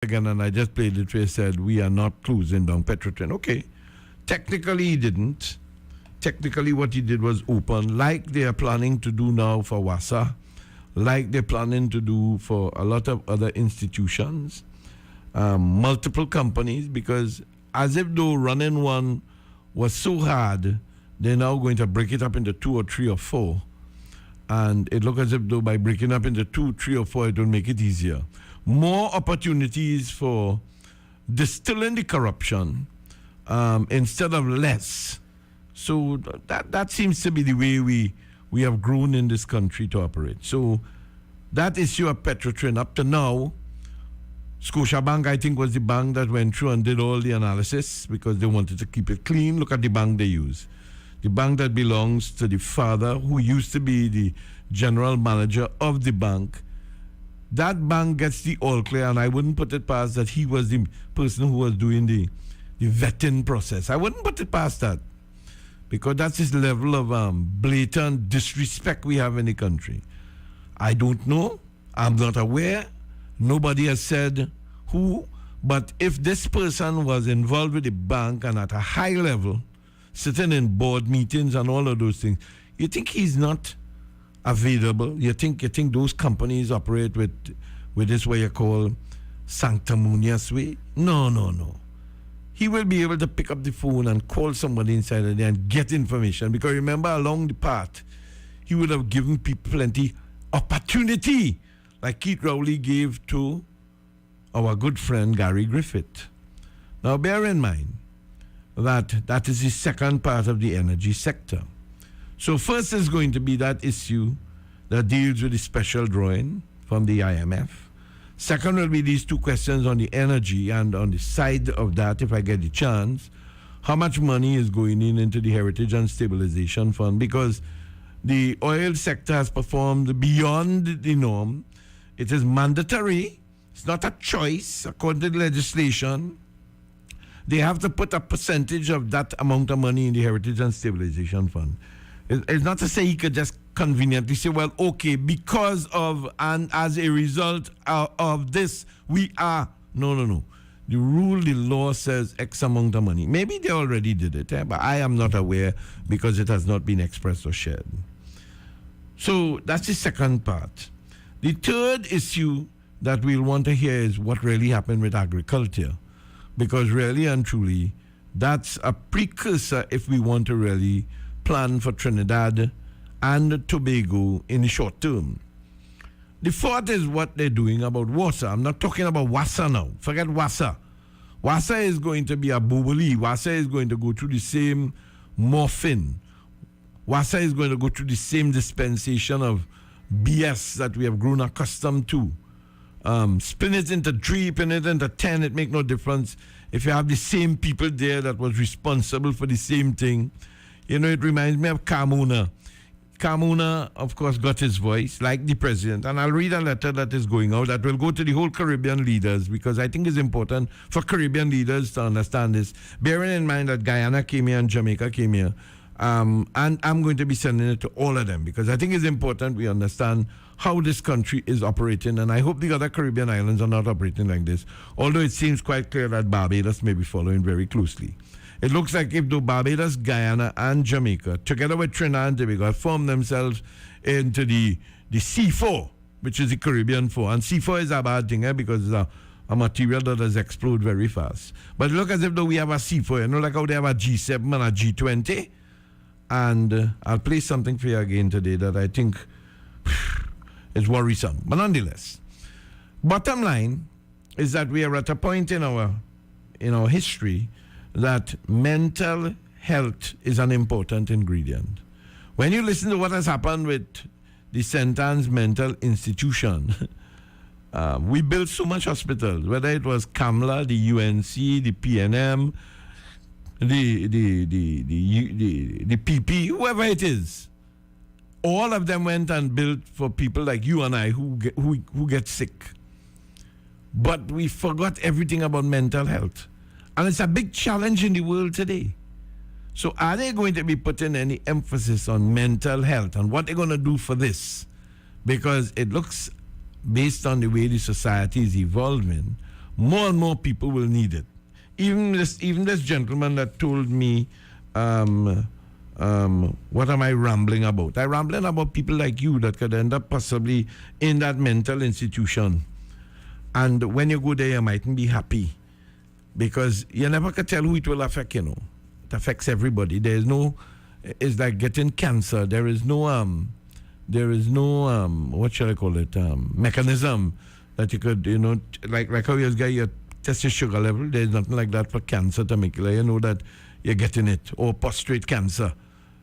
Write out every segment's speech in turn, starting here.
again, and I just played it where he said, we are not closing down Petrotrin. Okay. Technically, he didn't. Technically, what he did was open, like they are planning to do now for WASA, like they're planning to do for a lot of other institutions, multiple companies, because as if though running one was so hard, they're now going to break it up into 2 or 3 or 4. And it looks as if though by breaking up into 2, 3 or 4, it will make it easier. More opportunities for distilling the corruption instead of less. So that seems to be the way we have grown in this country to operate. So that issue of Petrotrin up to now, Scotiabank, I think, was the bank that went through and did all the analysis because they wanted to keep it clean. Look at the bank they use. The bank that belongs to the father who used to be the general manager of the bank. That bank gets the all clear, and I wouldn't put it past that he was the person who was doing the vetting process. I wouldn't put it past that because that's his level of blatant disrespect we have in the country. I don't know. I'm not aware. Nobody has said who. But if this person was involved with the bank and at a high level, sitting in board meetings and all of those things, you think he's not available? You think those companies operate with this what you call sanctimonious way? No. He will be able to pick up the phone and call somebody inside of there and get information. Because remember, along the path, he would have given people plenty opportunity, like Keith Rowley gave to our good friend Gary Griffith. Now, bear in mind that is the second part of the energy sector. So first is going to be that issue that deals with the special drawing from the IMF. Second will be these two questions on the energy, and on the side of that, if I get the chance, how much money is going into the Heritage and Stabilization Fund, because the oil sector has performed beyond the norm. It is mandatory. It's not a choice according to the legislation. They have to put a percentage of that amount of money in the Heritage and Stabilization Fund. It's not to say he could just conveniently say, well, okay, because of and as a result of this, we are. No. The rule, the law says X amount of money. Maybe they already did it, but I am not aware because it has not been expressed or shared. So that's the second part. The third issue that we'll want to hear is what really happened with agriculture. Because really and truly, that's a precursor if we want to really plan for Trinidad and Tobago in the short term. The fourth is what they're doing about WASA. I'm not talking about WASA now. Forget WASA. WASA is going to be a boboli. WASA is going to go through the same Morefm. WASA is going to go through the same dispensation of BS that we have grown accustomed to. Spin it into 3, spin it into 10, it makes no difference. If you have the same people there that was responsible for the same thing, it reminds me of Carmona. Carmona, of course, got his voice, like the president. And I'll read a letter that is going out that will go to the whole Caribbean leaders, because I think it's important for Caribbean leaders to understand this. Bearing in mind that Guyana came here and Jamaica came here. And I'm going to be sending it to all of them, because I think it's important we understand how this country is operating. And I hope the other Caribbean islands are not operating like this. Although it seems quite clear that Barbados may be following very closely. It looks like if though Barbados, Guyana, and Jamaica, together with Trinidad and Tobago, have formed themselves into the C4, which is the Caribbean 4. And C4 is a bad thing, because it's a material that does explode very fast. But look as if though we have a C4, like how they have a G7 and a G20. And I'll play something for you again today that I think is worrisome. But nonetheless, bottom line is that we are at a point in our history that mental health is an important ingredient. When you listen to what has happened with the St. Anne's Mental Institution, we built so much hospitals, whether it was CAMLA, the UNC, the PNM, the PP, whoever it is. All of them went and built for people like you and I who get sick. But we forgot everything about mental health. And it's a big challenge in the world today. So are they going to be putting any emphasis on mental health and what they're going to do for this? Because it looks, based on the way the society is evolving, more and more people will need it. Even this gentleman that told me, what am I rambling about? I'm rambling about people like you that could end up possibly in that mental institution. And when you go there, you mightn't be happy because you never can tell who it will affect, you know. It affects everybody. There is no, it's like getting cancer. There is no, what shall I call it, mechanism that you could, you know, like how you guy your test your sugar level. There's nothing like that for cancer to make you know that you're getting it, or prostate cancer.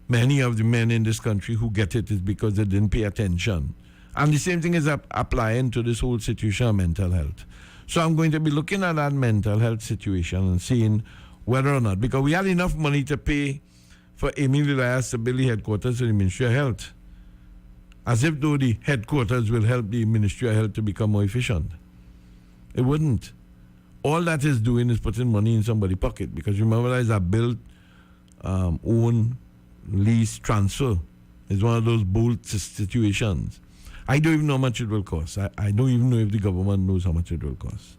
Many of the men in this country who get it is because they didn't pay attention. And the same thing is applying to this whole situation of mental health. So I'm going to be looking at that mental health situation and seeing whether or not, because we had enough money to pay for Amy Elias to build the headquarters of the Ministry of Health. As if though the headquarters will help the Ministry of Health to become more efficient. It wouldn't. All that is doing is putting money in somebody's pocket, because remember that is a build, own, lease, transfer. It's one of those bold situations. I don't even know how much it will cost. I don't even know if the government knows how much it will cost.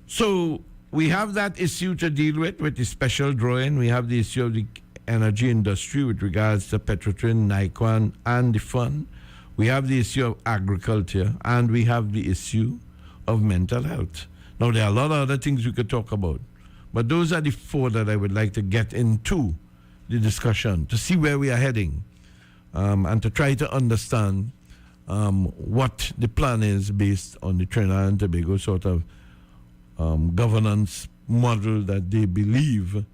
So we have that issue to deal with the special drawing. We have the issue of the energy industry with regards to Petrotrin, Nikon, and the fund. We have the issue of agriculture, and we have the issue of mental health. Now, there are a lot of other things we could talk about, but those are the four that I would like to get into the discussion to see where we are heading, and to try to understand what the plan is based on the Trinidad and Tobago sort of governance model that they believe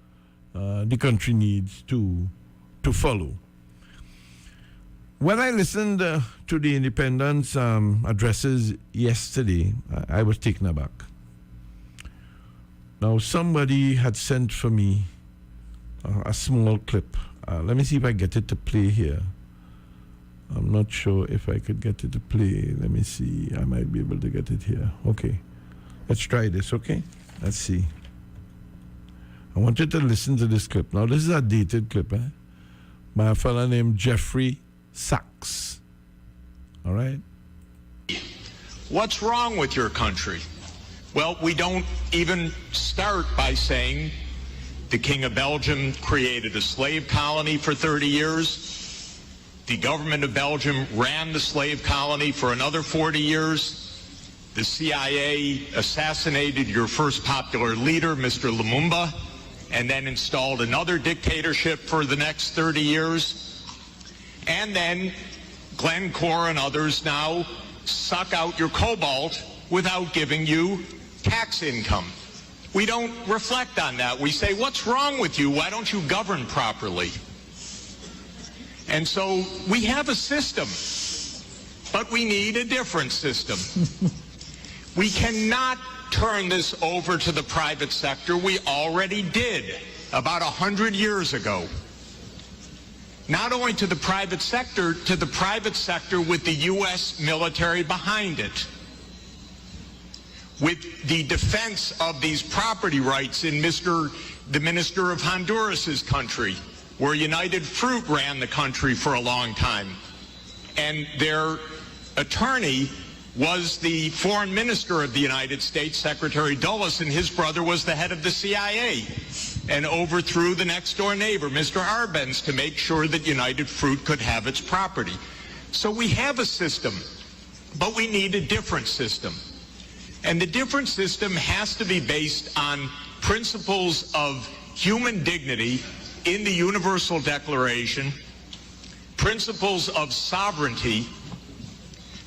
the country needs to follow. When I listened to the independence addresses yesterday, I was taken aback. Now, somebody had sent for me a small clip. Let me see if I get it to play here. I'm not sure if I could get it to play. Let me see. I might be able to get it here. Okay. Let's try this, okay? Let's see. I want you to listen to this clip. Now, this is a dated clip, by a fellow named Jeffrey Sachs. All right? What's wrong with your country? Well, we don't even start by saying the King of Belgium created a slave colony for 30 years. The government of Belgium ran the slave colony for another 40 years. The CIA assassinated your first popular leader, Mr. Lumumba, and then installed another dictatorship for the next 30 years. And then Glencore and others now suck out your cobalt without giving you tax income. We don't reflect on that. We say, what's wrong with you? Why don't you govern properly? And so we have a system, but we need a different system. We cannot turn this over to the private sector. We already did about 100 years ago. Not only to the private sector with the U.S. military behind it, with the defense of these property rights in the Minister of Honduras's country, where United Fruit ran the country for a long time. And their attorney was the foreign minister of the United States, Secretary Dulles, and his brother was the head of the CIA and overthrew the next door neighbor, Mr. Arbenz, to make sure that United Fruit could have its property. So we have a system, but we need a different system. And the different system has to be based on principles of human dignity in the Universal Declaration, principles of sovereignty,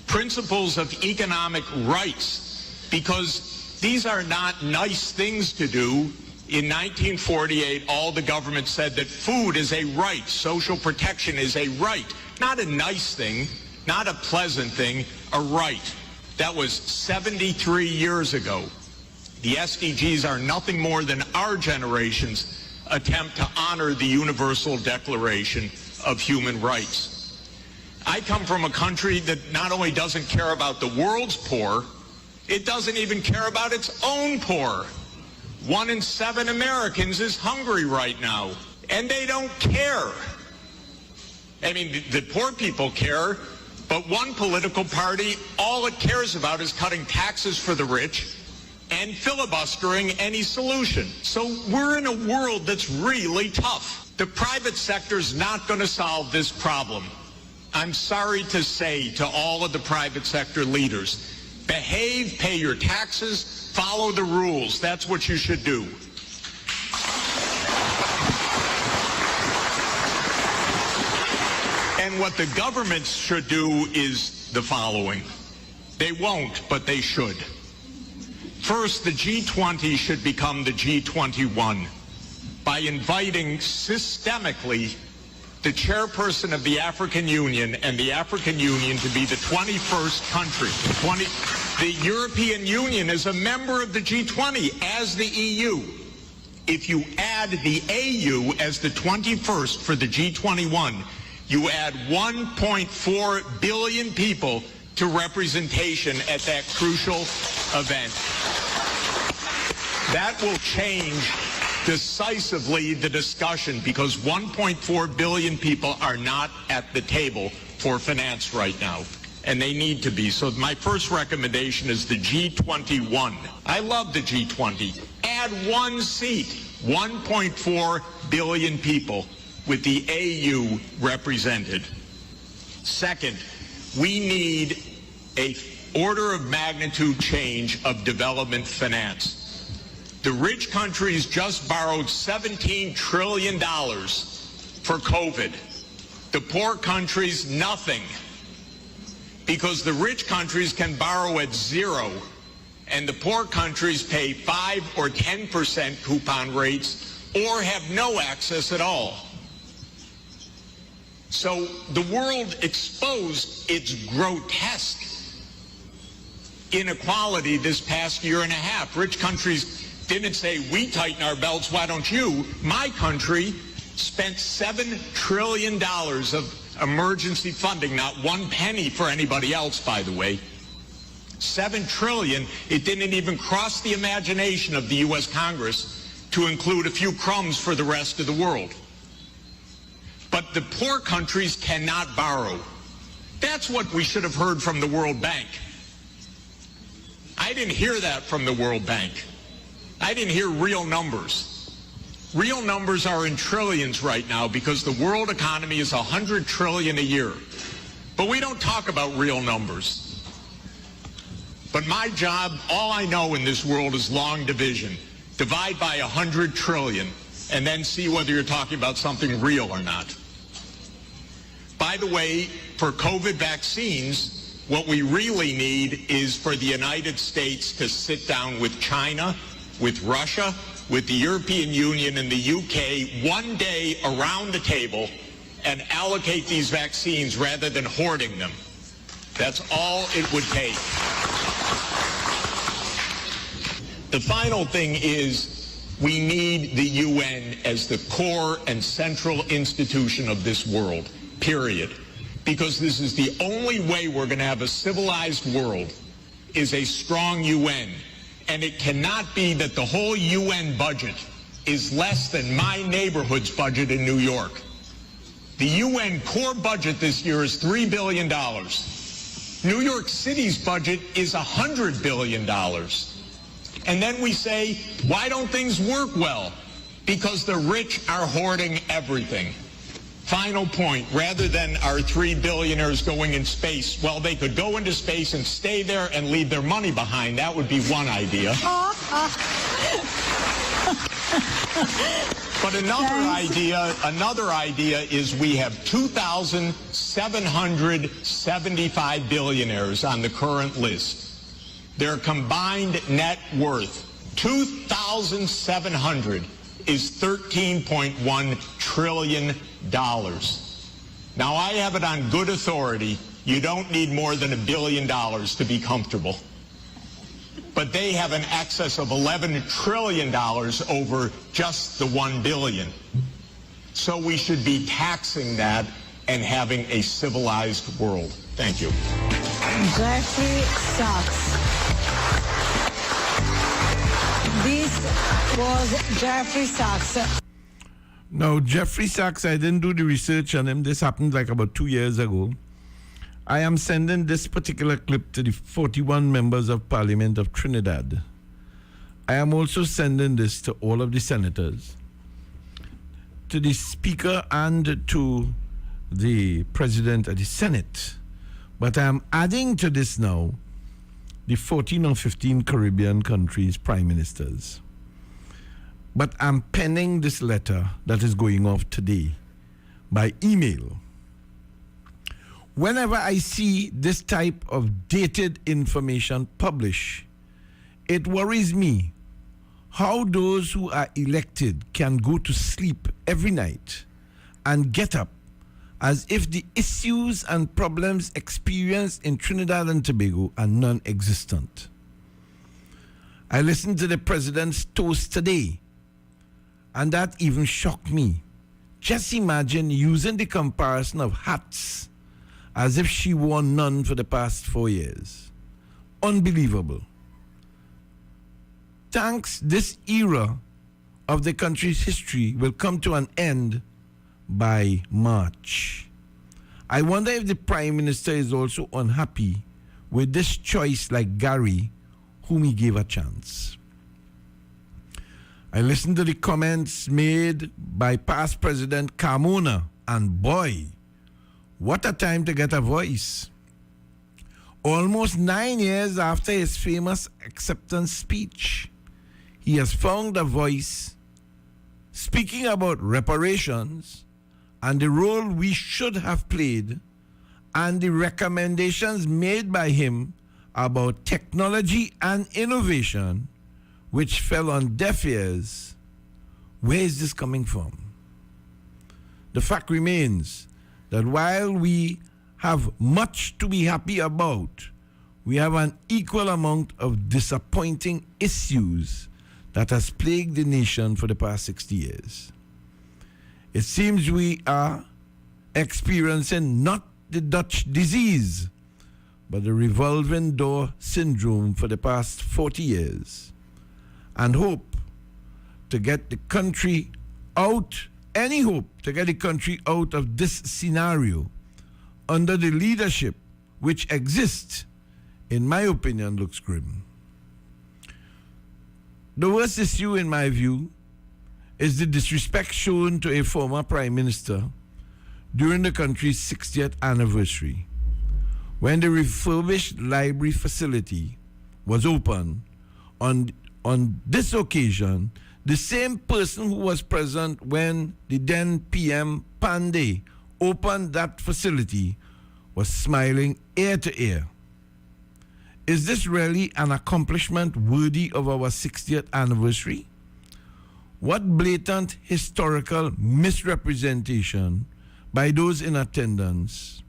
principles of economic rights, because these are not nice things to do. In 1948, all the government said that food is a right, social protection is a right, not a nice thing, not a pleasant thing, a right. That was 73 years ago. The SDGs are nothing more than our generation's attempt to honor the Universal Declaration of Human Rights. I come from a country that not only doesn't care about the world's poor, it doesn't even care about its own poor. 1 in 7 Americans is hungry right now, and they don't care. I mean, the poor people care, But one political party, all it cares about is cutting taxes for the rich and filibustering any solution. So we're in a world that's really tough. The private sector's not going to solve this problem. I'm sorry to say to all of the private sector leaders, behave, pay your taxes, follow the rules. That's what you should do. And what the governments should do is the following. They won't, but they should. First, the G20 should become the G21 by inviting systemically the chairperson of the African Union and the African Union to be the 21st country. The European Union is a member of the G20 as the EU. If you add the AU as the 21st for the G21, you add 1.4 billion people to representation at that crucial event. That will change decisively the discussion because 1.4 billion people are not at the table for finance right now, and they need to be. So my first recommendation is the G21. I love the G20. Add one seat, 1.4 billion people with the AU represented. Second, we need a order of magnitude change of development finance. The rich countries just borrowed $17 trillion for COVID. The poor countries, nothing. Because the rich countries can borrow at zero, and the poor countries pay 5 or 10% coupon rates or have no access at all. So the world exposed its grotesque inequality this past year and a half. Rich countries didn't say, we tighten our belts, why don't you? My country spent $7 trillion of emergency funding, not one penny for anybody else, by the way. $7 trillion, it didn't even cross the imagination of the U.S. Congress to include a few crumbs for the rest of the world. But the poor countries cannot borrow. That's what we should have heard from the World Bank. I didn't hear that from the World Bank. I didn't hear real numbers. Real numbers are in trillions right now because the world economy is $100 trillion a year. But we don't talk about real numbers. But my job, all I know in this world is long division. Divide by 100 trillion and then see whether you're talking about something real or not. By the way, for COVID vaccines, what we really need is for the United States to sit down with China, with Russia, with the European Union and the UK one day around the table and allocate these vaccines rather than hoarding them. That's all it would take. The final thing is we need the UN as the core and central institution of this world, period. Because this is the only way we're going to have a civilized world is a strong UN. And it cannot be that the whole UN budget is less than my neighborhood's budget in New York. The UN core budget this year is $3 billion. New York City's budget is $100 billion. And then we say, why don't things work well? Because the rich are hoarding everything. Final point, rather than our 3 billionaires going in space, well, they could go into space and stay there and leave their money behind. That would be one idea. But another idea is we have 2,775 billionaires on the current list. Their combined net worth, 2,700, is $13.1 trillion. Now, I have it on good authority. You don't need more than $1 billion to be comfortable. But they have an excess of $11 trillion over just the $1 billion. So we should be taxing that and having a civilized world. Thank you. Jeffrey Sachs. This was Jeffrey Sachs. Now, Jeffrey Sachs, I didn't do the research on him. This happened like about 2 years ago. I am sending this particular clip to the 41 members of Parliament of Trinidad. I am also sending this to all of the senators, to the Speaker and to the President of the Senate. But I am adding to this now the 14 or 15 Caribbean countries' prime ministers. But I'm penning this letter that is going off today by email. Whenever I see this type of dated information published, it worries me how those who are elected can go to sleep every night and get up as if the issues and problems experienced in Trinidad and Tobago are non-existent. I listened to the president's toast today, and that even shocked me. Just imagine using the comparison of hats as if she wore none for the past 4 years. Unbelievable. Thanks, this era of the country's history will come to an end by March. I wonder if the Prime Minister is also unhappy with this choice like Gary, whom he gave a chance. I listened to the comments made by past President Carmona, and boy, what a time to get a voice. Almost 9 years after his famous acceptance speech, he has found a voice speaking about reparations and the role we should have played, and the recommendations made by him about technology and innovation, which fell on deaf ears. Where is this coming from? The fact remains that while we have much to be happy about, we have an equal amount of disappointing issues that has plagued the nation for the past 60 years. It seems we are experiencing not the Dutch disease, but the revolving door syndrome for the past 40 years. And hope to get the country out, any hope to get the country out of this scenario under the leadership which exists, in my opinion, looks grim. The worst issue, in my view, is the disrespect shown to a former prime minister during the country's 60th anniversary, when the refurbished library facility was opened. On this occasion, the same person who was present when the then PM Pandey opened that facility was smiling ear to ear. Is this really an accomplishment worthy of our 60th anniversary? What blatant historical misrepresentation by those in attendance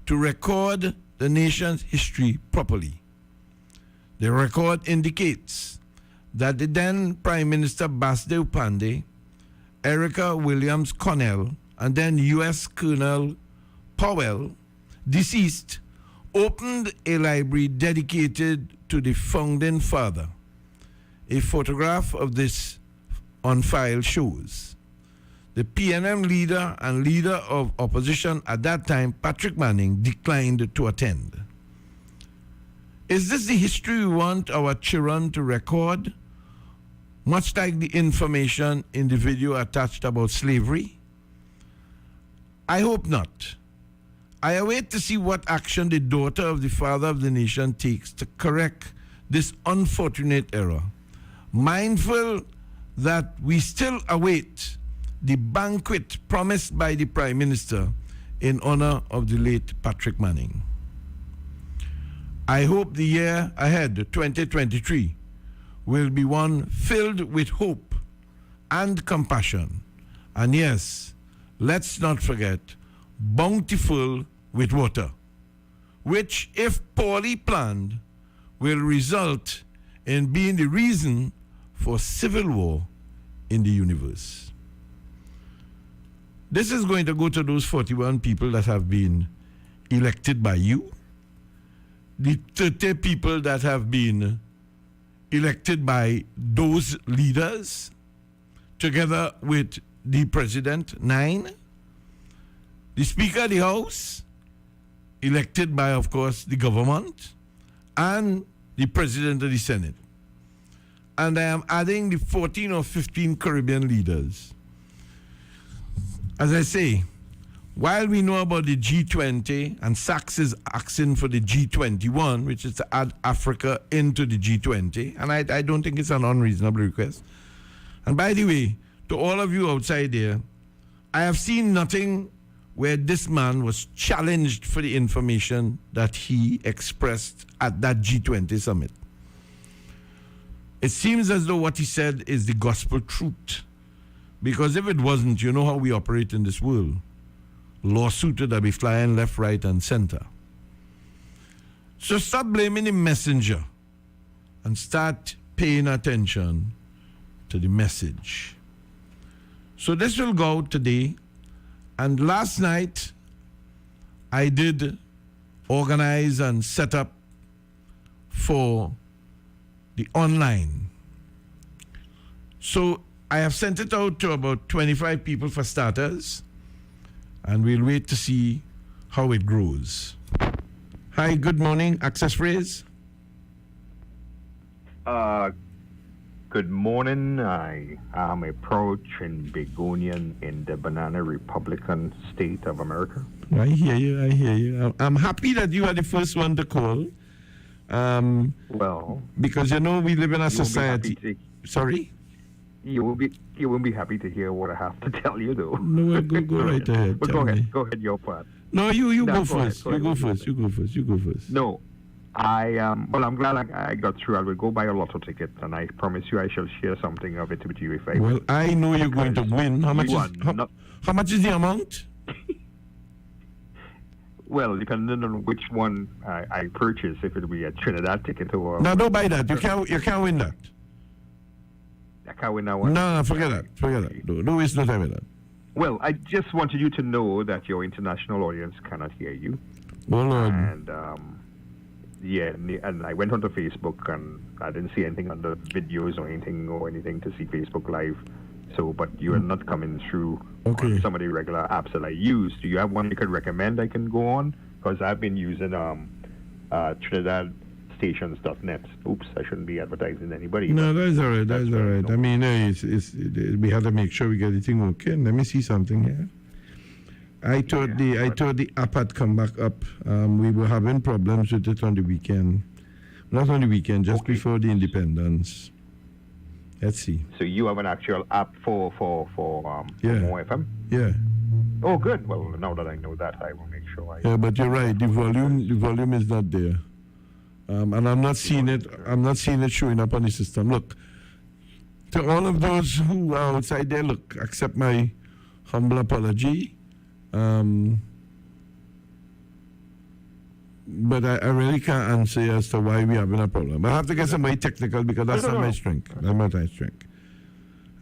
to record the nation's history properly. The record indicates that the then Prime Minister Basdew Pandey, Erica Williams Connell, and then U.S. Colonel Powell, deceased, opened a library dedicated to the founding father. A photograph of this on file shows. The PNM leader and leader of opposition at that time, Patrick Manning, declined to attend. Is this the history we want our children to record? Much like the information in the video attached about slavery? I hope not. I await to see what action the daughter of the father of the nation takes to correct this unfortunate error, mindful that we still await the banquet promised by the Prime Minister in honor of the late Patrick Manning. I hope the year ahead, 2023, will be one filled with hope and compassion. And yes, let's not forget, bountiful with water, which, if poorly planned, will result in being the reason for civil war in the universe. This is going to go to those 41 people that have been elected by you, the 30 people that have been elected by those leaders, together with the president, 9, the Speaker of the House, elected by, of course, the government and the President of the Senate. And I am adding the 14 or 15 Caribbean leaders. As I say, while we know about the G20, and Sachs is asking for the G21, which is to add Africa into the G20, and I don't think it's an unreasonable request. And by the way, to all of you outside there, I have seen nothing where this man was challenged for the information that he expressed at that G20 summit. It seems as though what he said is the gospel truth. Because if it wasn't, you know how we operate in this world. Lawsuit would be flying left, right, and center. So stop blaming the messenger and start paying attention to the message. So this will go out today. And last night, I did organize and set up for the online. So I have sent it out to about 25 people for starters, and we'll wait to see how it grows. Hi, good morning, Access Phrase. Good morning. I am a proud Trinbagonian in the Banana Republican State of America. I hear you. I'm happy that you are the first one to call. Well, because you know we live in a society. Sorry? You won't be happy to hear what I have to tell you, though. No, go right ahead. But go ahead, your part. No, you go first. You go first. No, I'm glad I got through. I will go buy a lotto ticket, and I promise you I shall share something of it with you if I Well, I know you're going to win. How much is the amount? Well, depending on which one I purchase, if it'll be a Trinidad ticket or... No, don't buy that. You can't win that. I can't win that one. No, forget that. Don't waste no time with that. Well, I just wanted you to know that your international audience cannot hear you. Well, and and I went onto Facebook and I didn't see anything on the videos or anything to see Facebook Live. So, but you are not coming through on some of the regular apps that I use. Do you have one you could recommend I can go on? Because I've been using TrinidadStations.net. Oops, I shouldn't be advertising anybody. No, that's all right. That's all right. I mean, we had to make sure we get the thing working. Let me see something here. I thought the app had come back up. We were having problems with it on the weekend. Not on the weekend, just before the independence. Let's see. So you have an actual app for Morefm? Yeah. Oh, good. Well, now that I know that, I will make sure Yeah, but you're right. The volume is not there. And I'm not seeing it. I'm not seeing it showing up on the system. Look, to all of those who are outside there, look, accept my humble apology. But I really can't answer as to why we're having a problem. I have to get somebody technical because that's not my strength. That's not my strength.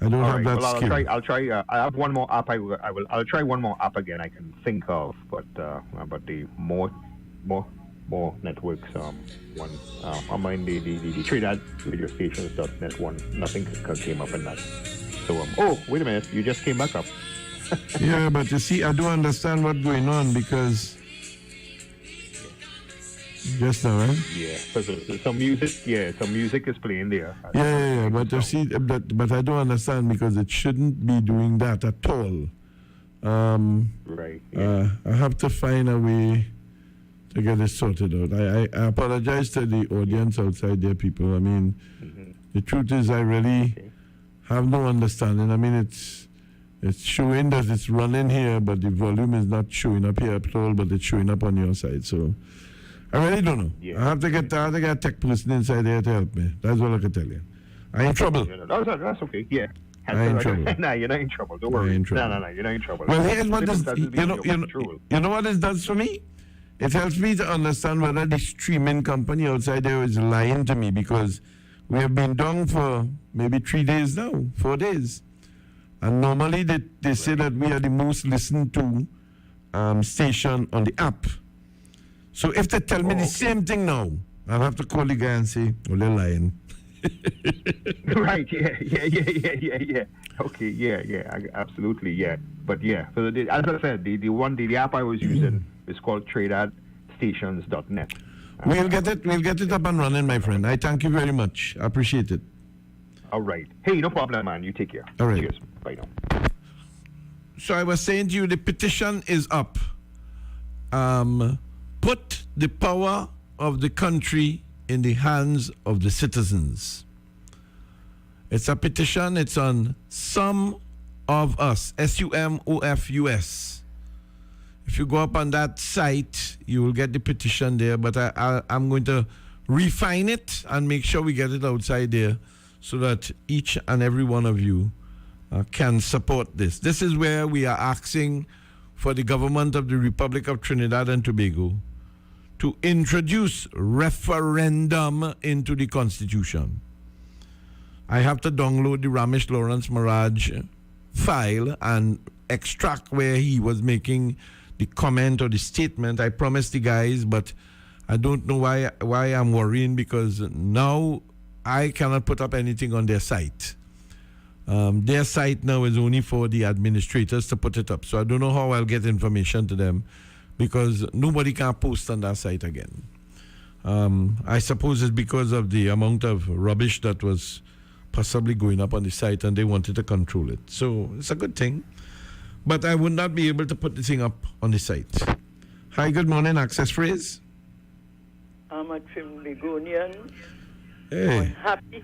I don't have that skill. I'll try. I have one more app. I'll try one more app again I can think of. But the more networks one. I'm in the Trinidad Radio Stations.net one. Nothing came up in that. So oh, wait a minute. You just came back up. Yeah, but you see, I don't understand what's going on because just now, right? Yeah, some music is playing there. Yeah, but you see, but I don't understand because it shouldn't be doing that at all. Right. Yeah. I have to find a way to get it sorted out. I apologize to the audience outside there, people. I mean, the truth is I really have no understanding. I mean, it's showing that it's running here, but the volume is not showing up here at all, but it's showing up on your side. So I really don't know. Yeah. I have to get a tech person inside there to help me. That's all I can tell you. I'm in trouble. That's okay. Yeah. I'm in trouble. No, you're not in trouble. Don't worry. No, you're not in trouble. Well, here's what this, you know what this does for me? It helps me to understand whether the streaming company outside there is lying to me because we have been down for maybe 3 days now, 4 days. And normally they say that we are the most listened to station on the app. So if they tell me the same thing now, I'll have to call the guy and say, oh, they're lying. Right, yeah. Okay, yeah, absolutely, yeah. But yeah, so as I said, the app I was using is called stations.net. We'll get it up and running, my friend. I thank you very much. I appreciate it. All right. Hey, no problem, man. You take care. All right. Cheers. Bye now. So I was saying to you, the petition is up. Put the power of the country in the hands of the citizens. It's a petition. It's on Some of Us, SUMOFUS. If you go up on that site, you will get the petition there. But I'm going to refine it and make sure we get it outside there so that each and every one of you can support this. This is where we are asking for the government of the Republic of Trinidad and Tobago to introduce referendum into the Constitution. I have to download the Ramesh Lawrence Maharaj file and extract where he was making the comment or the statement. I promised the guys, but I don't know why I'm worrying, because now I cannot put up anything on their site. Their site now is only for the administrators to put it up. So I don't know how I'll get information to them, because nobody can post on that site again. I suppose it's because of the amount of rubbish that was possibly going up on the site, and they wanted to control it. So it's a good thing. But I would not be able to put the thing up on the site. Hi, good morning, Access Phrase. I'm a Trinbagonian. Hey. I'm happy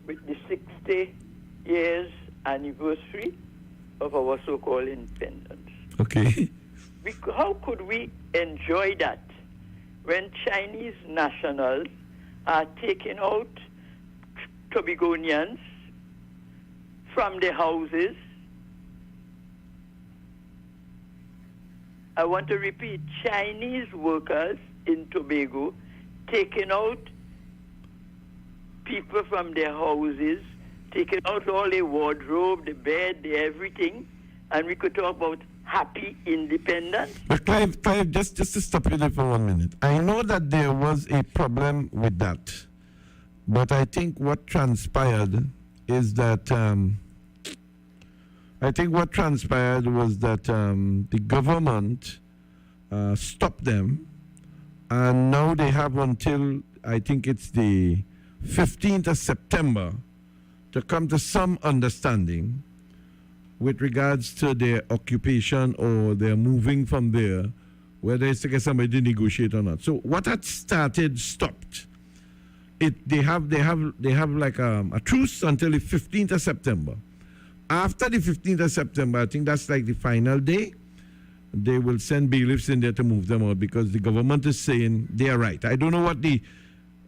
with the 60 years anniversary of our so-called independence. Okay. How could we enjoy that when Chinese nationals are taking out Tobagonians from their houses? I want to repeat, Chinese workers in Tobago taking out people from their houses, taking out all their wardrobe, the bed, the everything, and we could talk about happy independence. But Clive, just to stop you there for 1 minute. I know that there was a problem with that, but I think what transpired is that the government stopped them, and now they have until, I think it's the 15th of September, to come to some understanding with regards to their occupation or their moving from there, whether it's to get somebody to negotiate or not. So what had started stopped. They have like a truce until the 15th of September. After the 15th of September, I think that's like the final day, they will send bailiffs in there to move them out, because the government is saying they are right. I don't know what the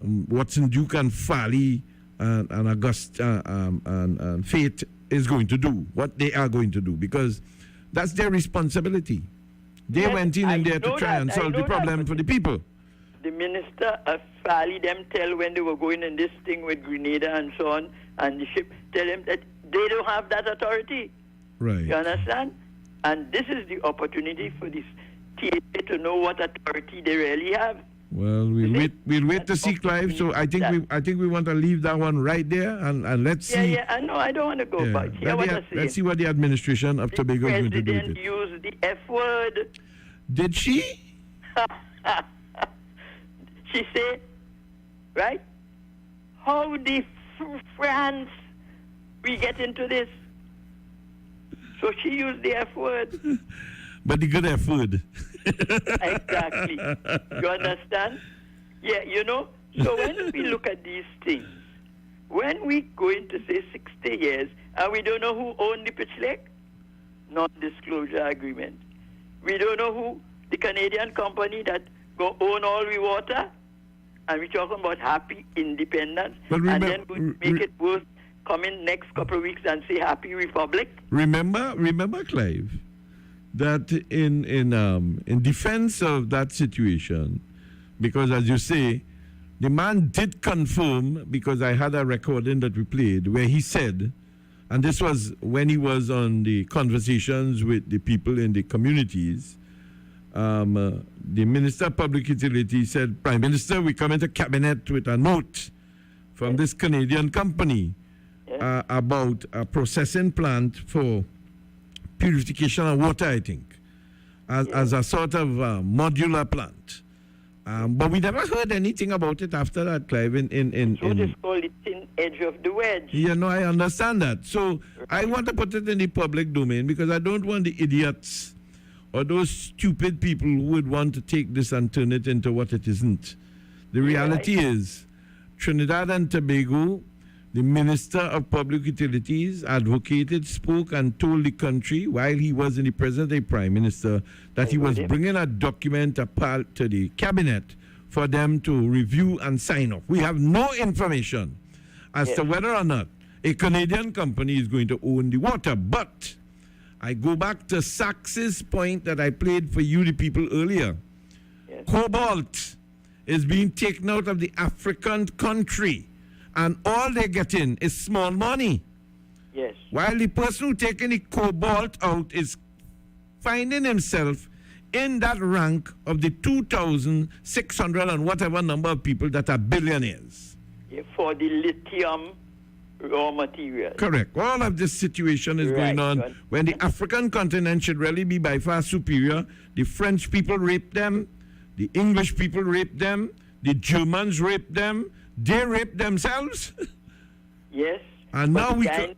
Watson Duke and Farley and Augusta and Faith is going to do, what they are going to do, because that's their responsibility. They went in there to try and solve the problem for the people. The minister of Farley, them tell when they were going in this thing with Grenada and so on, and the ship, tell them that they don't have that authority. Right. You understand? And this is the opportunity for this TA to know what authority they really have. Well, we'll wait to see, Clive. So I think we want to leave that one right there, and let's see. Yeah, I know. I don't want to go back. Let's see what the administration of Tobago is going to do with it. The president used the F word. Did she? She said, right? How did France we get into this? So she used the F word. But the good F word. Exactly. You understand? Yeah, you know. So when we look at these things, when we go into say 60 years, and we don't know who owned the pitch lake, non-disclosure agreement. We don't know who the Canadian company that go own all the water, and we're talking about happy independence, and then we make it worse. Come in next couple of weeks and say happy republic. Remember, Clive, that in defense of that situation, because as you say, the man did confirm, because I had a recording that we played where he said, and this was when he was on the conversations with the people in the communities, the Minister of Public Utilities said, Prime Minister, we come into cabinet with a note from this Canadian company about a processing plant for purification of water, I think. as a sort of modular plant. But we never heard anything about it after that, Clive. So they call it thin edge of the wedge. Yeah, no, I understand that. So I want to put it in the public domain because I don't want the idiots or those stupid people who would want to take this and turn it into what it isn't. The reality is, Trinidad and Tobago, the Minister of Public Utilities advocated, spoke and told the country while he was in the present-day Prime Minister that he was bringing a document apart to the cabinet for them to review and sign off. We have no information as to whether or not a Canadian company is going to own the water. But I go back to Sachs's point that I played for you, the people, earlier. Cobalt is being taken out of the African country, and all they're getting is small money. Yes. While the person who taking the cobalt out is finding himself in that rank of the 2,600 and whatever number of people that are billionaires. Yeah, for the lithium raw material. Correct. All of this situation is going on when the African continent should really be by far superior. The French people rape them. The English people rape them. The Germans rape them. They rape themselves. Yes. And now we come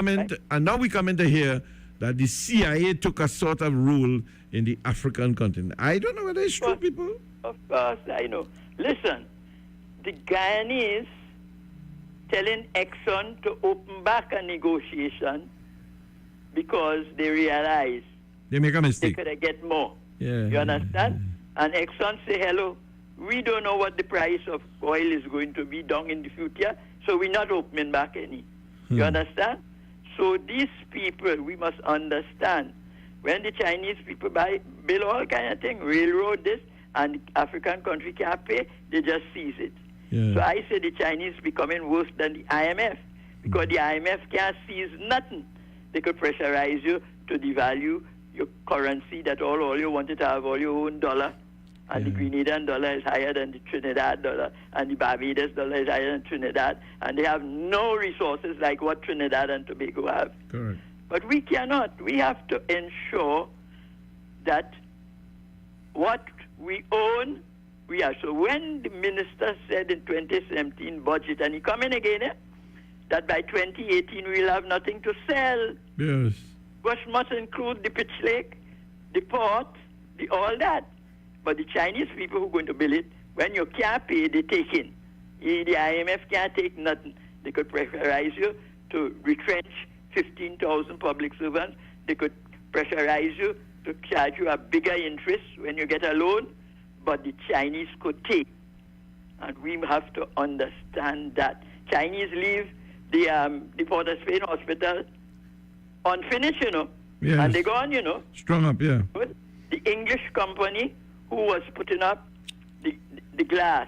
in to hear that the CIA took a sort of rule in the African continent. I don't know whether it's true, people. Of course, I know. Listen, the Guyanese telling Exxon to open back a negotiation because they realize they make a mistake. They could get more. Yeah. You understand? And Exxon say, hello, we don't know what the price of oil is going to be down in the future, so we're not opening back any. You understand? So these people, we must understand, when the Chinese people build all kind of thing, railroad this, and the African country can't pay, they just seize it. Yeah. So I say the Chinese becoming worse than the IMF, because the IMF can't seize nothing. They could pressurize you to devalue your currency, that all you wanted to have all your own dollar, and the Grenadian dollar is higher than the Trinidad dollar, and the Barbados dollar is higher than Trinidad, and they have no resources like what Trinidad and Tobago have. Correct. But we cannot. We have to ensure that what we own, we are. So when the minister said in 2017 budget, and he come in again, that by 2018 we'll have nothing to sell. Yes. Which must include the pitch lake, the port, all that. But the Chinese people who are going to build it, when you can't pay, they take in. The IMF can't take nothing. They could pressurize you to retrench 15,000 public servants. They could pressurize you to charge you a bigger interest when you get a loan. But the Chinese could take. And we have to understand that. Chinese leave the Port of Spain hospital unfinished, you know. Yes. And they gone, you know. Strung up, yeah. The English company who was putting up the glass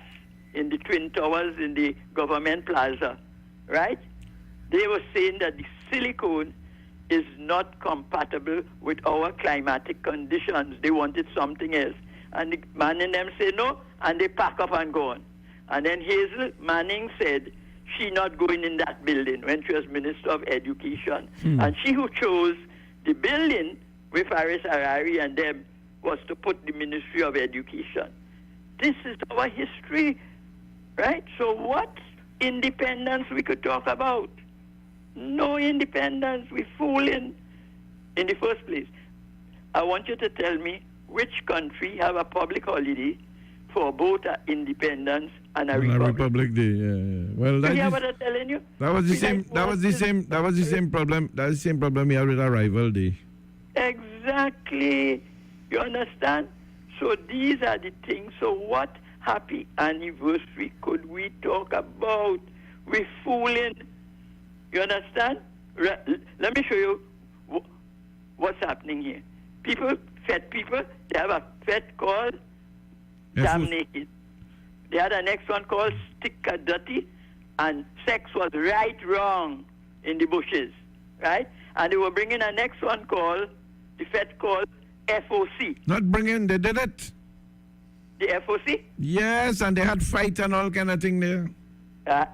in the Twin Towers in the government plaza, right? They were saying that the silicone is not compatible with our climatic conditions. They wanted something else. And the man in them said no, and they pack up and go on. And then Hazel Manning said she not going in that building when she was Minister of Education. And she who chose the building with Faris Harari and them was to put the Ministry of Education. This is our history, right? So what independence we could talk about? No independence. We're fooling in the first place. I want you to tell me which country have a public holiday for both independence and a Republic Day. Yeah. Well, you hear what I'm telling you? That was the same. That was the same. That was the same problem. That's the same problem we have with our rival day. Exactly. You understand? So these are the things. So what happy anniversary could we talk about? We're fooling. You understand? Let me show you what's happening here. Fat people, they have a fat called Damn Naked. They had a next one called Stick a Dirty, and sex was right wrong in the bushes, right? And they were bringing a next one called, the fat called FOC. Not bringing, they did it. The FOC? Yes, and they had fight and all kind of thing there.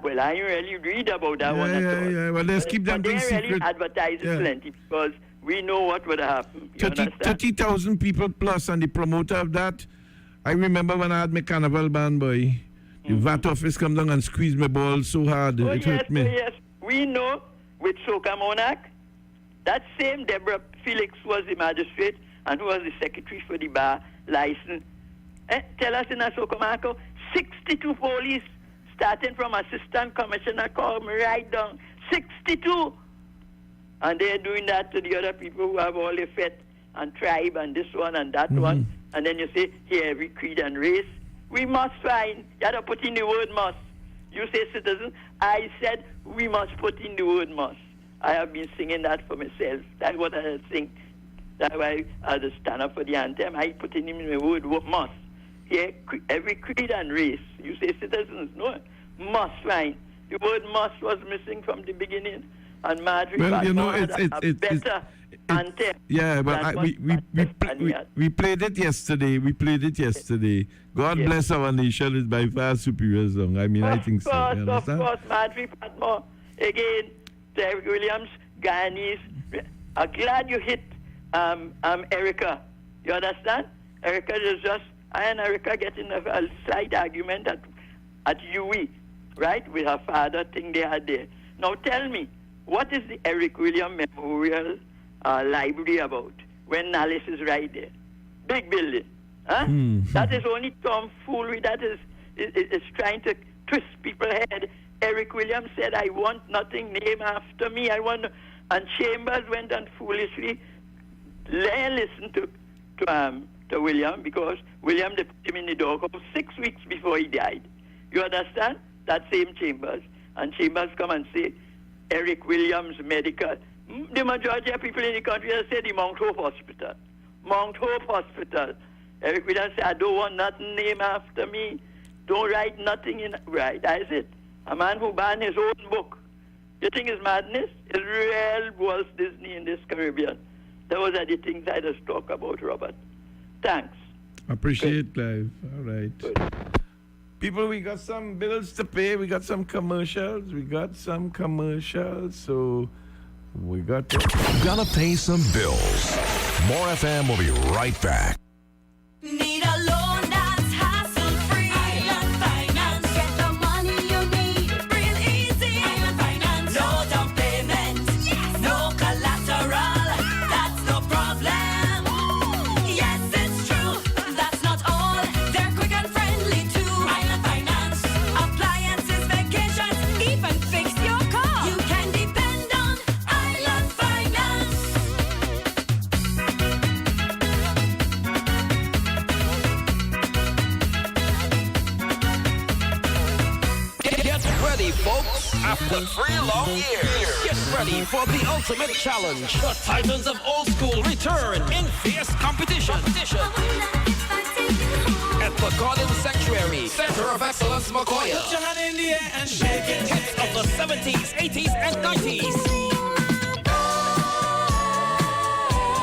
Well, I really read about that one at all. Yeah. Well, let's keep them things secret. They really advertise plenty because we know what would happen. You understand? 30,000 people plus, and the promoter of that, I remember when I had my carnival band, boy. The VAT office come down and squeeze my ball so hard, it hurt me. Oh, yes. We know with Soca Monarch, that same Deborah Felix was the magistrate and who was the secretary for the bar license. Tell us in Soca Marco, 62 police, starting from assistant commissioner, come right down. 62! And they're doing that to the other people who have all the fet and tribe and this one and that one. And then you say, here, every creed and race. We must find, you have to put in the word must. You say citizen, I said we must put in the word must. I have been singing that for myself. That's what I sing. That's why as a stand up for the anthem, I put in the word must. Here, every creed and race. You say citizens, no, must find. The word must was missing from the beginning. And Marjorie it's better anthem. Yeah, but we played it yesterday. God bless our nation is by far superior song. I mean, I think so. Of course, Marjorie Patmore. Again, Derek Williams, Guyanese. I'm glad you hit Erica. You understand? Erica is just, I and Erica getting a slight argument at UE, right? With her father thing they had there. Now tell me, what is the Eric William Memorial Library about when Nallis is right there? Big building. Huh? That is only tomfoolery. That is trying to twist people's head. Eric Williams said, I want nothing named after me. And Chambers went and foolishly listened to William, because William they put him in the doghouse 6 weeks before he died. You understand? That same Chambers. And Chambers come and say, Eric Williams Medical. The majority of people in the country have said the Mount Hope Hospital. Mount Hope Hospital. Eric Williams said, I don't want nothing named after me. Don't write nothing in. Right, that's it. A man who banned his own book. You think it's madness? It's real Walt Disney in this Caribbean. Those are the things I just talk about, Robert. Thanks. Appreciate life. All right. Good. People, we got some bills to pay. We got some commercials. So we got to... Gonna pay some bills. Morefm will be right back. Need a loan that's hassle-free. Island Finance. Get the money you need. Real easy. Island Finance. No down payment. Yes. No collateral. That's no problem. Yes, it's true. That's not all. They're quick and friendly too. Island Finance. Appliances, vacations, even fix your car. You can depend on Island Finance. Get ready, folks. After 3 long years, get ready for the ultimate challenge. The Titans of Old School return in fierce competition. At the Garden Sanctuary, Center of Excellence, Macoya. Put your hand in the air and shake it. Hits of the 70s, 80s, and 90s.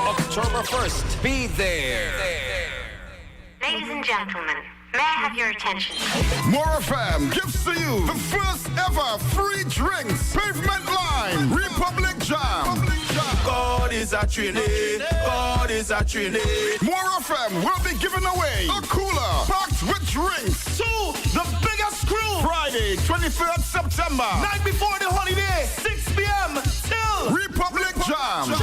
October 1st, be there. Ladies and gentlemen, may I have your attention? Morefm gives to you the first ever free drinks pavement line Republic Jam. God is a Trinity. God is a Trinity. Morefm will be giving away a cooler packed with drinks To the biggest crew. Friday, 23rd September. Night before the holiday, 6 p.m. till Republic Jam.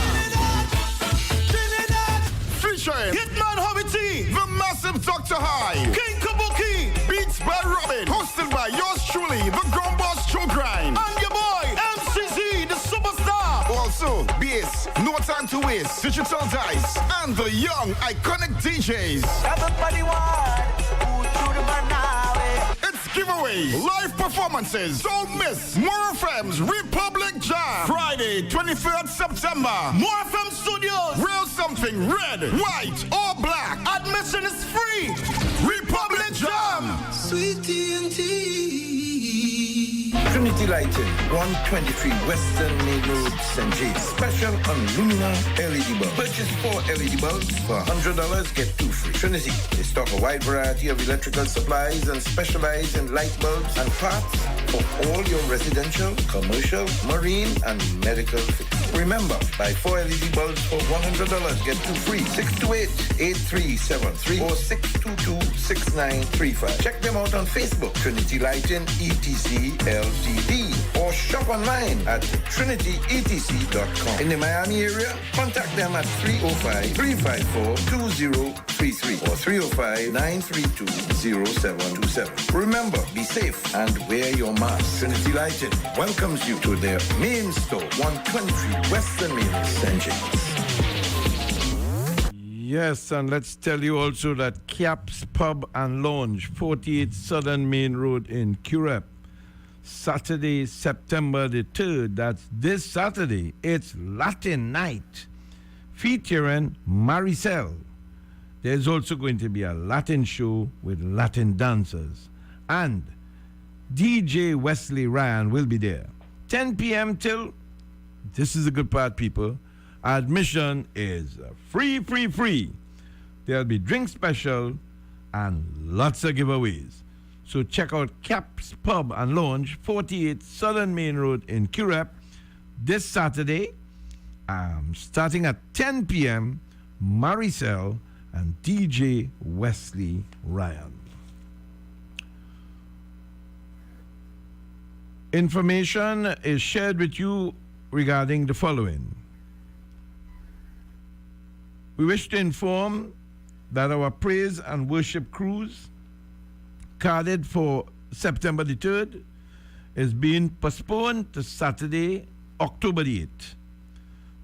Featuring Hitman Hobby T, the massive Dr. High, King Kabuki, Beats by Robin, hosted by yours truly, the Ground Boss True Grind. and your boy MCZ, the superstar. Also, bass, no time to waste, digital dice, and the young iconic DJs. Everybody want to the Manawi. It's giveaway, live performances. Don't miss Morefm's Republic Jam. Friday, 23rd September. Morefm Studios. Real something red, white, or black. Admission is free. Republic Jam. Sweet TNT. Trinity Lighting, 123 Western Main Road, St. James. Special on Lumina LED bulbs. Purchase 4 LED bulbs for $100, get 2 free. Trinity, they stock a wide variety of electrical supplies and specialize in light bulbs and parts for all your residential, commercial, marine, and medical fixtures. Remember, buy 4 LED bulbs for $100, get 2 free. 628-8373 or 622-6935. Check them out on Facebook, Trinity Lighting ETC Ltd, or shop online at trinityetc.com. In the Miami area, contact them at 305-354-2033 or 305-932-0727. Remember, be safe and wear your mask. Trinity Lighting welcomes you to their main store, 123 Western Main, St. James. Yes, and let's tell you also that Caps Pub and Lounge, 48 Southern Main Road in Curep, Saturday, September the 3rd, that's this Saturday, it's Latin night, featuring Maricel. There's also going to be a Latin show with Latin dancers, and DJ Wesley Ryan will be there. 10 p.m. till, this is the good part, people, admission is free. There'll be drink special and lots of giveaways. So check out Caps Pub and Lounge, 48 Southern Main Road in Curep, this Saturday, starting at 10 p.m., Maricel and DJ Wesley Ryan. Information is shared with you regarding the following. We wish to inform that our praise and worship cruise, carded for September the 3rd, is being postponed to Saturday, October the 8th.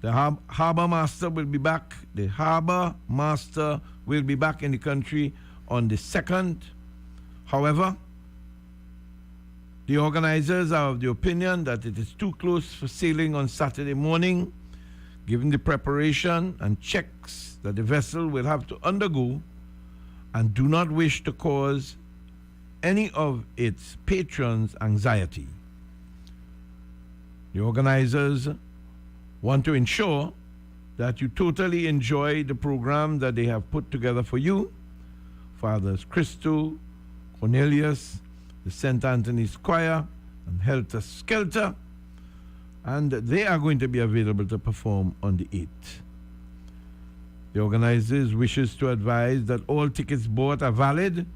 The Harbor Master will be back. The Harbor Master will be back in the country on the 2nd. However, the organizers are of the opinion that it is too close for sailing on Saturday morning, given the preparation and checks that the vessel will have to undergo, and do not wish to cause any of its patrons anxiety. The organizers want to ensure that you totally enjoy the program that they have put together for you. Fathers Christo, Cornelius, the St. Anthony's Choir, and Helter Skelter, and they are going to be available to perform on the 8th. The organizers wishes to advise that all tickets bought are valid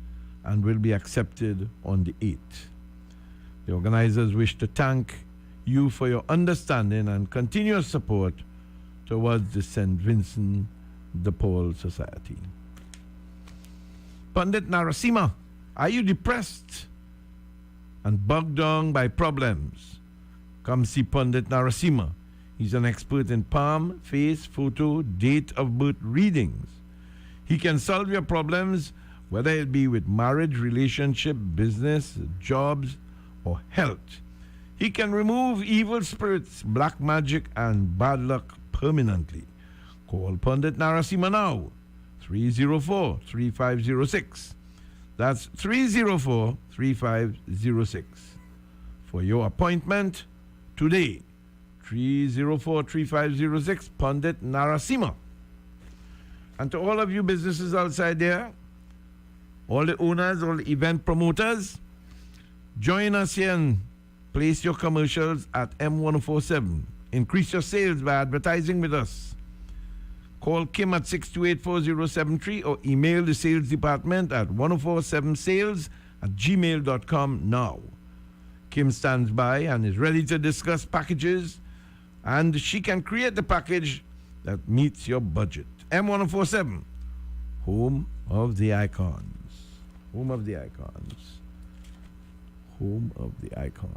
and will be accepted on the 8th. The organizers wish to thank you for your understanding and continuous support towards the St. Vincent de Paul Society. Pandit Narasimha, are you depressed and bogged down by problems? Come see Pandit Narasimha. He's an expert in palm, face, photo, date of birth readings. He can solve your problems, whether it be with marriage, relationship, business, jobs, or health. He can remove evil spirits, black magic, and bad luck permanently. Call Pandit Narasimha now, 304-3506. That's 304-3506. For your appointment today, 304-3506, Pandit Narasimha. And to all of you businesses outside there, all the owners, all the event promoters, join us here and place your commercials at M1047. Increase your sales by advertising with us. Call Kim at 628-4073 or email the sales department at 1047sales@gmail.com now. Kim stands by and is ready to discuss packages, and she can create the package that meets your budget. M1047, home of the icons. Home of the icons. Home of the icons.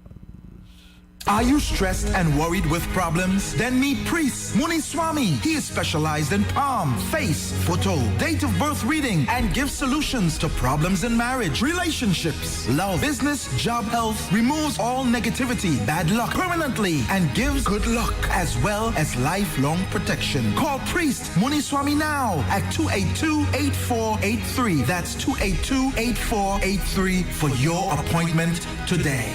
Are you stressed and worried with problems? Then meet Priest Muniswami. He is specialized in palm, face, photo, date of birth reading, and gives solutions to problems in marriage, relationships, love, business, job, health, removes all negativity, bad luck permanently, and gives good luck, as well as lifelong protection. Call Priest Muniswami now at 282-8483. That's 282-8483 for your appointment today.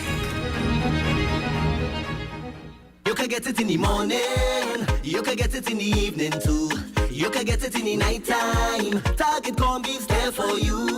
You can get it in the morning, you can get it in the evening too. You can get it in the night time. Target corn beef's there for you.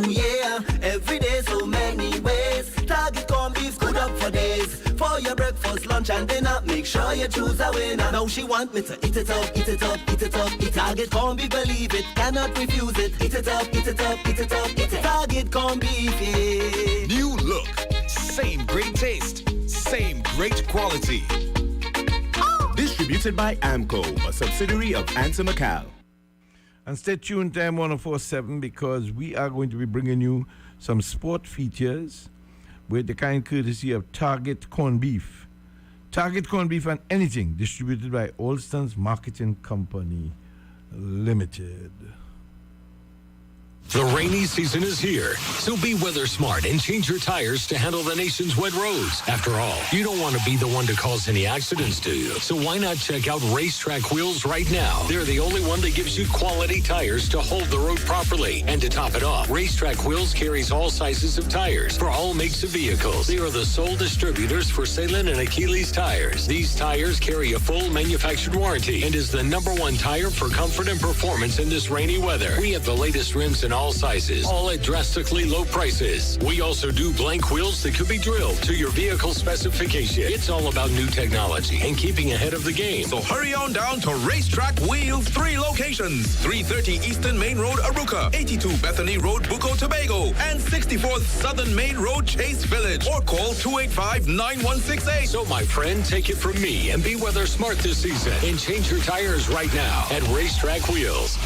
Yeah, every day so many ways. Target corn beef's good up for days. For your breakfast, lunch and dinner. Make sure you choose a winner. Now she want me to eat it up, eat it up, eat it up, eat it. Target corn beef, believe it, cannot refuse it. Eat it up, eat it up, eat it up, eat it. Target corn beef, yeah. New look, same great taste, same great quality. Distributed by AMCO, a subsidiary of Ansa Macau. And stay tuned to M1047 because we are going to be bringing you some sport features with the kind courtesy of Target Corned Beef. Target Corned Beef and anything distributed by Alston's Marketing Company Limited. The rainy season is here, so be weather smart and change your tires to handle the nation's wet roads. After all, you don't want to be the one to cause any accidents, do you? So why not check out Racetrack Wheels right now? They're the only one that gives you quality tires to hold the road properly. And to top it off, Racetrack Wheels carries all sizes of tires for all makes of vehicles. They are the sole distributors for Salem and Achilles tires. These tires carry a full manufactured warranty and is the #1 tire for comfort and performance in this rainy weather. We have the latest rims in all sizes, all at drastically low prices. We also do blank wheels that could be drilled to your vehicle specification. It's all about new technology and keeping ahead of the game. So hurry on down to Racetrack Wheels, 3 locations. 330 Eastern Main Road, Aruca, 82 Bethany Road, Bucco, Tobago, and 64th Southern Main Road, Chase Village. Or call 285-9168. So my friend, take it from me and be weather smart this season and change your tires right now at Racetrack Wheels.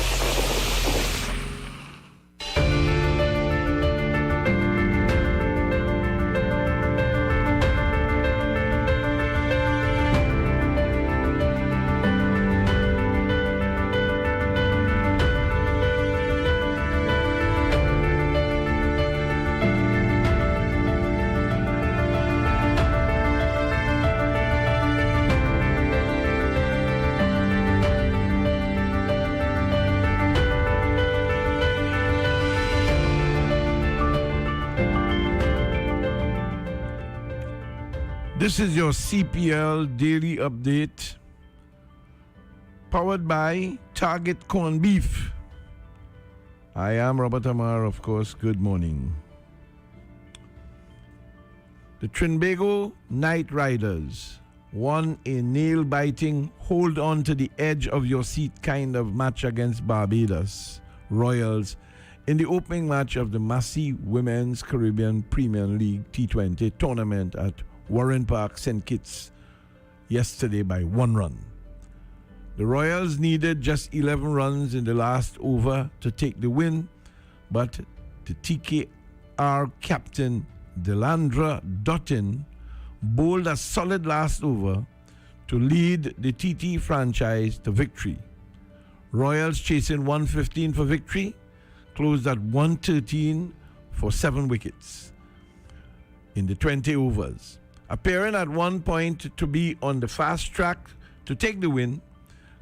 This is your CPL Daily Update, powered by Target Corned Beef. I am Robert Amar, of course. Good morning. The Trinbago Night Riders won a nail-biting, hold-on-to-the-edge-of-your-seat kind of match against Barbados Royals in the opening match of the Massey Women's Caribbean Premier League T20 tournament at Warren Park, St. Kitts, yesterday by 1 run. The Royals needed just 11 runs in the last over to take the win, but the TKR captain Delandra Dottin bowled a solid last over to lead the TT franchise to victory. Royals chasing 115 for victory, closed at 113 for 7 wickets in the 20 overs. Appearing at one point to be on the fast track to take the win,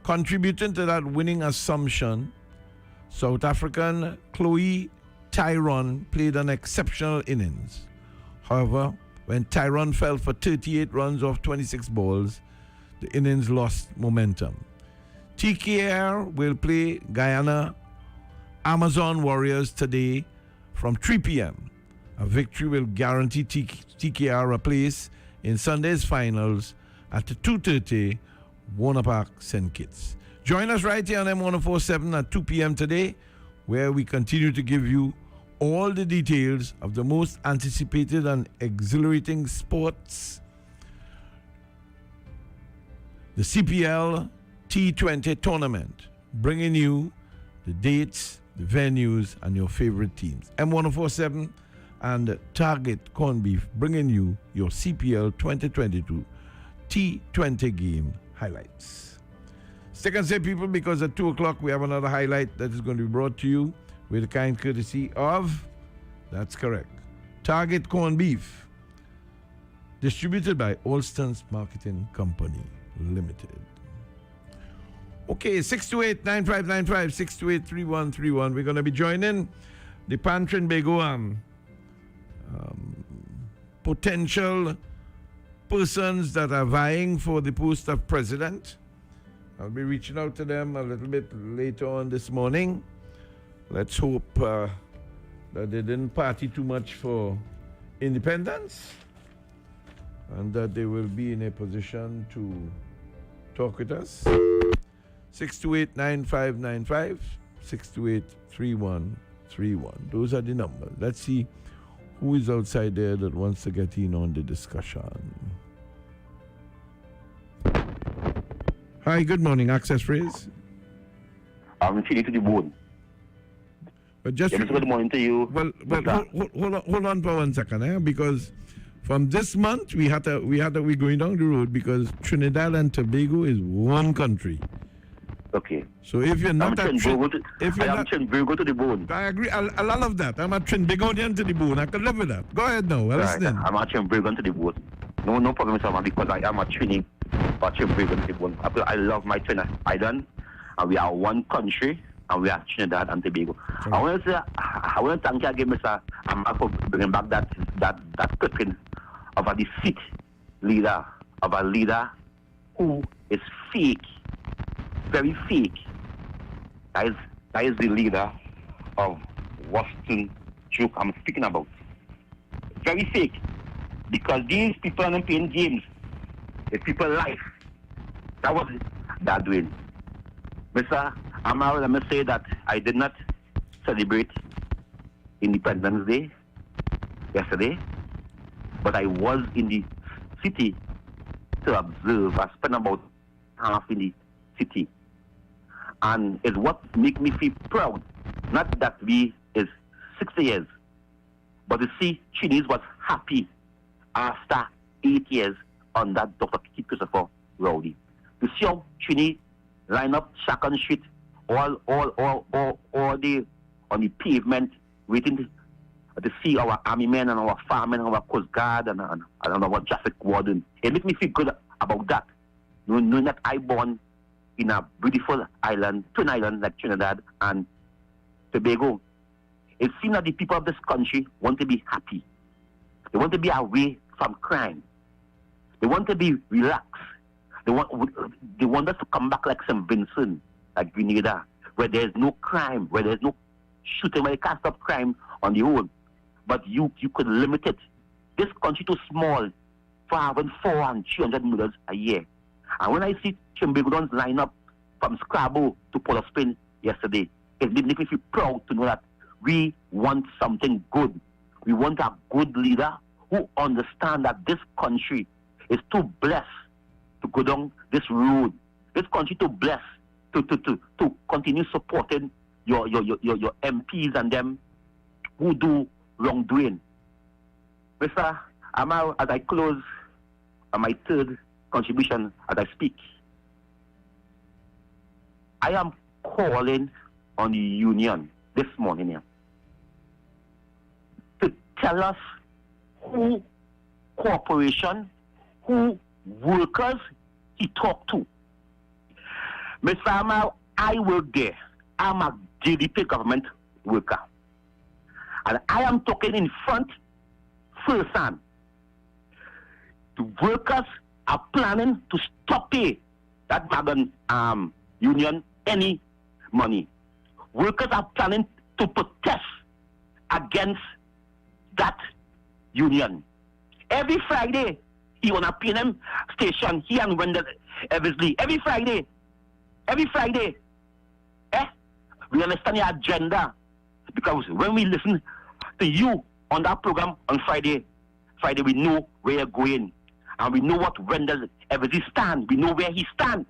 contributing to that winning assumption, South African Chloe Tyrone played an exceptional innings. However, when Tyrone fell for 38 runs off 26 balls, the innings lost momentum. TKR will play Guyana Amazon Warriors today from 3 p.m. A victory will guarantee TKR a place in Sunday's finals at 2:30 Warner Park, St. Kitts. Join us right here on M1047 at 2 p.m. today, where we continue to give you all the details of the most anticipated and exhilarating sports. The CPL T20 tournament, bringing you the dates, the venues, and your favorite teams. M1047 and Target Corned Beef bringing you your CPL 2022 T20 game highlights. Stick and say, people, because at 2 o'clock we have another highlight that is going to be brought to you with the kind courtesy of, that's correct, Target Corned Beef, distributed by Alston's Marketing Company Limited. Okay, 628-9595, 628-3131. We're going to be joining the Trinbago potential persons that are vying for the post of president. I'll be reaching out to them a little bit later on this morning. Let's hope that they didn't party too much for independence. and that they will be in a position to talk with us. 628-9595, 628-3131. Those are the numbers. Let's see who is outside there that wants to get in on the discussion. Hi, good morning. Access phrase. I'm feeling to the bone. But just good morning to you. Well, hold on for 1 second, because from this month we going down the road because Trinidad and Tobago is one country. Okay. So if you're not I'm Trinbago to the bone. I agree. I love that. I'm a Trinbagonian to the bone. I can live with that. Go ahead now. Listen. I'm a Trinbago to the bone. No problem, sir, because I am a Trinbago to the bone. I love my Trinidad Island, and we are one country. And we are Trinidad and Tobago. I want to thank you again, Mr. Amal, for bringing back that clipping of a deceit leader, of a leader who is fake, very fake. That is the leader of Western Joke I'm speaking about. Very fake, because these people are playing games. It's people's life. That was they're doing. Mr. Amal, let me say that I did not celebrate Independence Day yesterday, but I was in the city to observe. I spent about half in the city. And it's what makes me feel proud. Not that we is 60 years, but to see Chinese was happy after 8 years on that Dr. Christopher Rowley. To see how Chinese line up Second Street, all the on the pavement, waiting to see our army men and our firemen and our coast guard and our traffic warden. It makes me feel good about that, knowing that I born in a beautiful island, twin island like Trinidad and Tobago. It seems that the people of this country want to be happy. They want to be away from crime. They want to be relaxed. They want us to come back like St. Vincent, like Grenada, where there's no crime, where there's no shooting, where you can't stop crime on the road. But you could limit it. This country too small for having 400 and 300 murders a year. And when I see Chimbagudons line up from Scrabble to Port of Spain yesterday, it makes me feel proud to know that we want something good. We want a good leader who understands that this country is too blessed to go down this road. This country too blessed to continue supporting your MPs and them who do wrongdoing. Mr. Amal, as I close on my third contribution as I speak, I am calling on the union this morning here to tell us who corporation, who workers he talked to. Mr. Amal, I work there. I'm a GDP government worker. And I am talking in front, firsthand. The workers are planning to stop pay that wagon union any money. Workers are planning to protest against that union. Every Friday, he on a PNM station, he and Wendell Eversley. Every Friday. We understand your agenda. Because when we listen to you on that program on Friday, we know where you're going. And we know what Wendell Eversley stand. We know where he stand.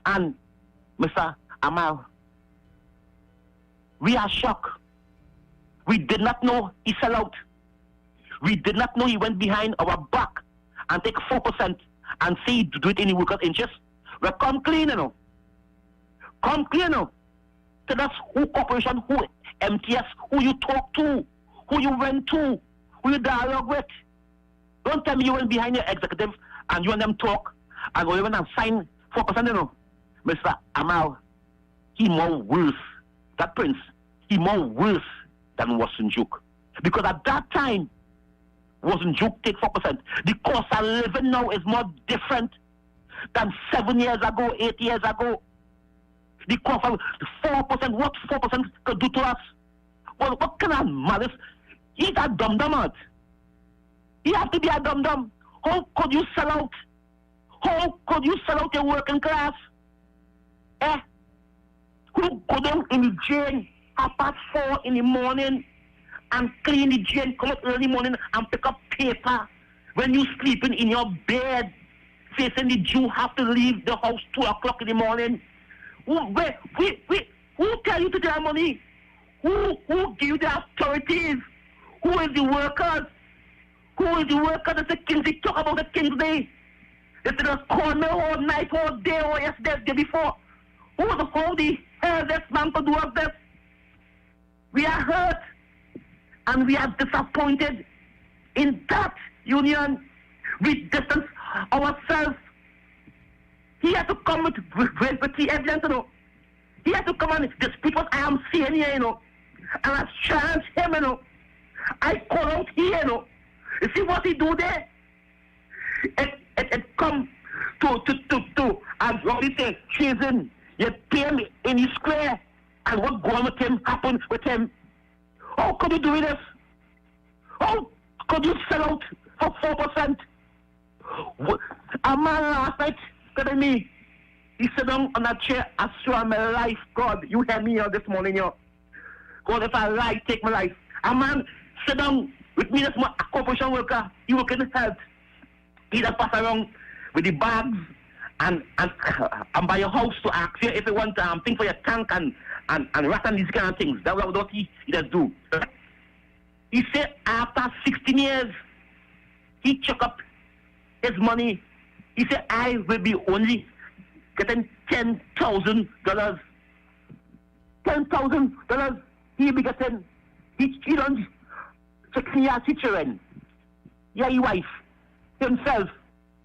And Mr. Amal, we are shocked. We did not know he sell out. We did not know he went behind our back and take 4% and say he do it in the workers' interest. Well, come clean, you know. Come clean, you know. Tell us who corporation, who MTS, who you talk to, who you went to, who you dialogue with. Don't tell me you went behind your executive and you and them talk and you went and sign 4%, you know. Mr. Amal, he more worse. That prince, he more worse than Watson Joke. Because at that time, Watson Joke take 4%. The cost of living now is more different than 7 years ago, 8 years ago. The cost of 4%, what 4% could do to us? Well, what kind of malice? He's a dum-dum. He has to be a dum-dum. How could you sell out? How could you sell out your working class? Who go down in the drain 4:30 in the morning and clean the drain, come up early morning and pick up paper when you sleeping in your bed, facing the Jew have to leave the house 2 o'clock in the morning? Who tell you to get money? Who give you the authorities? Who is the workers? Who is the workers? That's the Kings. They talk about the King's Day. They just call me all night, all day, or yesterday, the day before. Who the hell this man could do of this? We are hurt and we are disappointed in that union. We distance ourselves. He had to come with pretty evidence, you know. He had to come and dispute what I am saying here, you know. And I challenge him, you know. I call out here, you know. You see what he do there? It come to as Roddy says, chasing. You pay him in his square. And what go on with him happened with him. How could you do this? How could you sell out for 4%? A man last night telling me, he sat down on that chair, I swear my life, God, you hear me here this morning, yo. God, if I lie, take my life. A man sit down with me, this a corporation worker, he work in health. He just pass around with the bags and by your house to ask you if you want thing for your tank and rat and these kind of things. That's what he does do. He said after 16 years, he took up his money. He said, I will be only getting $10,000. $10,000 he be getting. He don't take me as children. Yeah, his wife, himself,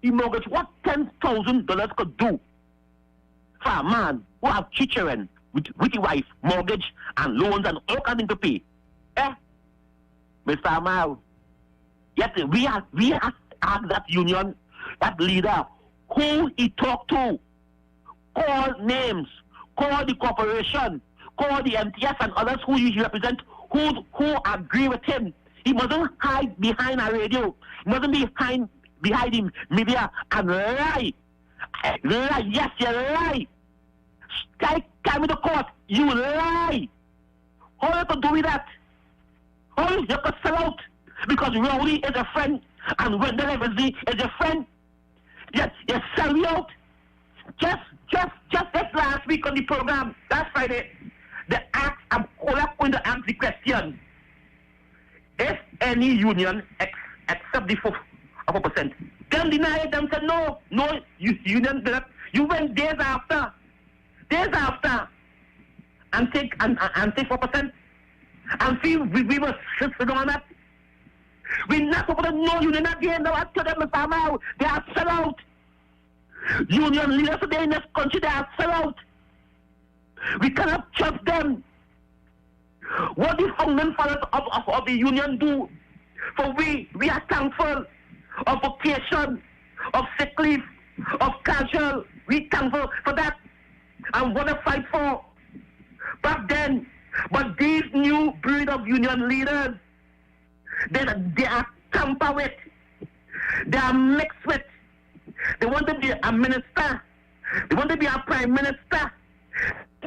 he mortgage. What $10,000 could do for a man who have children with his wife, mortgage and loans and all kinds of things to pay? Mr. Amal, yes, we have asked that union, that leader, who he talked to, call names, call the corporation, call the MTS and others who he represent, who agree with him. He mustn't hide behind a radio. He mustn't be behind the media and lie. Lie, yes, you lie. Come to court, you lie. How you could do with that? How you could sell out? Because Rowley is a friend and Wendell Eversley is a friend. Yes, you sell me out. Just this last week on the program, last Friday, I'm going to ask the question. If any union accept the 4%, then deny it and say no, union did not. You went days after, and take 4%, and see we were sitting on that. We're not supposed to know union again. Now I tell them, Mr. Amal, they are sell out. Union leaders today in this country, they are sell out. We cannot trust them. What the founding fathers of the union do? For we are thankful of vacation, of sick leave, of casual. We thankful for that and want to fight for back then. But these new breed of union leaders, they are tampered with. They are mixed with. They want to be a minister. They want to be a prime minister.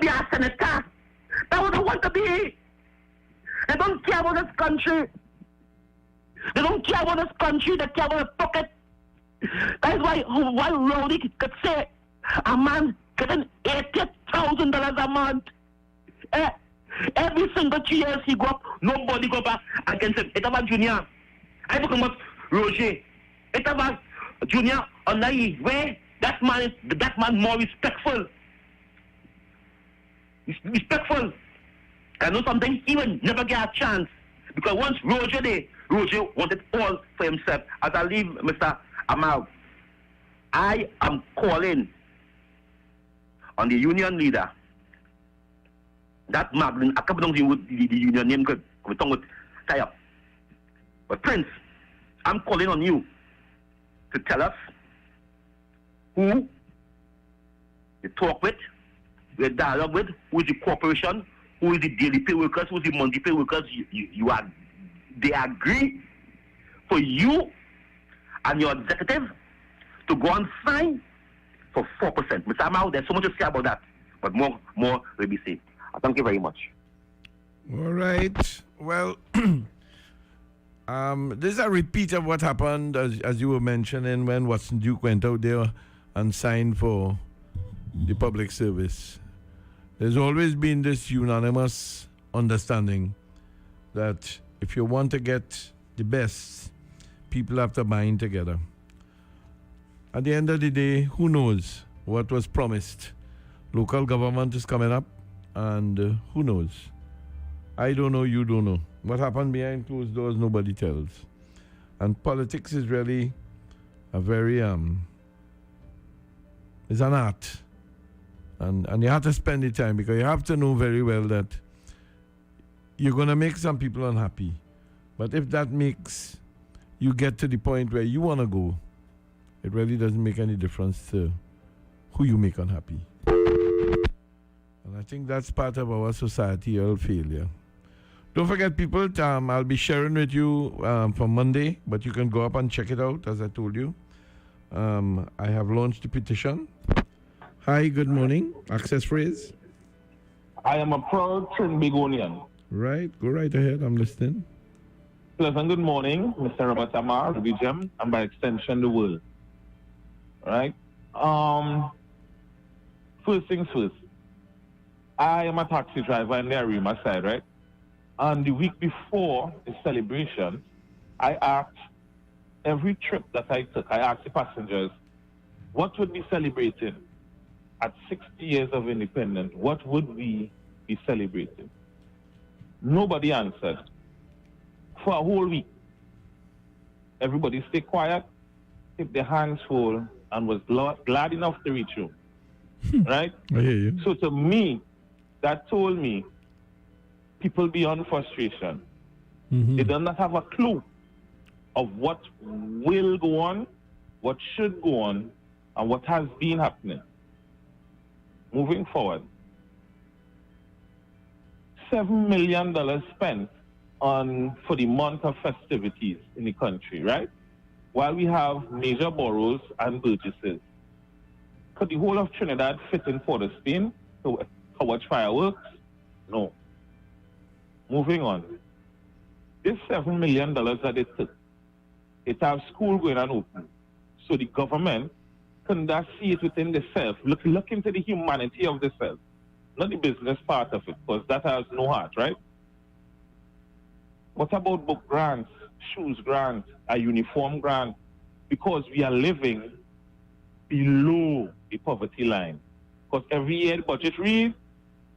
Be a senator. That's what they want to be. They don't care about this country. They don't care about this country. They care about the pocket. That's why Rowdy could say a man getting $80,000 a month. Every single 2 years he go up, nobody go back against him. It's about Junior. I talk about Roger. It's about Junior on the way. That man more respectful. Respectful. I know something, he will never get a chance. Because once Roger wanted all for himself. As I leave Mr. Amal, I am calling on the union leader. That Magdalene, a couple of things with the union name could tie up. But Prince, I'm calling on you to tell us who you talk with, you dialogue with, who is the corporation, who is the daily pay workers, who is the monthly pay workers. They agree for you and your executive to go and sign for 4%. Mr. Amar, there's so much to say about that, but more will be said. Thank you very much. All right. Well, this is a repeat of what happened, as you were mentioning, when Watson Duke went out there and signed for the public service. There's always been this unanimous understanding that if you want to get the best, people have to bind together. At the end of the day, who knows what was promised? Local government is coming up, and who knows? I don't know, you don't know. What happened behind closed doors, nobody tells. And politics is really a very, it's an art. And you have to spend the time, because you have to know very well that you're going to make some people unhappy. But if that makes you get to the point where you want to go, it really doesn't make any difference to who you make unhappy. And I think that's part of our societal failure. Don't forget, people, I'll be sharing with you for Monday, but you can go up and check it out, as I told you. I have launched a petition. Hi, good morning. Access phrase. I am a proud Trinbagonian. Right, go right ahead. I'm listening. Pleasant good morning, Mr. Robert Amar, Ruby Gem, and by extension, the world. Right? First things first. I am a taxi driver in the Arima side, right? And the week before the celebration, I asked every trip that I took, I asked the passengers, what would be celebrating? At 60 years of independence, what would we be celebrating? Nobody answered. For a whole week, everybody stayed quiet, kept their hands full, and was glad enough to reach you. Right? I hear you. So to me, that told me people beyond frustration. They do not have a clue of what will go on, what should go on, and what has been happening. Moving forward, $7 million spent for the month of festivities in the country, right? While we have major boroughs and burgesses. Could the whole of Trinidad fit in Port of Spain to watch fireworks? No. Moving on. This $7 million that they took, it have school going on open. So the government can that see it within the self, look into the humanity of the self, not the business part of it, because that has no heart, right? What about book grants, shoes grants, a uniform grant? Because we are living below the poverty line. Because every year the budget raised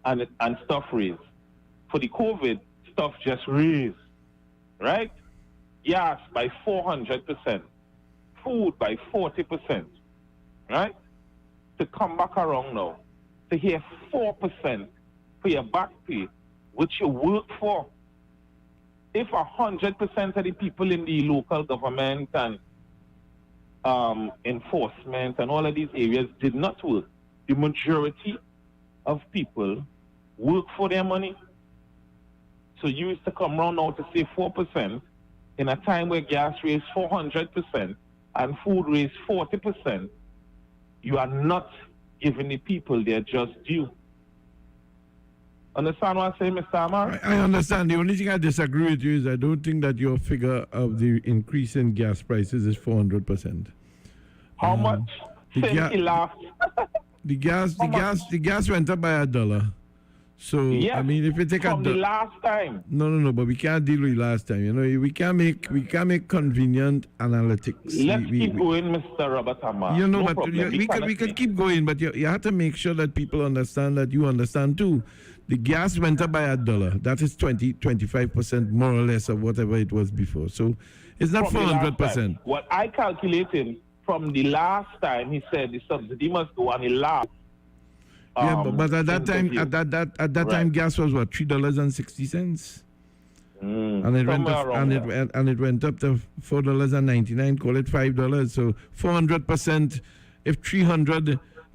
and stuff raised. For the COVID, stuff just raised, right? Gas by 400%, food by 40%. Right? To come back around now, to hear 4% for your back pay, which you work for. If 100% of the people in the local government and enforcement and all of these areas did not work, the majority of people work for their money. So you used to come around now to say 4% in a time where gas raised 400% and food raised 40%. You are not giving the people their just due. Understand what I say, Mr. Amar? I understand. The only thing I disagree with you is I don't think that your figure of the increase in gas prices is 400%. How much? Since he laughed. The gas went up by $1. So yes, I mean, if you take from the last time. No, but we can't deal with last time. You know, we can't make convenient analytics. Let's keep going, Mr. Robert Amar. You know, no but problem. we can keep going, but you have to make sure that people understand that you understand too. The gas went up by $1. That is 25% more or less of whatever it was before. So it's not 400%. What I calculated from the last time, he said the subsidy must go on the last. Yeah, but at that time, time, gas was what, $3.60, and it went up, and it went up to $4.99. Call it $5. So 400%. If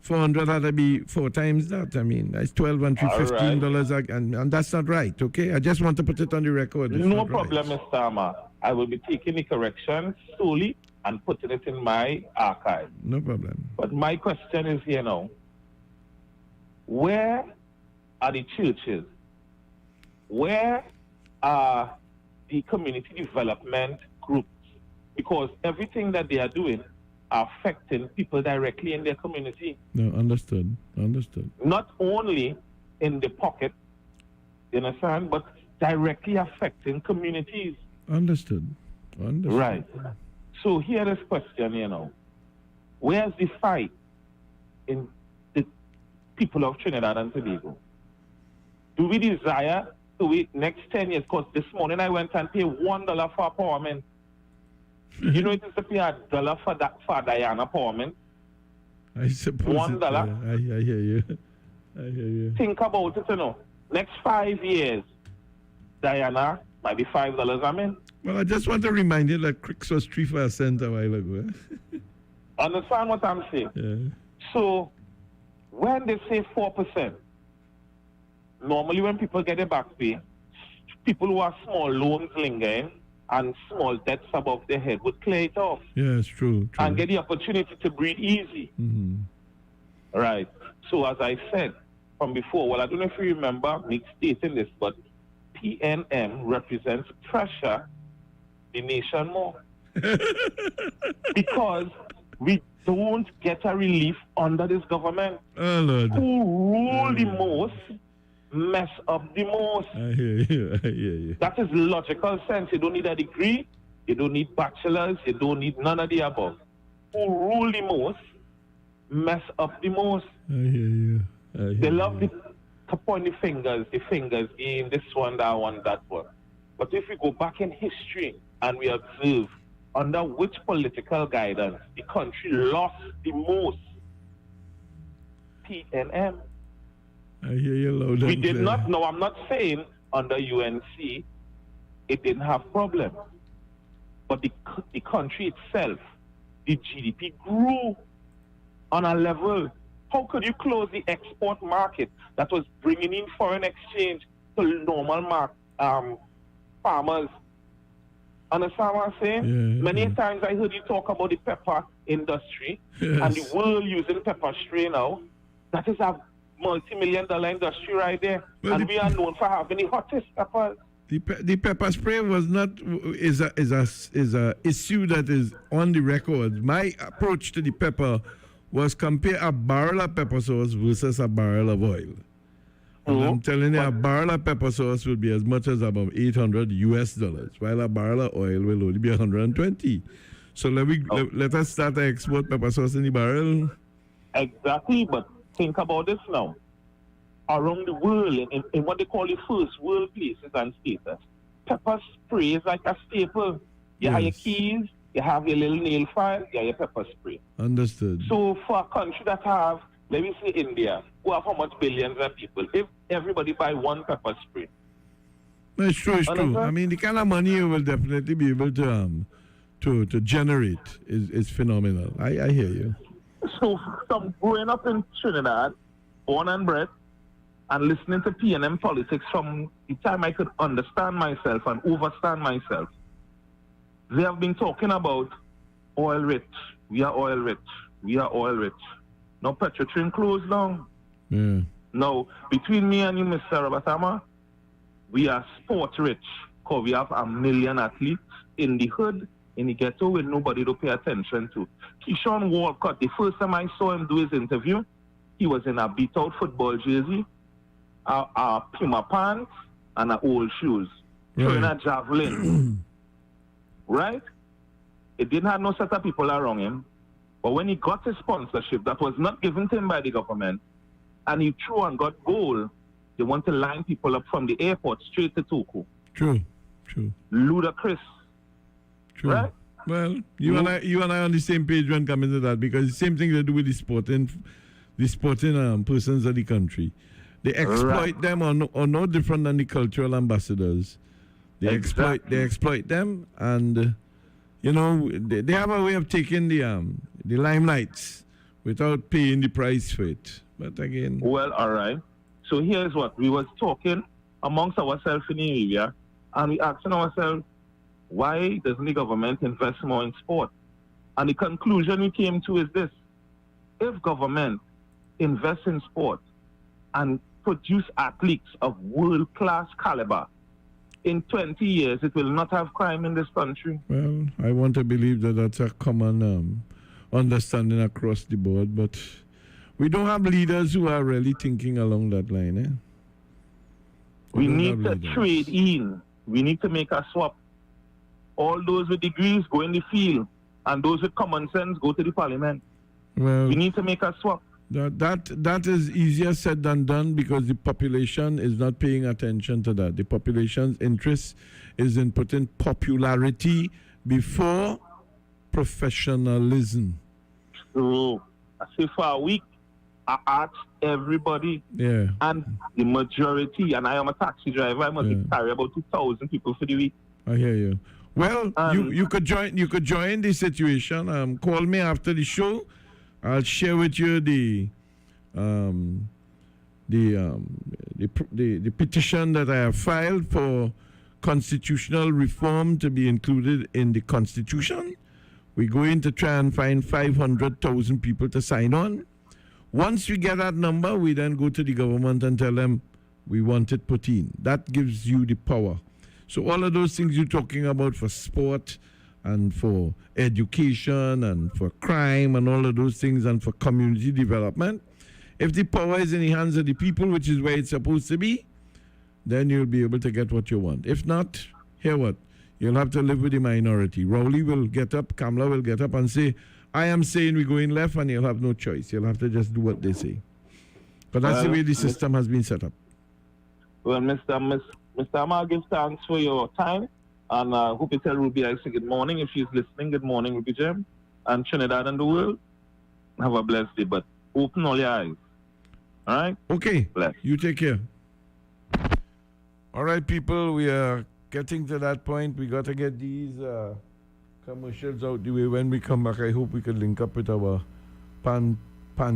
400 had to be 4 times that. I mean, that's $12 and $15, and that's not right. Okay, I just want to put it on the record. No problem, Mr. Amar. I will be taking the correction solely and putting it in my archive. No problem. But my question is here now, where are the churches? Where are the community development groups? Because everything that they are doing are affecting people directly in their community. No, understood. Not only in the pocket, you understand, but directly affecting communities. Understood. Right. So here is question, where's the fight in the people of Trinidad and Tobago? Do we desire to wait next 10 years? Because this morning I went and paid $1 for empowerment. You know it is to pay $1 for Diana empowerment. I suppose. $1. I hear you. Think about it, Next 5 years, Diana might be $5 a minute. Well, I just want to remind you that Cricks was 3 for a cent a while ago. Understand what I'm saying? Yeah. So, when they say 4%, normally when people get a back pay, people who have small loans lingering and small debts above their head would clear it off. Yeah, it's true. And get the opportunity to breathe easy. Mm-hmm. Right. So as I said from before, well, I don't know if you remember me stating this, but PNM represents pressure the nation more. Because we don't get a relief under this government. Oh, Lord. Who rule the most, mess up the most. I hear you. That is logical sense. You don't need a degree. You don't need bachelors. You don't need none of the above. Who rule the most, mess up the most. I hear you. They love to point the fingers game, this one, that one, that one. But if we go back in history and we observe under which political guidance the country lost the most, PNM. I hear you loud and We did clear. not know, I'm not saying under UNC it didn't have problems. But the country itself, the GDP grew on a level. How could you close the export market that was bringing in foreign exchange to normal farmers? Understand what I'm saying? Yeah, Many times I heard you talk about the pepper industry and the world using pepper spray now. That is a multi-million-dollar industry right there. Well, and we are known for having the hottest peppers. The pepper spray is a issue that is on the record. My approach to the pepper was compare a barrel of pepper sauce versus a barrel of oil. And I'm telling you, a barrel of pepper sauce will be as much as about $800 while a barrel of oil will only be 120. So let us start to export pepper sauce in the barrel. Exactly, but think about this now. Around the world, in what they call the first world places and status, pepper spray is like a staple. You have your keys, you have your little nail file, you have your pepper spray. Understood. So for a country that have, let me say India, who have how much billions of people, if everybody buy one pepper spray. No, it's true. I mean, the kind of money you will definitely be able to generate is phenomenal. I hear you. So from growing up in Trinidad, born and bred, and listening to PNM politics from the time I could understand myself and overstand myself, they have been talking about oil rich. We are oil rich. We are oil rich. Now Petrotrin closed down. Yeah. Now, between me and you, Mr. Rabatama, we are sport rich because we have 1 million athletes in the hood, in the ghetto, with nobody to pay attention to. Keyshawn Walcott, the first time I saw him do his interview, he was in a beat-out football jersey, a Puma pants, and old shoes, throwing a javelin. Right? It didn't have no set of people around him. But when he got his sponsorship that was not given to him by the government, and he threw and got goal, they want to line people up from the airport straight to Toko. True. Ludicrous. True. Right? Well, you and I on the same page when coming to that, because the same thing they do with the sporting persons of the country. They exploit them or no different than the cultural ambassadors. They exploit them, and they have a way of taking the limelights without paying the price for it. But again, well, all right. So here's what we was talking amongst ourselves in the area, and we asking ourselves, why doesn't the government invest more in sport? And the conclusion we came to is this. If government invests in sport and produce athletes of world-class caliber, in 20 years, it will not have crime in this country. Well, I want to believe that that's a common understanding across the board, but we don't have leaders who are really thinking along that line. Eh? We need to trade in. We need to make a swap. All those with degrees go in the field, and those with common sense go to the parliament. Well, we need to make a swap. That is easier said than done because the population is not paying attention to that. The population's interest is in putting popularity before professionalism. So, I say for a week, I asked everybody, and the majority, and I am a taxi driver, I must carry about 2,000 people for the week. I hear you. Well, you could join the situation. Call me after the show. I'll share with you the petition that I have filed for constitutional reform to be included in the Constitution. We're going to try and find 500,000 people to sign on. Once we get that number, we then go to the government and tell them we want it put in. That gives you the power. So all of those things you're talking about for sport and for education and for crime and all of those things and for community development, if the power is in the hands of the people, which is where it's supposed to be, then you'll be able to get what you want. If not, hear what? You'll have to live with the minority. Rowley will get up, Kamala will get up and say, I am saying we're going left, and you'll have no choice. You'll have to just do what they say. But that's the way the system has been set up. Well, Mr. Amar, give thanks for your time. And I hope you tell Ruby I say good morning. If she's listening, good morning, Ruby Jem. And Trinidad and the world, have a blessed day. But open all your eyes. All right? Okay. Bless. You take care. All right, people. We are getting to that point. We got to get these commercials out the way. When we come back, I hope we can link up with our pan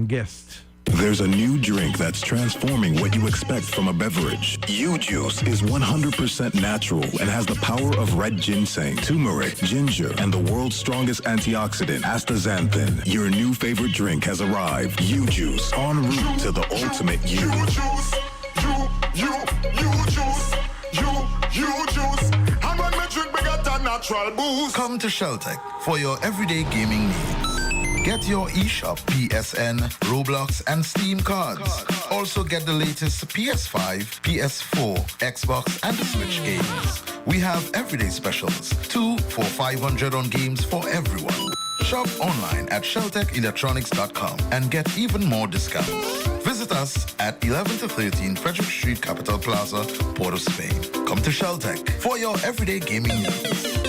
guest. There's a new drink that's transforming what you expect from a beverage. U-Juice is 100% natural and has the power of red ginseng, turmeric, ginger, and the world's strongest antioxidant, astaxanthin. Your new favorite drink has arrived. U-Juice, en route to the ultimate you. U-Juice. And when me drink, we got a natural boost. Come to Sheltec for your everyday gaming needs. Get your eShop, PSN, Roblox, and Steam cards. Also get the latest PS5, PS4, Xbox, and Switch games. We have everyday specials, 2 for $500 on games for everyone. Shop online at sheltechelectronics.com and get even more discounts. Visit us at 11 to 13 Frederick Street, Capital Plaza, Port of Spain. Come to Sheltec for your everyday gaming needs.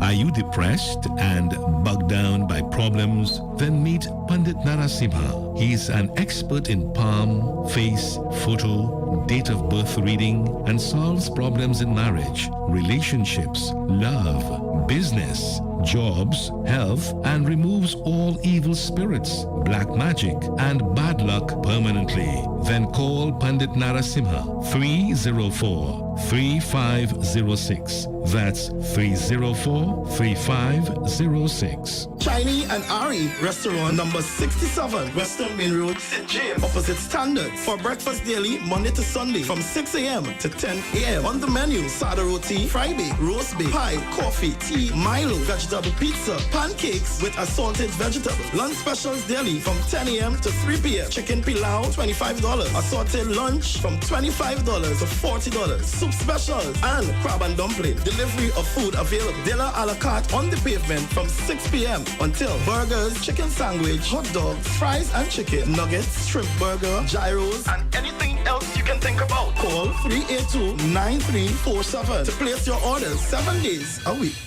Are you depressed and bogged down by problems? Then meet Pandit Narasimha. He's an expert in palm, face, photo, date of birth reading, and solves problems in marriage, relationships, love, business, jobs, health, and removes all evil spirits, black magic, and bad luck permanently. Then call Pandit Narasimha 304-3506. That's 304-3506. Chinese and Ari, restaurant number 67, Western Main Road, St. James, opposite Standards. For breakfast daily, Monday to Sunday, from 6 a.m. to 10 a.m. On the menu, sada roti, fry bake, roast bake, pie, coffee, tea, Milo, vegetable pizza, pancakes with assorted vegetables. Lunch specials daily from 10 a.m. to 3 p.m. Chicken pilau, $25. Assorted lunch from $25 to $40. Soup specials and crab and dumpling. Delivery of food available. Dinner a la carte on the pavement from 6 p.m. until burgers, chicken sandwich, hot dogs, fries and chicken, nuggets, shrimp burger, gyros, and anything else you can think about. Call 382-9347 to place your orders 7 days a week.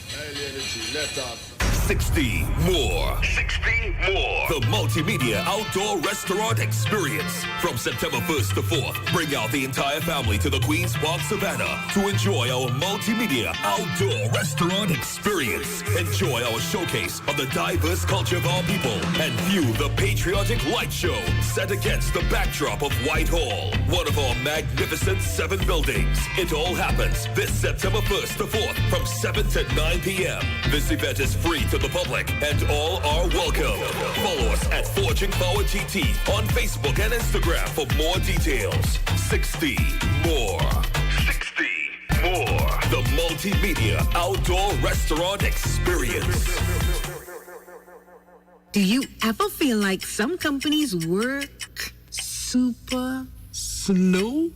60 more. 60 more. The Multimedia Outdoor Restaurant Experience. From September 1st to 4th, bring out the entire family to the Queen's Park Savannah to enjoy our Multimedia Outdoor Restaurant Experience. Enjoy our showcase of the diverse culture of our people and view the patriotic light show set against the backdrop of Whitehall, one of our magnificent 7 buildings. It all happens this September 1st to 4th from 7 to 9 p.m. This event is free to to the public, and all are welcome. Follow us at Forging Power GT on Facebook and Instagram for more details. 60 more. 60 more. The multimedia outdoor restaurant experience. Do you ever feel like some companies work super slow?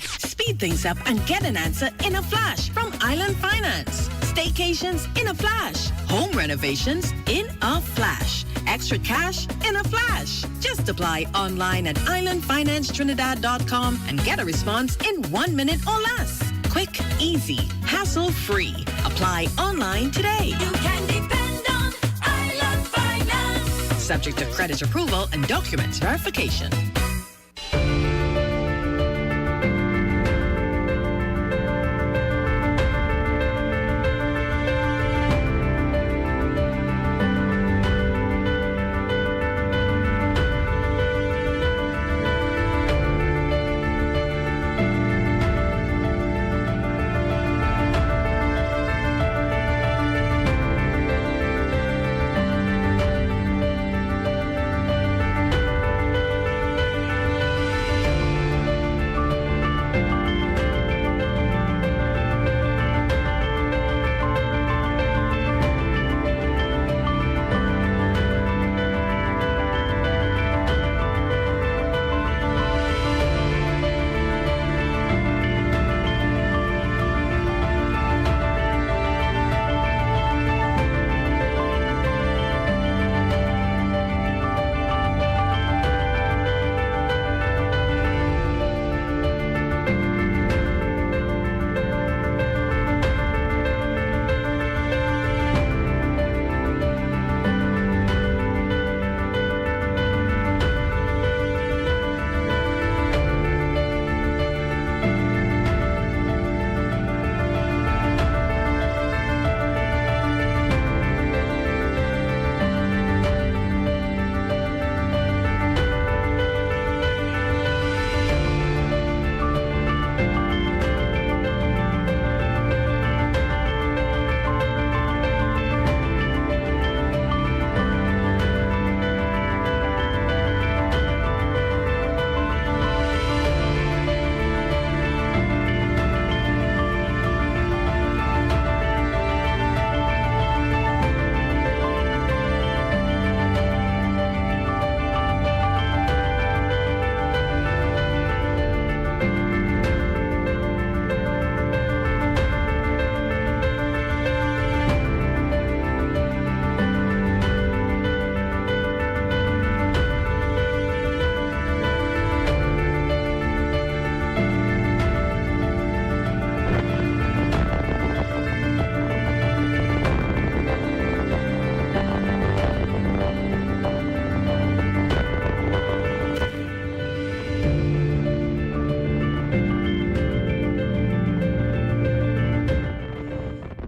Speed things up and get an answer in a flash from Island Finance. Staycations in a flash. Home renovations in a flash. Extra cash in a flash. Just apply online at islandfinancetrinidad.com and get a response in 1 minute or less. Quick, easy, hassle-free. Apply online today. You can depend on Island Finance. Subject to credit approval and documents verification.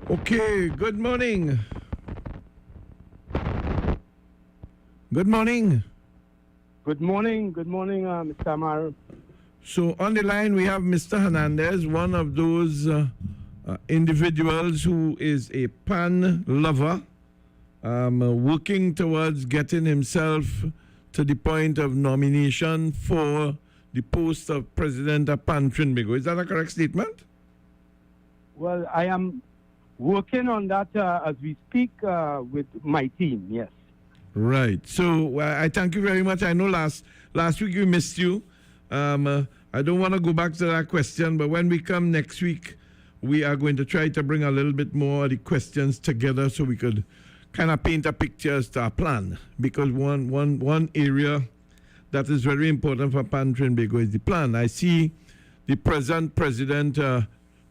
Okay, good morning. Good morning. Good morning, Mr. Amaro. So on the line we have Mr. Hernandez, one of those individuals who is a pan lover, working towards getting himself to the point of nomination for the post of President of Pan Trinbago. Is that a correct statement? Well, I am working on that as we speak with my team, yes. Right. So I thank you very much. I know last week we missed you. I don't want to go back to that question, but when we come next week, we are going to try to bring a little bit more of the questions together so we could kind of paint a picture as to our plan. Because one area that is very important for Pan Trinbago is the plan. I see the present president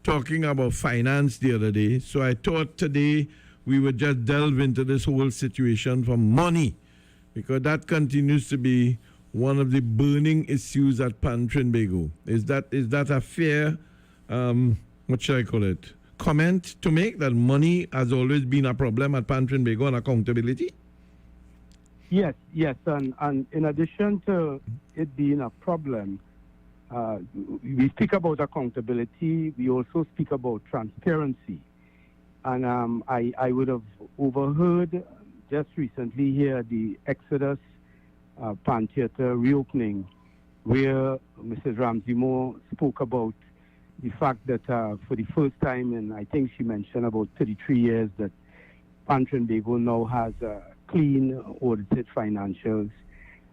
talking about finance the other day, so I thought today we would just delve into this whole situation for money, because that continues to be one of the burning issues at Pan Trinbago. Is that a fair, what should I call it, comment to make, that money has always been a problem at Pan Trinbago and accountability? Yes, and in addition to it being a problem, we speak about accountability, we also speak about transparency. And I would have overheard just recently here the Exodus Pan Theatre reopening, where Mrs. Ramsey Moore spoke about the fact that for the first time in, I think she mentioned about 33 years, that Pan Trinbago now has clean, audited financials.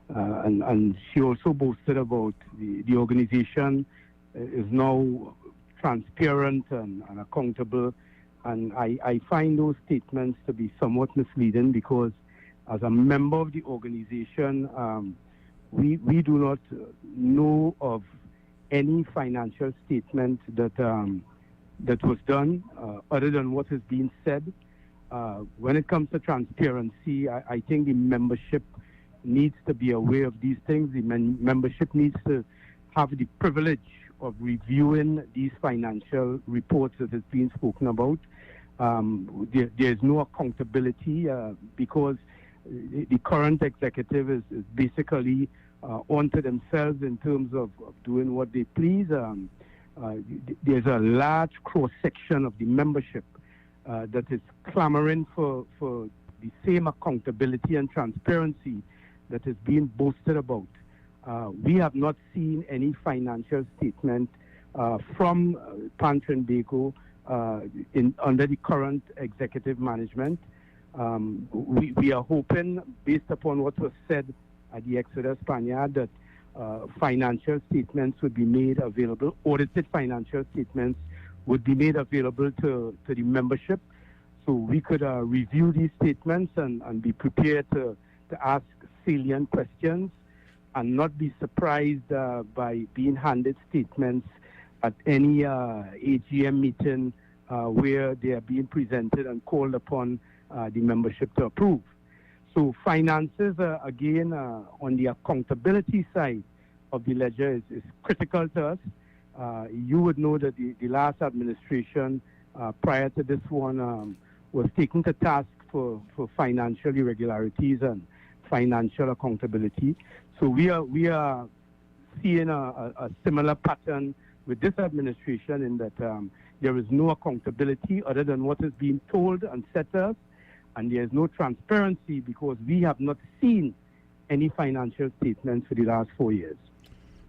And she also boasted about the organization is now transparent and accountable. And I find those statements to be somewhat misleading because as a member of the organization, we do not know of any financial statement that was done other than what has been said. When it comes to transparency, I think the membership needs to be aware of these things. The membership needs to have the privilege of reviewing these financial reports that has been spoken about. There's no accountability because the current executive is basically onto themselves in terms of doing what they please. There's a large cross-section of the membership that is clamoring for the same accountability and transparency that is being boasted about. We have not seen any financial statement from Pan Trinbago under the current executive management. We are hoping, based upon what was said at the Exodus Spaniard, that financial statements would be made available, audited financial statements would be made available to the membership, so we could review these statements and be prepared to ask salient questions and not be surprised by being handed statements at any AGM meeting where they are being presented and called upon the membership to approve. So finances, again, on the accountability side of the ledger is critical to us. You would know that the last administration prior to this one was taken to task for financial irregularities and financial accountability. So we are seeing a similar pattern with this administration in that there is no accountability other than what is being told and said to us, and there is no transparency because we have not seen any financial statements for the last 4 years.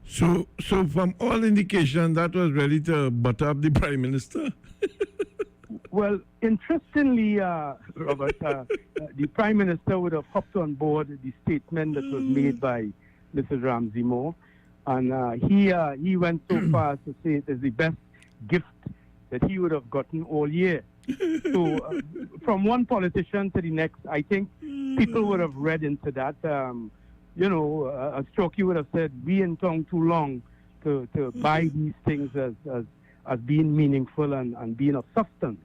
So from all indication, that was ready to butter up the Prime Minister? Well, interestingly, Robert, the Prime Minister would have hopped on board the statement that was made by Mrs. Ramsey Moore, and he went so far as to say it is the best gift that he would have gotten all year. So from one politician to the next, I think people would have read into that. As Strokey would have said, we in town too long to buy these things as being meaningful and being of substance.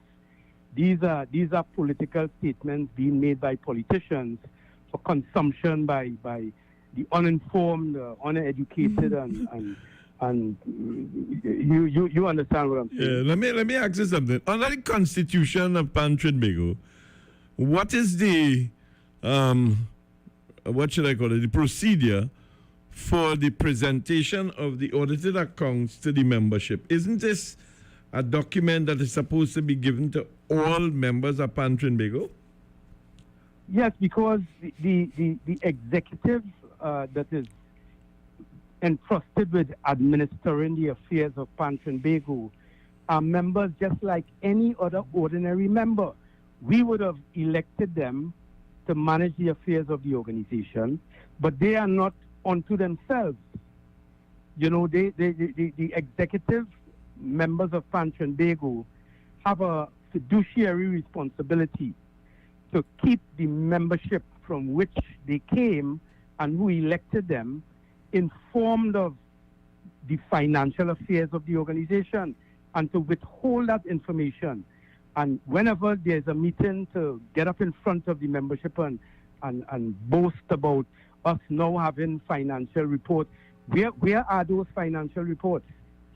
These are political statements being made by politicians for consumption by the uninformed, uneducated, and you understand what I'm saying. Yeah, let me ask you something. Under the Constitution of Pan Trinbago, what is the what should I call it? The procedure for the presentation of the audited accounts to the membership? Isn't this a document that is supposed to be given to all members of Pan Trinbago? Yes, because the executive that is entrusted with administering the affairs of Pan Trinbago are members just like any other ordinary member. We would have elected them to manage the affairs of the organization, but they are not unto themselves. The executive members of Pan Trinbago have a fiduciary responsibility to keep the membership from which they came and who elected them informed of the financial affairs of the organization and to withhold that information. And whenever there's a meeting, to get up in front of the membership and boast about us now having financial reports. Where are those financial reports?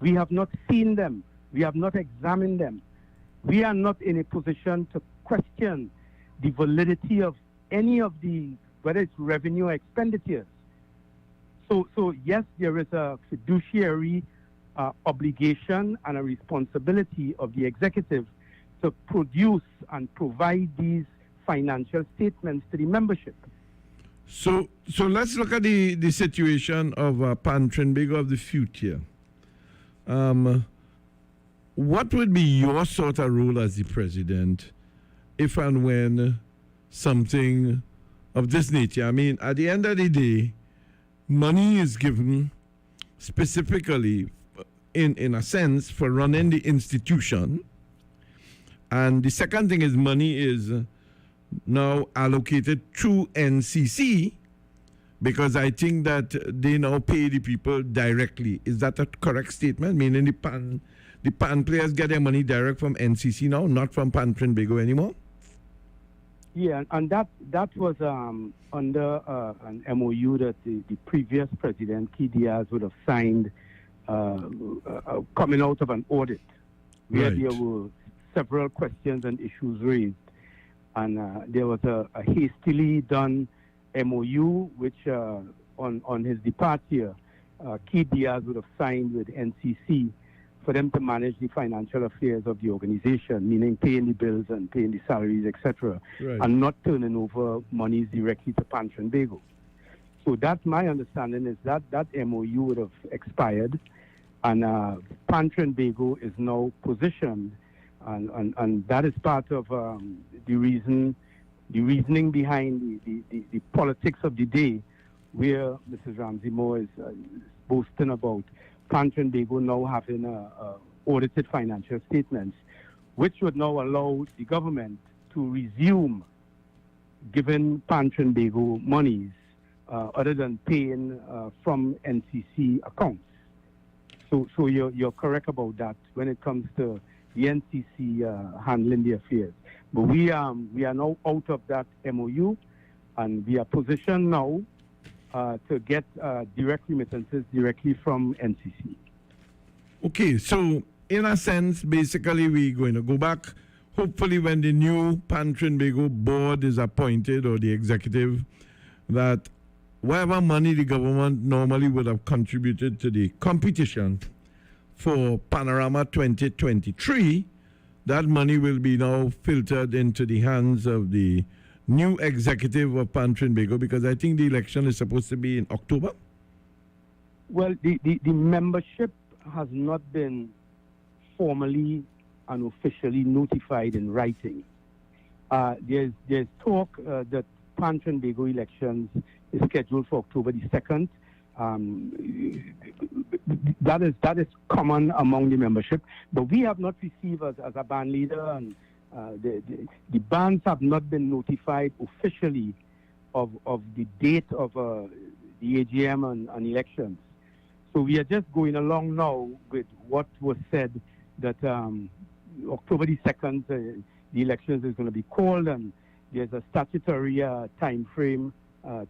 We have not seen them. We have not examined them. We are not in a position to question the validity of any of the, whether it's revenue or expenditures. So yes, there is a fiduciary obligation and a responsibility of the executive to produce and provide these financial statements to the membership. So let's look at the situation of Pan Trinbago of the future. What would be your sort of role as the president if and when something of this nature? I mean, at the end of the day, money is given specifically, in a sense, for running the institution. And the second thing is money is now allocated through NCC, because I think that they now pay the people directly. Is that a correct statement? Meaning the PAN players get their money direct from NCC now, not from Pan Trinbago anymore? Yeah, and that was under an MOU that the previous president, Key Diaz, would have signed coming out of an audit, where there were several questions and issues raised. And there was a hastily done MOU, which on his departure, Key Diaz would have signed with NCC for them to manage the financial affairs of the organization, meaning paying the bills and paying the salaries, etc., and not turning over monies directly to Pan Trinbago. So that's my understanding, is that MOU would have expired, and Pan Trinbago is now positioned, and that is part of the reasoning behind the politics of the day, where Mrs. Ramsey Moore is boasting about Pan Trinbago now having audited financial statements, which would now allow the government to resume giving Pan Trinbago monies other than paying from NCC accounts. So you're correct about that when it comes to the NCC handling the affairs. But we are now out of that MOU, and we are positioned now to get direct remittances directly from NCC. Okay, so in a sense, basically we're going to go back, hopefully when the new Pan Trinbago board is appointed, or the executive, that whatever money the government normally would have contributed to the competition for Panorama 2023, that money will be now filtered into the hands of the new executive of Pan Trinbago, because I think the election is supposed to be in October. Well, the membership has not been formally and officially notified in writing. There's talk that Pan Trinbago elections is scheduled for October the 2nd. That is common among the membership, but we have not received as a band leader, and the bands have not been notified officially of the date of the AGM and elections. So we are just going along now with what was said, that October the 2nd, the elections is going to be called, and there's a statutory time frame,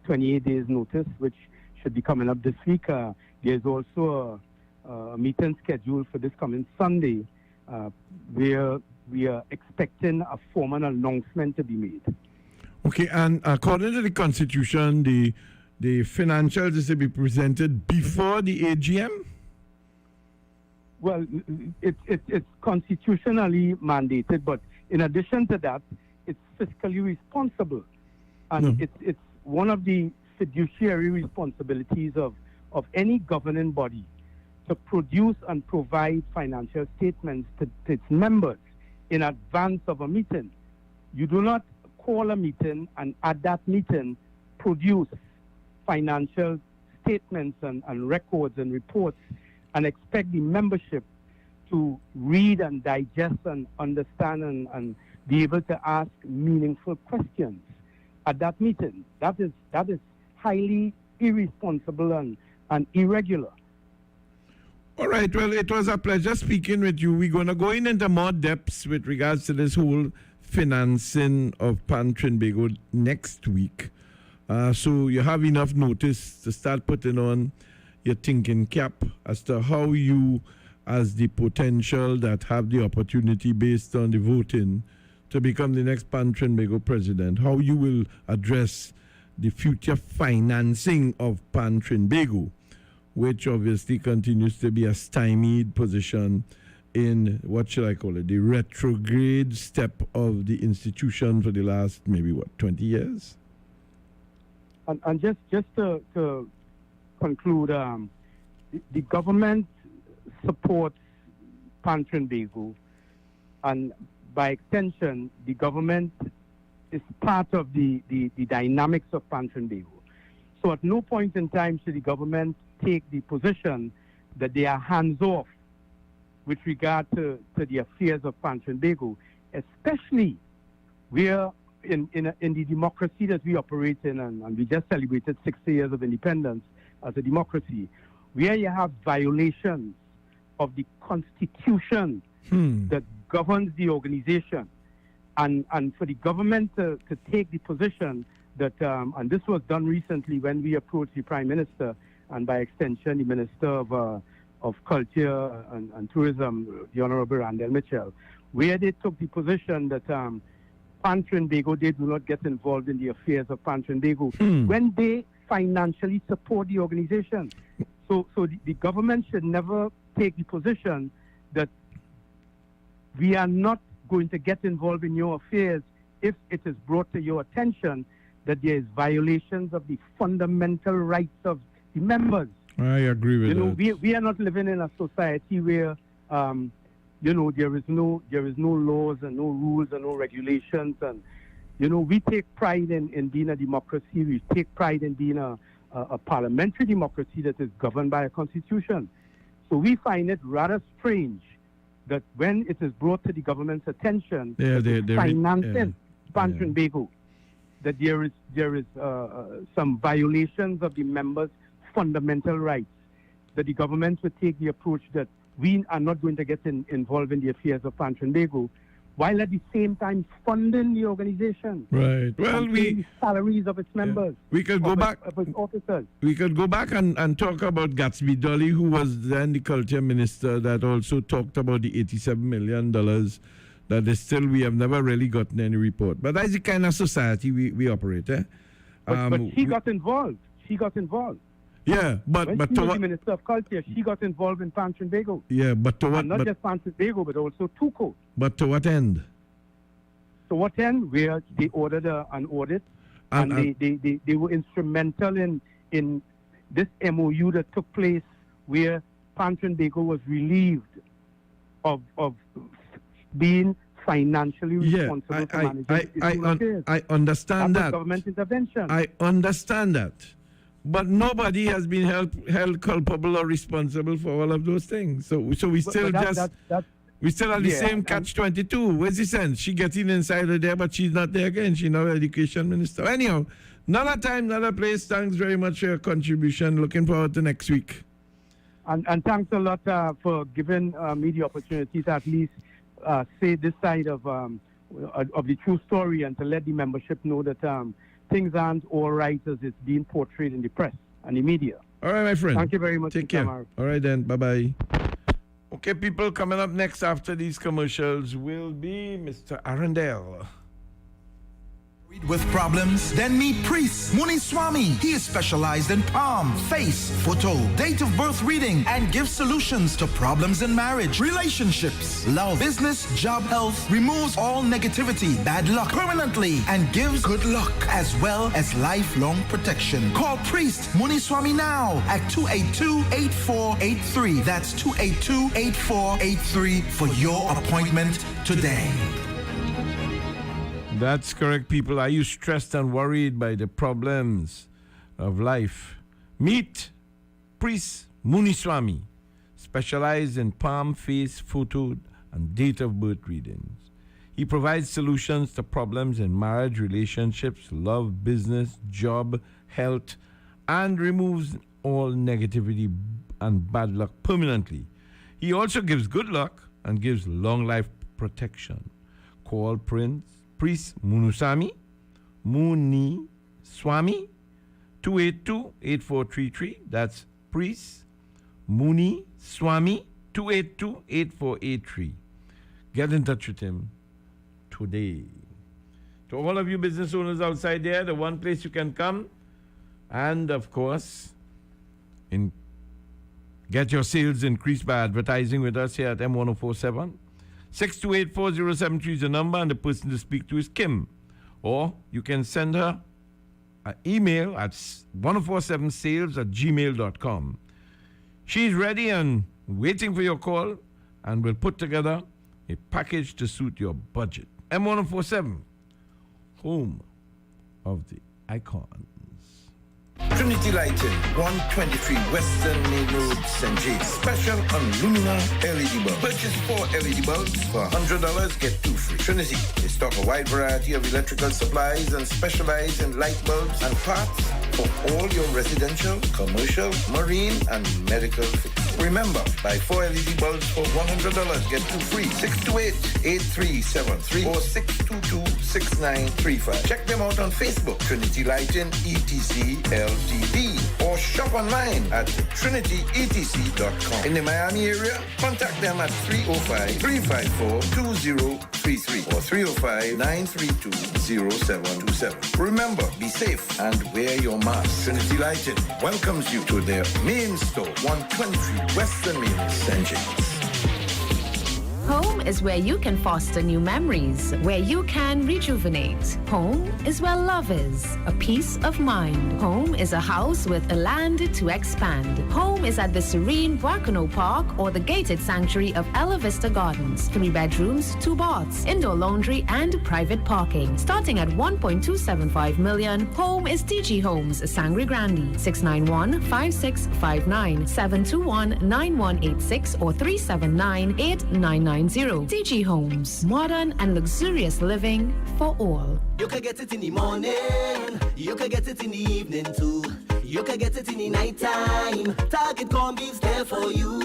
28 days notice, which should be coming up this week. There's also a meeting scheduled for this coming Sunday, where we are expecting a formal announcement to be made. Okay, and according to the Constitution, the financials is to be presented before the AGM? Well, it's constitutionally mandated, but in addition to that, it's fiscally responsible. And it's one of the fiduciary responsibilities of any governing body to produce and provide financial statements to its members in advance of a meeting. You do not call a meeting and at that meeting produce financial statements and records and reports and expect the membership to read and digest and understand and be able to ask meaningful questions at that meeting. That is highly irresponsible and irregular. All right, well, it was a pleasure speaking with you. We're going to go into more depths with regards to this whole financing of Pan Trinbago next week. So you have enough notice to start putting on your thinking cap as to how you, as the potential that have the opportunity based on the voting to become the next Pan Trinbago president, how you will address the future financing of Pan Trinbago, which obviously continues to be a stymied position in, what should I call it, the retrograde step of the institution for the last maybe 20 years. And just to conclude, the government supports Pan Trinbago, and by extension, the government is part of the dynamics of Pan Trinbago. So at no point in time should the government take the position that they are hands off with regard to the affairs of Pan Trinbago, especially where in the democracy that we operate in, and we just celebrated 60 years of independence as a democracy, where you have violations of the constitution that governs the organization, and for the government to take the position that, and this was done recently when we approached the Prime Minister and by extension the Minister of Culture and Tourism, the Honorable Randall Mitchell, where they took the position that Pan Trinbago, they do not get involved in the affairs of Pan Trinbago when they financially support the organization. So the government should never take the position that we are not going to get involved in your affairs if it is brought to your attention that there is violations of the fundamental rights of the members. I agree with that. We are not living in a society where there is no laws and no rules and no regulations, and we take pride in being a democracy. We take pride in being a parliamentary democracy that is governed by a constitution. So we find it rather strange that when it is brought to the government's attention, financing Pan Trinbago, that there is some violations of the members' fundamental rights, that the government would take the approach that we are not going to get involved in the affairs of Pan Trinbago, while at the same time funding the organization. Right. Well, the salaries of its members. We could go back. Of its officers. We could go back and talk about Gatsby Dolly, who was then the culture minister, that also talked about the $87 million that is still, we have never really gotten any report. But that's the kind of society we operate. But she got involved. She got involved. Yeah, but when she was the Minister of Culture, she got involved in Pan Trinbago. Yeah, but to what? And not just Pan Trinbago, but also Tuco. But to what end? To what end? Where they ordered an audit, and they were instrumental in this MOU that took place, where Pan Trinbago was relieved of being financially responsible for managing I understand that. Government intervention. I understand that. But nobody has been held culpable or responsible for all of those things. So we still we still have the same catch-22. Where's the sense? She getting inside of there, but she's not there again. She's now education minister. Anyhow, another time, another place. Thanks very much for your contribution. Looking forward to next week. And thanks a lot for giving me the opportunity to at least say this side of the true story, and to let the membership know that things aren't all right as it's being portrayed in the press and the media. All right, my friend. Thank you very much. Take care. All right, then. Bye-bye. Okay, people, coming up next after these commercials will be Mr. Arundel. With problems? Then meet Priest Muniswamy. He is specialized in palm, face, photo, date of birth reading, and gives solutions to problems in marriage, relationships, love, business, job, health, removes all negativity, bad luck permanently, and gives good luck, as well as lifelong protection. Call Priest Muniswamy now at 282-8483. That's 282-8483 for your appointment today. That's correct, people. Are you stressed and worried by the problems of life? Meet Priest Muniswamy, specialized in palm, face, photo, and date of birth readings. He provides solutions to problems in marriage, relationships, love, business, job, health, and removes all negativity and bad luck permanently. He also gives good luck and gives long life protection. Call Priest Muniswamy, 282-8433. That's Priest Muniswamy, 282-8483. Get in touch with him today. To all of you business owners outside there, the one place you can come, and of course, in Get your sales increased by advertising with us here at M1047. 628-4073 is the number, and the person to speak to is Kim. Or you can send her an email at 1047sales@gmail.com. She's ready and waiting for your call, and will put together a package to suit your budget. M1047, home of the icons. Trinity Lighting, 123 Western Main Road, St. James. Special on Lumina LED bulb. Purchase 4 LED bulbs for $100, get 2 free. Trinity, they stock a wide variety of electrical supplies and specialize in light bulbs and parts for all your residential, commercial, marine, and medical fixtures. Remember, buy 4 LED bulbs for $100, get 2 free. 628-8373 or 622-6935. Check them out on Facebook, Trinity Lighting, ETC LTD, or shop online at trinityetc.com. In the Miami area, contact them at 305-354-2033 or 305-932-0727. Remember, be safe and wear your mask. Trinity Lighting welcomes you to their main store, 123 Western Main, St. James. Home is where you can foster new memories, where you can rejuvenate. Home is where love is, a peace of mind. Home is a house with a land to expand. Home is at the serene Boiscano Park or the gated sanctuary of Ella Vista Gardens. 3 bedrooms, 2 baths, indoor laundry, and private parking. Starting at $1.275 million, Home is TG Homes, Sangre Grande, 691-5659, 721-9186 or 379-8999. TG Homes, modern and luxurious living for all. You can get it in the morning, you can get it in the evening too. You can get it in the night time. Target corn beef's there for you.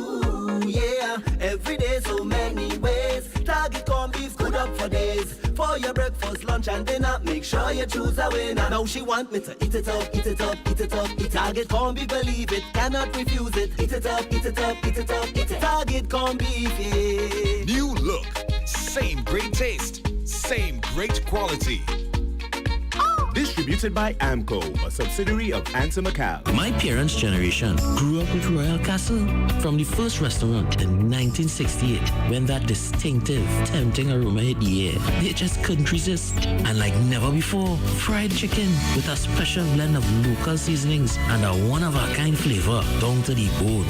Yeah, every day so many ways. Target corn beef's good up for days. For your breakfast, lunch and dinner, make sure you choose a winner. Now she want me to eat it up, eat it up, eat it up. Eat Target corn beef, believe it, cannot refuse it. Eat it up, eat it up, eat it up, eat it. Target corn beef, yeah. New look, same great taste, same great quality. Distributed by Amco, a subsidiary of Macau. My parents' generation grew up with Royal Castle. From the first restaurant in 1968, when that distinctive, tempting aroma hit the air, they just couldn't resist. And like never before, fried chicken with a special blend of local seasonings and a one-of-a-kind flavor down to the bone.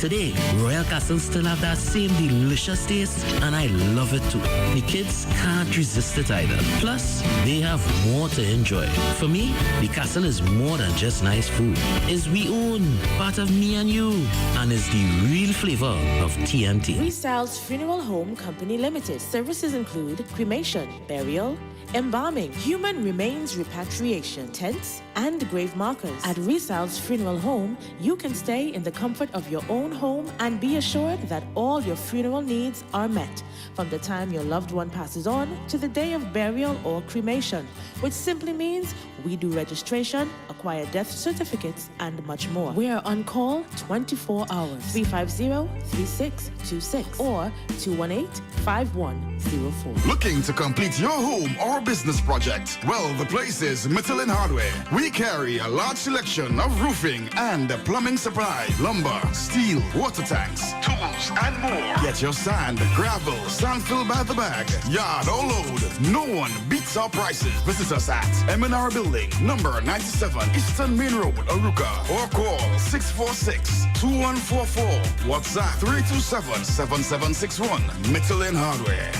Today, Royal Castle still have that same delicious taste, and I love it too. The kids can't resist it either. Plus, they have more to enjoy. For me, the castle is more than just nice food. It's we own, part of me and you, and is the real flavor of TNT. Restyles Funeral Home Company Limited. Services include cremation, burial, embalming, human remains repatriation, tents, and grave markers. At Restyles Funeral Home, you can stay in the comfort of your own home and be assured that all your funeral needs are met, from the time your loved one passes on to the day of burial or cremation, which simply means we do registration, acquire death certificates, and much more. We are on call 24 hours, 350-3626 or 218-5104. Looking to complete your home or business project? Well, the place is Michelin Hardware. We carry a large selection of roofing and plumbing supply, lumber, steel, water tanks, tools, and more. Get your sand, gravel, sand filled by the bag, yard or load. No one beats our prices. Visit us at M&R Building, number 97, Eastern Main Road, Aruka, or call 646-2144. WhatsApp 327-7761. Michelin Hardware.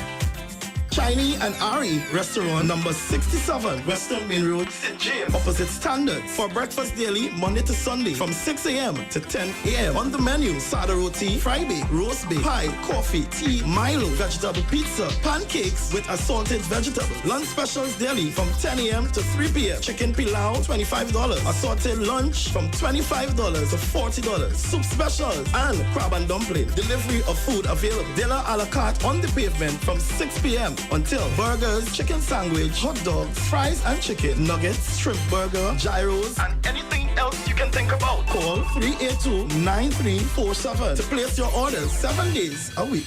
Shiny and Ari Restaurant, number 67, Western Main Road, St. James, opposite Standards. For breakfast daily, Monday to Sunday, from 6 a.m. to 10 a.m. On the menu, sada roti, fry bake, roast bake, pie, coffee, tea, Milo, vegetable pizza, pancakes with assorted vegetables. Lunch specials daily from 10 a.m. to 3 p.m. Chicken pilau, $25. Assorted lunch from $25 to $40. Soup specials and crab and dumpling. Delivery of food available. Dinner a la carte on the pavement from 6 p.m. until burgers, chicken sandwich, hot dogs, fries and chicken, nuggets, shrimp burger, gyros, and anything else you can think about. Call 382-9347 to place your orders 7 days a week.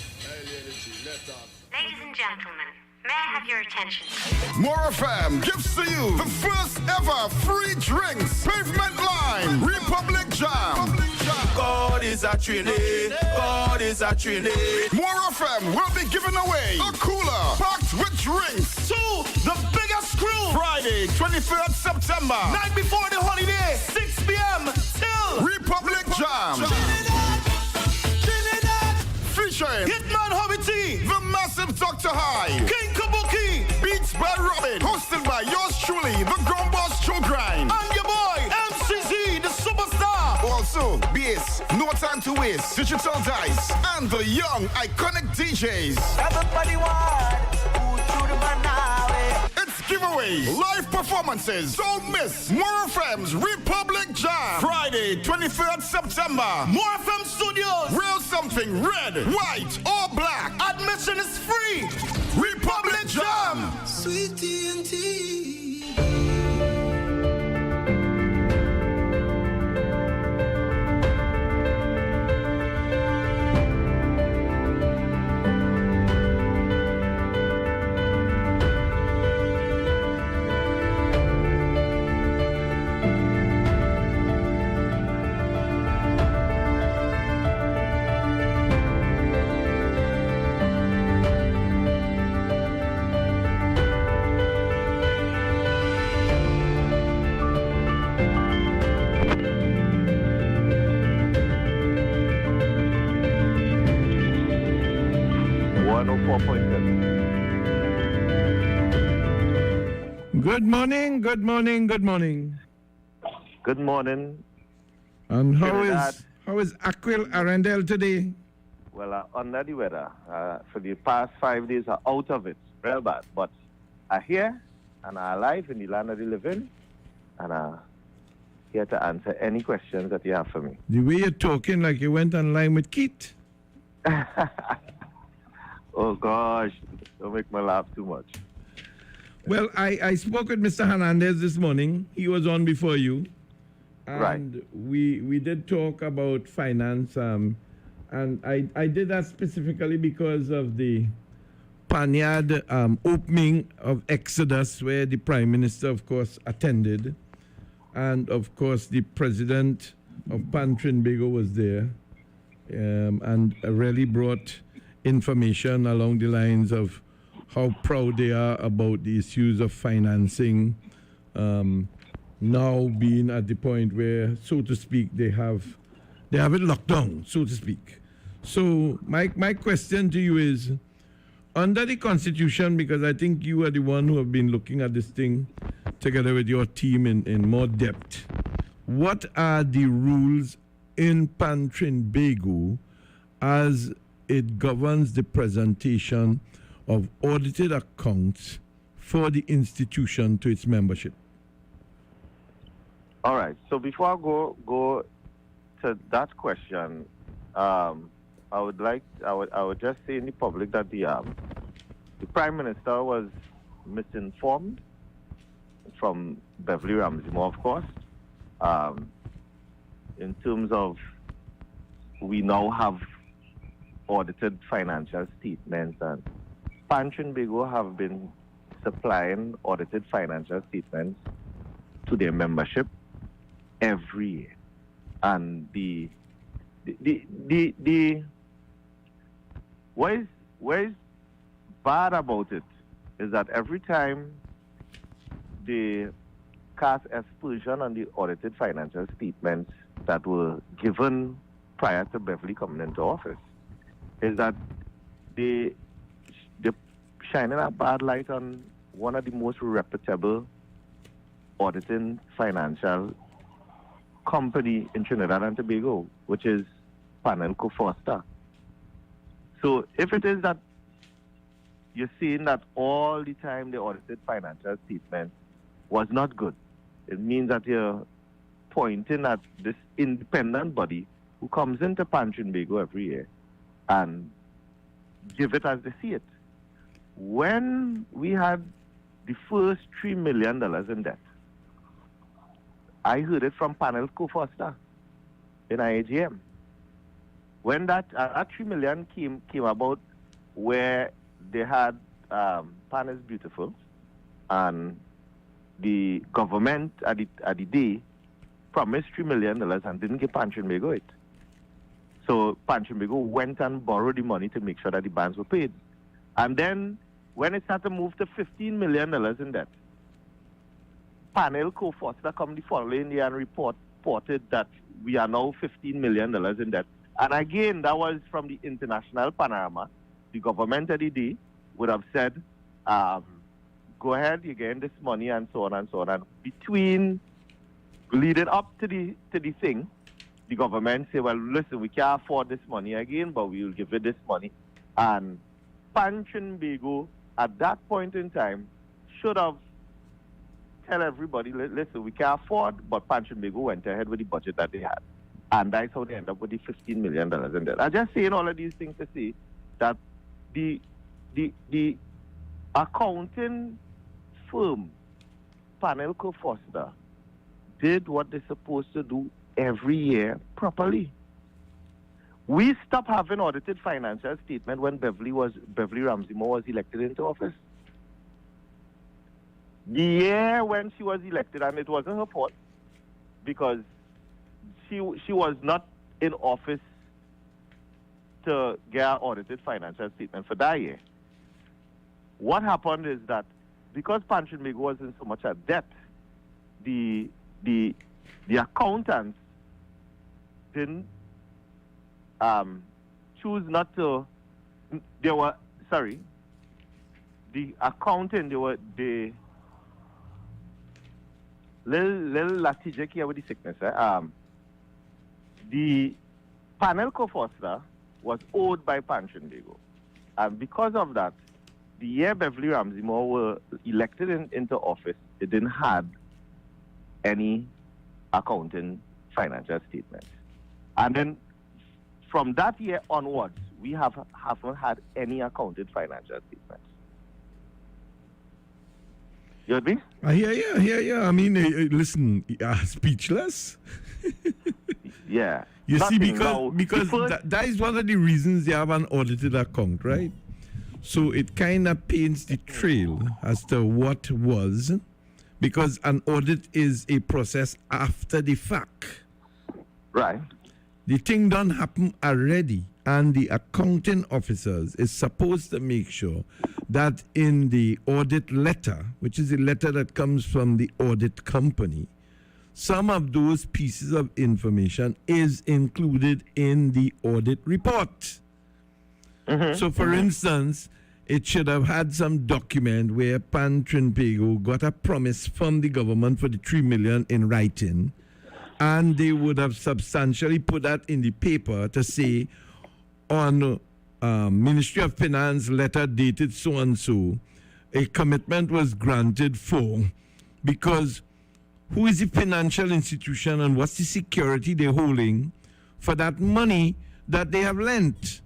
Ladies and gentlemen, may I have your attention? Morefm gives to you the first ever free drinks pavement line Republic Jam. God is a Trinity. God is a Trinity. Morefm will be giving away a cooler packed with drinks to the biggest crew. Friday, 23rd September. Night before the holiday, 6 p.m. till Republic Jam. Featuring Hitman Hobby T, the massive Dr. High, King Kabuki, Beats by Robin, hosted by yours truly, the Ground Boss Joe Grind, and your boy MCZ, the superstar. Also, Bass, No Time to Waste, Digital Dice, and the young iconic DJs. Everybody want who to the banana. It's giveaway, live performances. Don't miss Morefm's Republic Jam. Friday, 23rd September. Morefm Studios. Real something red, white, or black. Admission is free. Republic Jam. Sweet TNT. Good morning, good morning, good morning. Good morning. And how Trinidad. is Aquil Arundel today? Well, under the weather. For the past 5 days, I'm out of it. Real bad. But I'm here, and I'm alive in the land of the living, and I'm here to answer any questions that you have for me. The way you're talking like you went online with Keith. Oh, gosh. Don't make me laugh too much. Well, I spoke with Mr. Hernandez this morning. He was on before you. And Right. we did talk about finance. And I did that specifically because of the Panyard opening of Exodus, where the Prime Minister, of course, attended. And, of course, the President of Pan Trinbago was there. And really brought information along the lines of how proud they are about the issues of financing, now being at the point where, so to speak, they have it locked down, so to speak. So my question to you is, under the Constitution, because I think you are the one who have been looking at this thing together with your team in more depth, what are the rules in Pan Trinbago as it governs the presentation of audited accounts for the institution to its membership? All right. So before I go to that question, I would just say in the public that the Prime Minister was misinformed from Beverly Ramsey-Moore, of course, in terms of we now have audited financial statements, and Pan Trinbago have been supplying audited financial statements to their membership every year. And what is bad about it is that every time they cast aspersion on the audited financial statements that were given prior to Beverly coming into office, is that they shining a bad light on one of the most reputable auditing financial company in Trinidad and Tobago, which is Pan & Co. Foster. So if it is that you're seeing that all the time the audited financial statement was not good, it means that you're pointing at this independent body who comes into Pan Trinbago every year and give it as they see it. When we had the first $3 million in debt, I heard it from Pan & Co. Foster in IAGM. When that $3 million came about, where they had Pan is Beautiful, and the government at the day promised $3 million and didn't give Pan Trinbago it. So Panchimbigo went and borrowed the money to make sure that the bonds were paid. And then when it started to move to $15 million in debt, Panel Co-Foster come the following year and reported that we are now $15 million in debt. And again, that was from the international panorama. The government of the day would have said, go ahead, you're getting this money and so on and so on. And between leading up to the thing, the government say, well, listen, we can't afford this money again, but we will give you this money. And Panchimbigo, at that point in time, should have tell everybody, listen, we can't afford, but Panchimbigo went ahead with the budget that they had. And that's how they end up with the $15 million in debt. I'm just saying all of these things to say that the accounting firm, Panel Co-Foster, did what they're supposed to do every year properly. We stopped having audited financial statement when Beverly Ramsey Moore was elected into office. The year when she was elected, and it wasn't her fault, because she was not in office to get an audited financial statement for that year. What happened is that because Panchimbigo was in so much a debt, the accountants didn't choose not to. The accountant, they little latijek here with the sickness. The Panel Co-Foster was owed by Panchimbigo, and because of that, the year Beverly Ramsey Moore were elected into office, it didn't have any accounting financial statements. And then from that year onwards, we haven't had any accounted financial statements. You with me? I hear you. I mean, listen, speechless. Yeah. You see, Nothing because that is one of the reasons they have an audited account, right? So it kind of paints the trail as to what was, because an audit is a process after the fact. Right. The thing done happen already, and the accounting officers is supposed to make sure that in the audit letter, which is the letter that comes from the audit company, some of those pieces of information is included in the audit report. So, for instance, it should have had some document where Panchimbigo got a promise from the government for the $3 million in writing, and they would have substantially put that in the paper to say, on Ministry of Finance letter dated so and so, a commitment was granted for, because who is the financial institution and what's the security they're holding for that money that they have lent.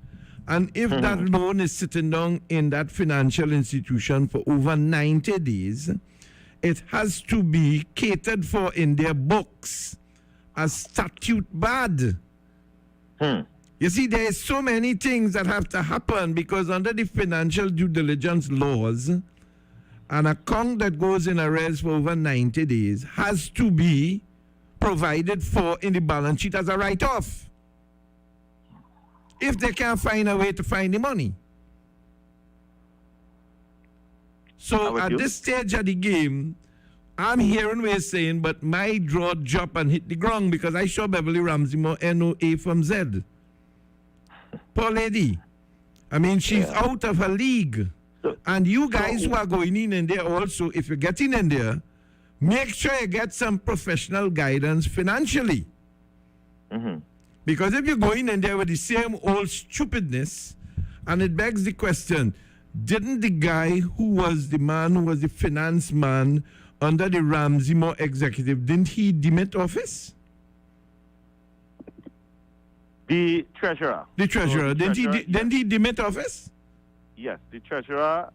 And if that loan is sitting down in that financial institution for over 90 days, it has to be catered for in their books as statute bad. You see, there is so many things that have to happen, because under the financial due diligence laws, an account that goes in arrears for over 90 days has to be provided for in the balance sheet as a write-off, if they can't find a way to find the money. So at this stage of the game, I'm hearing what you're saying, but my jaw drop and hit the ground, because I saw Beverly Ramsey Moore NOA from Z. Poor lady. I mean, she's out of her league. And you guys who are going in there also, if you're getting in there, make sure you get some professional guidance financially. Because if you're going in there with the same old stupidness, and it begs the question, didn't the guy who was the man who was the finance man under the Ramsey Moore executive, didn't he demit office? The treasurer. The treasurer. Didn't he demit office? Yes, the treasurer,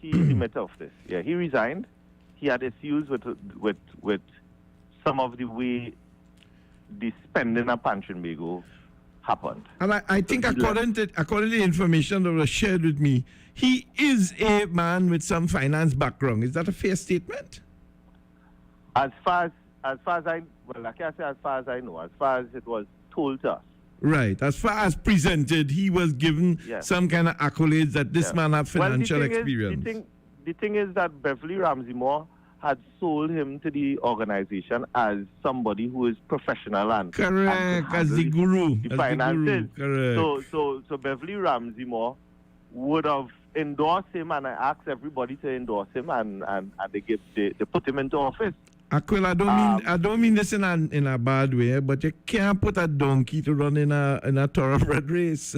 he demit office. Yeah, he resigned. He had issues with some of the way the spending of Panchimbigo happened. And I think according to the information that was shared with me, he is a man with some finance background. Is that a fair statement? As far as I know, as far as it was told to us, Right. As far as presented, he was given some kind of accolades that this man had financial experience. The thing is that Beverly Ramsey Moore had sold him to the organization as somebody who is professional and correct, as the guru, the finances. Correct. So Beverly Ramsey Moore would have endorsed him, and I asked everybody to endorse him, and they put him into office. Aquil, I don't mean this in a bad way, but you can't put a donkey to run in a thoroughbred race.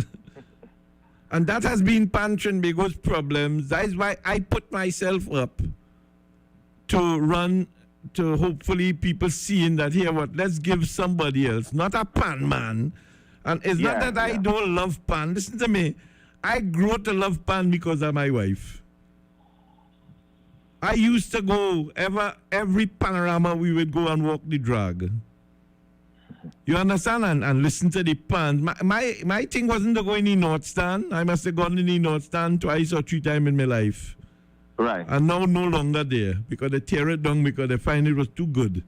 And that has been Pan Trinbago's problems. That is why I put myself up to run, to hopefully people seeing that here, let's give somebody else, not a Pan man. And it's not that I don't love Pan. Listen to me. I grew to love Pan because of my wife. I used to go every panorama we would go and walk the drag. You understand? And listen to the Pan. My thing wasn't to go in the North Stand. I must have gone in the North Stand twice or 3 times in my life. Right. And now no longer there because they tear it down because they find it was too good.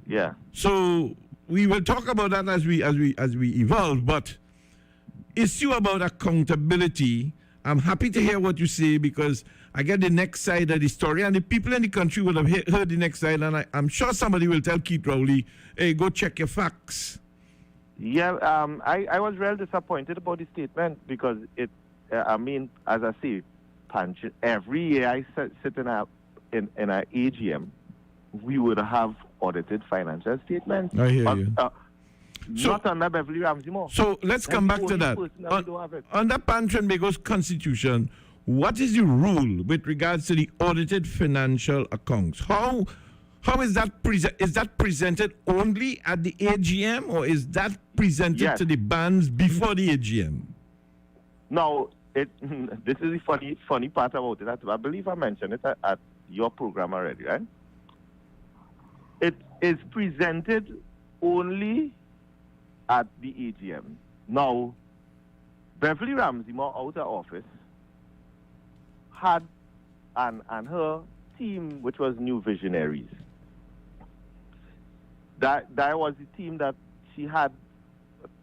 Yeah. So we will talk about that as we evolve, but issue about accountability, I'm happy to hear what you say because I get the next side of the story, and the people in the country would have heard the next side, and I'm sure somebody will tell Keith Rowley, hey, go check your facts. Yeah, I was real disappointed about the statement because as I say, Punch, every year I sit in an AGM, we would have audited financial statements. I hear you. Not under Beverly Ramsey Moore. So let's come back to that. Under Pan Trinbago's constitution, what is the rule with regards to the audited financial accounts? How is that presented only at the AGM, or is that presented to the bands before the AGM? No, this is the funny part about it. I believe I mentioned it at your program already, right? It is presented only at the AGM. Now, Beverly Ramsey Moore out of office had and her team, which was New Visionaries. That was the team that she had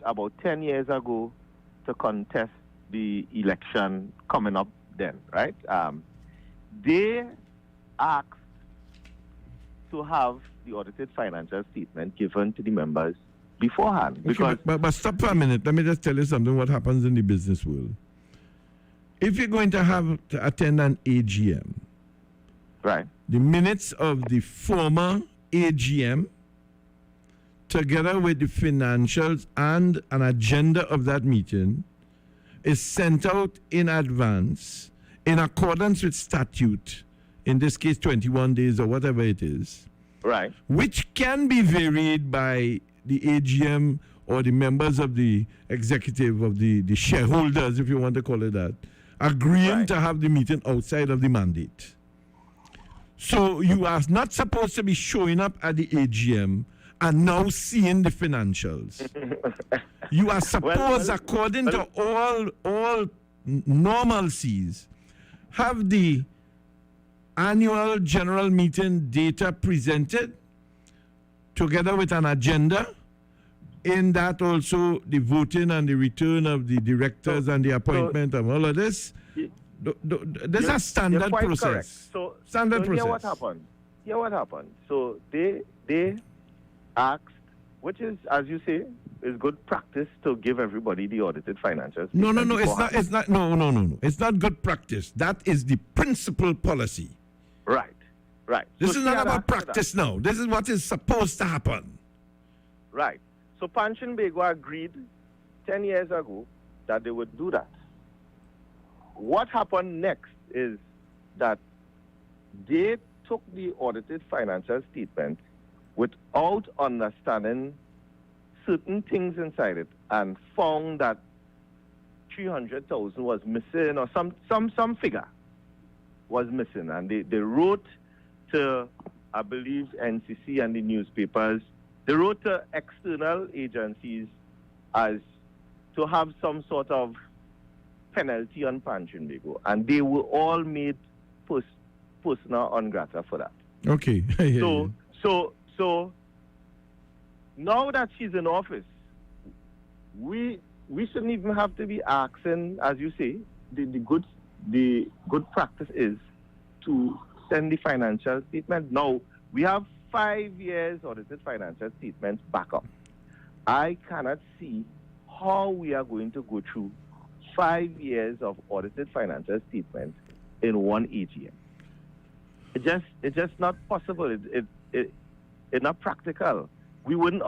about 10 years ago to contest the election coming up then, right? They asked to have the audited financial statement given to the members beforehand. Because but stop for a minute. Let me just tell you something what happens in the business world. If you're going to have to attend an AGM, right, the minutes of the former AGM, together with the financials and an agenda of that meeting, is sent out in advance in accordance with statute, in this case 21 days or whatever it is, right, which can be varied by the AGM or the members of the executive, of the shareholders, if you want to call it that, agreeing to have the meeting outside of the mandate. So you are not supposed to be showing up at the AGM and now seeing the financials. You are supposed, according to all normalcies, have the annual general meeting data presented together with an agenda. In that also the voting and the return of the directors and the appointment of all of this. There's a standard process. Standard process. Here what happened. So they asked, which is, as you say, is good practice to give everybody the audited financials. No, it's not. It's not good practice. That is the principal policy. Right. This So is she not had about asked for that. practice now. This is what is supposed to happen. Right. So Pan Trinbago agreed 10 years ago that they would do that. What happened next is that they took the audited financial statement without understanding certain things inside it and found that 300,000 was missing, or some figure was missing. And they wrote to, I believe, NCC and the newspapers. They wrote to external agencies as to have some sort of penalty on Pan Trinbago, and they were all made persona non grata for that. Okay. So now that she's in office, we shouldn't even have to be asking, as you say. The good practice is to send the financial statement. Now, we have 5 years audited financial statements back up. I cannot see how we are going to go through 5 years of audited financial statements in one AGM. It's just not possible. It's not practical. We wouldn't.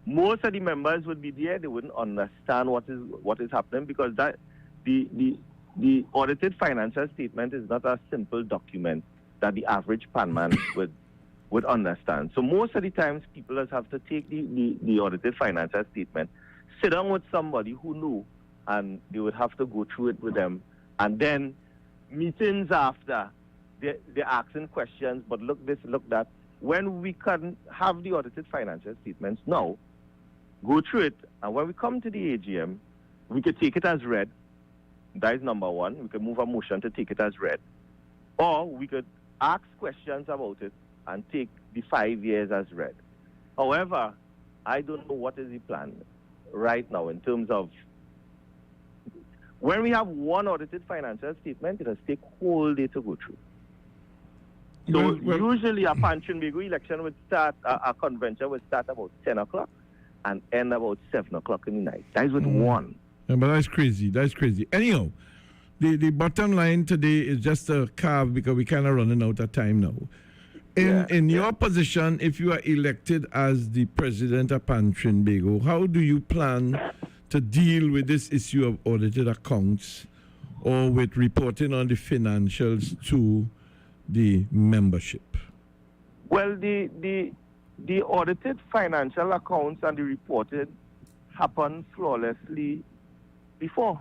Most of the members would be there. They wouldn't understand what is happening, because that the audited financial statement is not a simple document that the average panman would understand. So most of the times, people just have to take the audited financial statement, sit down with somebody who knew, and they would have to go through it with them. And then meetings after, they're asking questions, but look this, look that. When we can have the audited financial statements now, go through it, and when we come to the AGM, we could take it as read. That is number one. We could move a motion to take it as read. Or we could ask questions about it and take the 5 years as read. However, I don't know what is the plan right now in terms of when we have one audited financial statement, it has take whole day to go through. So usually a Panchinbego election would start, a convention would start about 10 o'clock and end about 7 o'clock in the night. That is with one. Yeah, but that's crazy. That's crazy. Anyhow, the bottom line today is just a carve, because we're kind of running out of time now. In your position, if you are elected as the president of Panchinbego, how do you plan to deal with this issue of audited accounts or with reporting on the financials to the membership? Well, the audited financial accounts and the reported happened flawlessly before.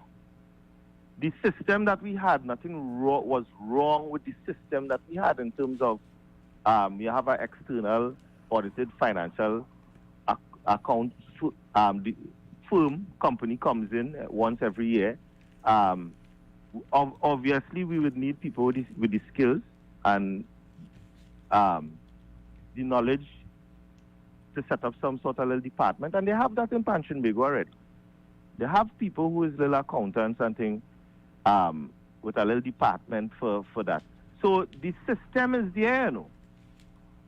The system that we had, nothing was wrong with the system that we had in terms of you have an external audited financial account. The firm company comes in once every year. Obviously, we would need people with the skills and the knowledge to set up some sort of little department, and they have that in Panchinbego already. They have people who is little accountants and things with a little department for that. So the system is there, you know.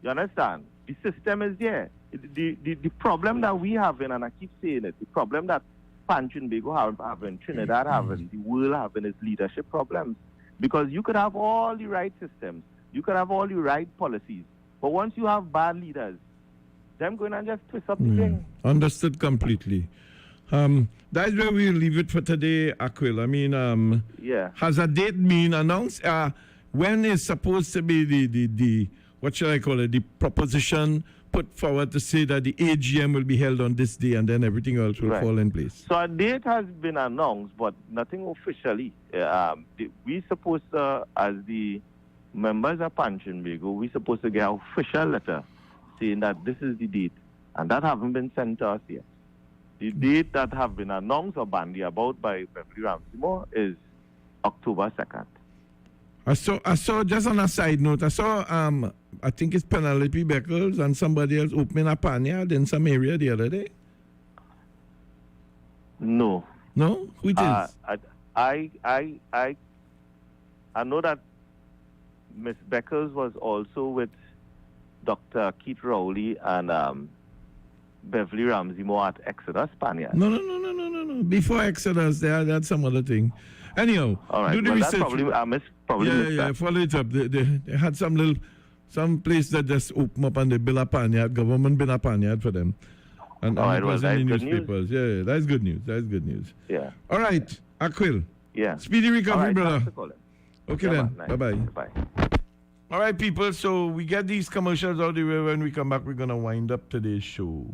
You understand? The system is there. The problem that we have, and I keep saying it, the problem that Panchinbego have in Trinidad having, the world having, is leadership problems. Because you could have all the right systems, you could have all the right policies, but once you have bad leaders, them going and just twist up the thing. Understood completely. That's where we'll leave it for today, Aquil. I mean, has a date been announced? When is supposed to be the what shall I call it, the proposition put forward to say that the AGM will be held on this day and then everything else will fall in place? So a date has been announced, but nothing officially. We supposed to, as the members of Panchinbego, we supposed to get an official letter saying that this is the date, and that haven't been sent to us yet. The date that have been announced or bandied about by Beverly Ramsey is October 2nd. I saw, just on a side note, I saw, I think it's Penelope Beckles and somebody else opening a panyard in some area the other day. No. No? Who it is? I know that Miss Beckles was also with Dr. Keith Rowley and Beverly Ramsey Moore at Exodus Panyard. No. Before Exodus, they had some other thing. Anyhow, all right. Do the well, research. I missed that. Follow it up. They had some place that just opened up and they built a panyard. Government built a panyard for them. And it was in the newspapers. Yeah, that's good news. That's good news. Yeah. All right, Aquil. Yeah. Speedy recovery, brother. Okay, yeah, then. nice. Bye-bye. Bye. All right, people. So we get these commercials out the way. When we come back, we're going to wind up today's show.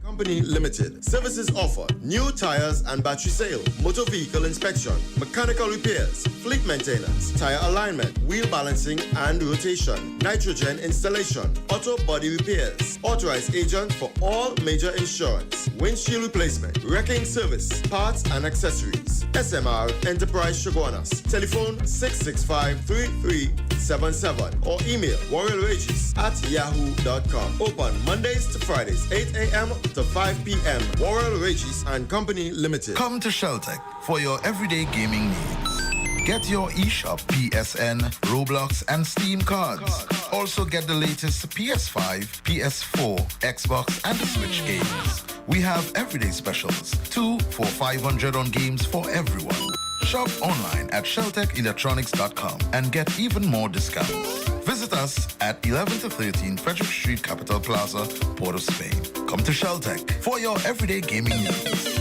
Company Limited. Services offered: new tires and battery sale, motor vehicle inspection, mechanical repairs, fleet maintenance, tire alignment, wheel balancing and rotation, nitrogen installation, auto body repairs, authorized agent for all major insurance, windshield replacement, wrecking service, parts and accessories. SMR Enterprise Shoguanas. Telephone 665-3377 or email warriorwages@yahoo.com. Open Mondays to Fridays, 8 a.m. after 5 p.m. Warrell Regis and Company Limited. Come to Sheltec for your everyday gaming needs. Get your eShop, PSN, Roblox, and Steam cards. Also get the latest PS5, PS4, Xbox, and Switch games. We have everyday specials, 2 for $500 on games for everyone. Shop online at sheltechelectronics.com and get even more discounts. Visit us at 11 to 13 Frederick Street, Capital Plaza, Port of Spain. Come to Sheltec for your everyday gaming needs.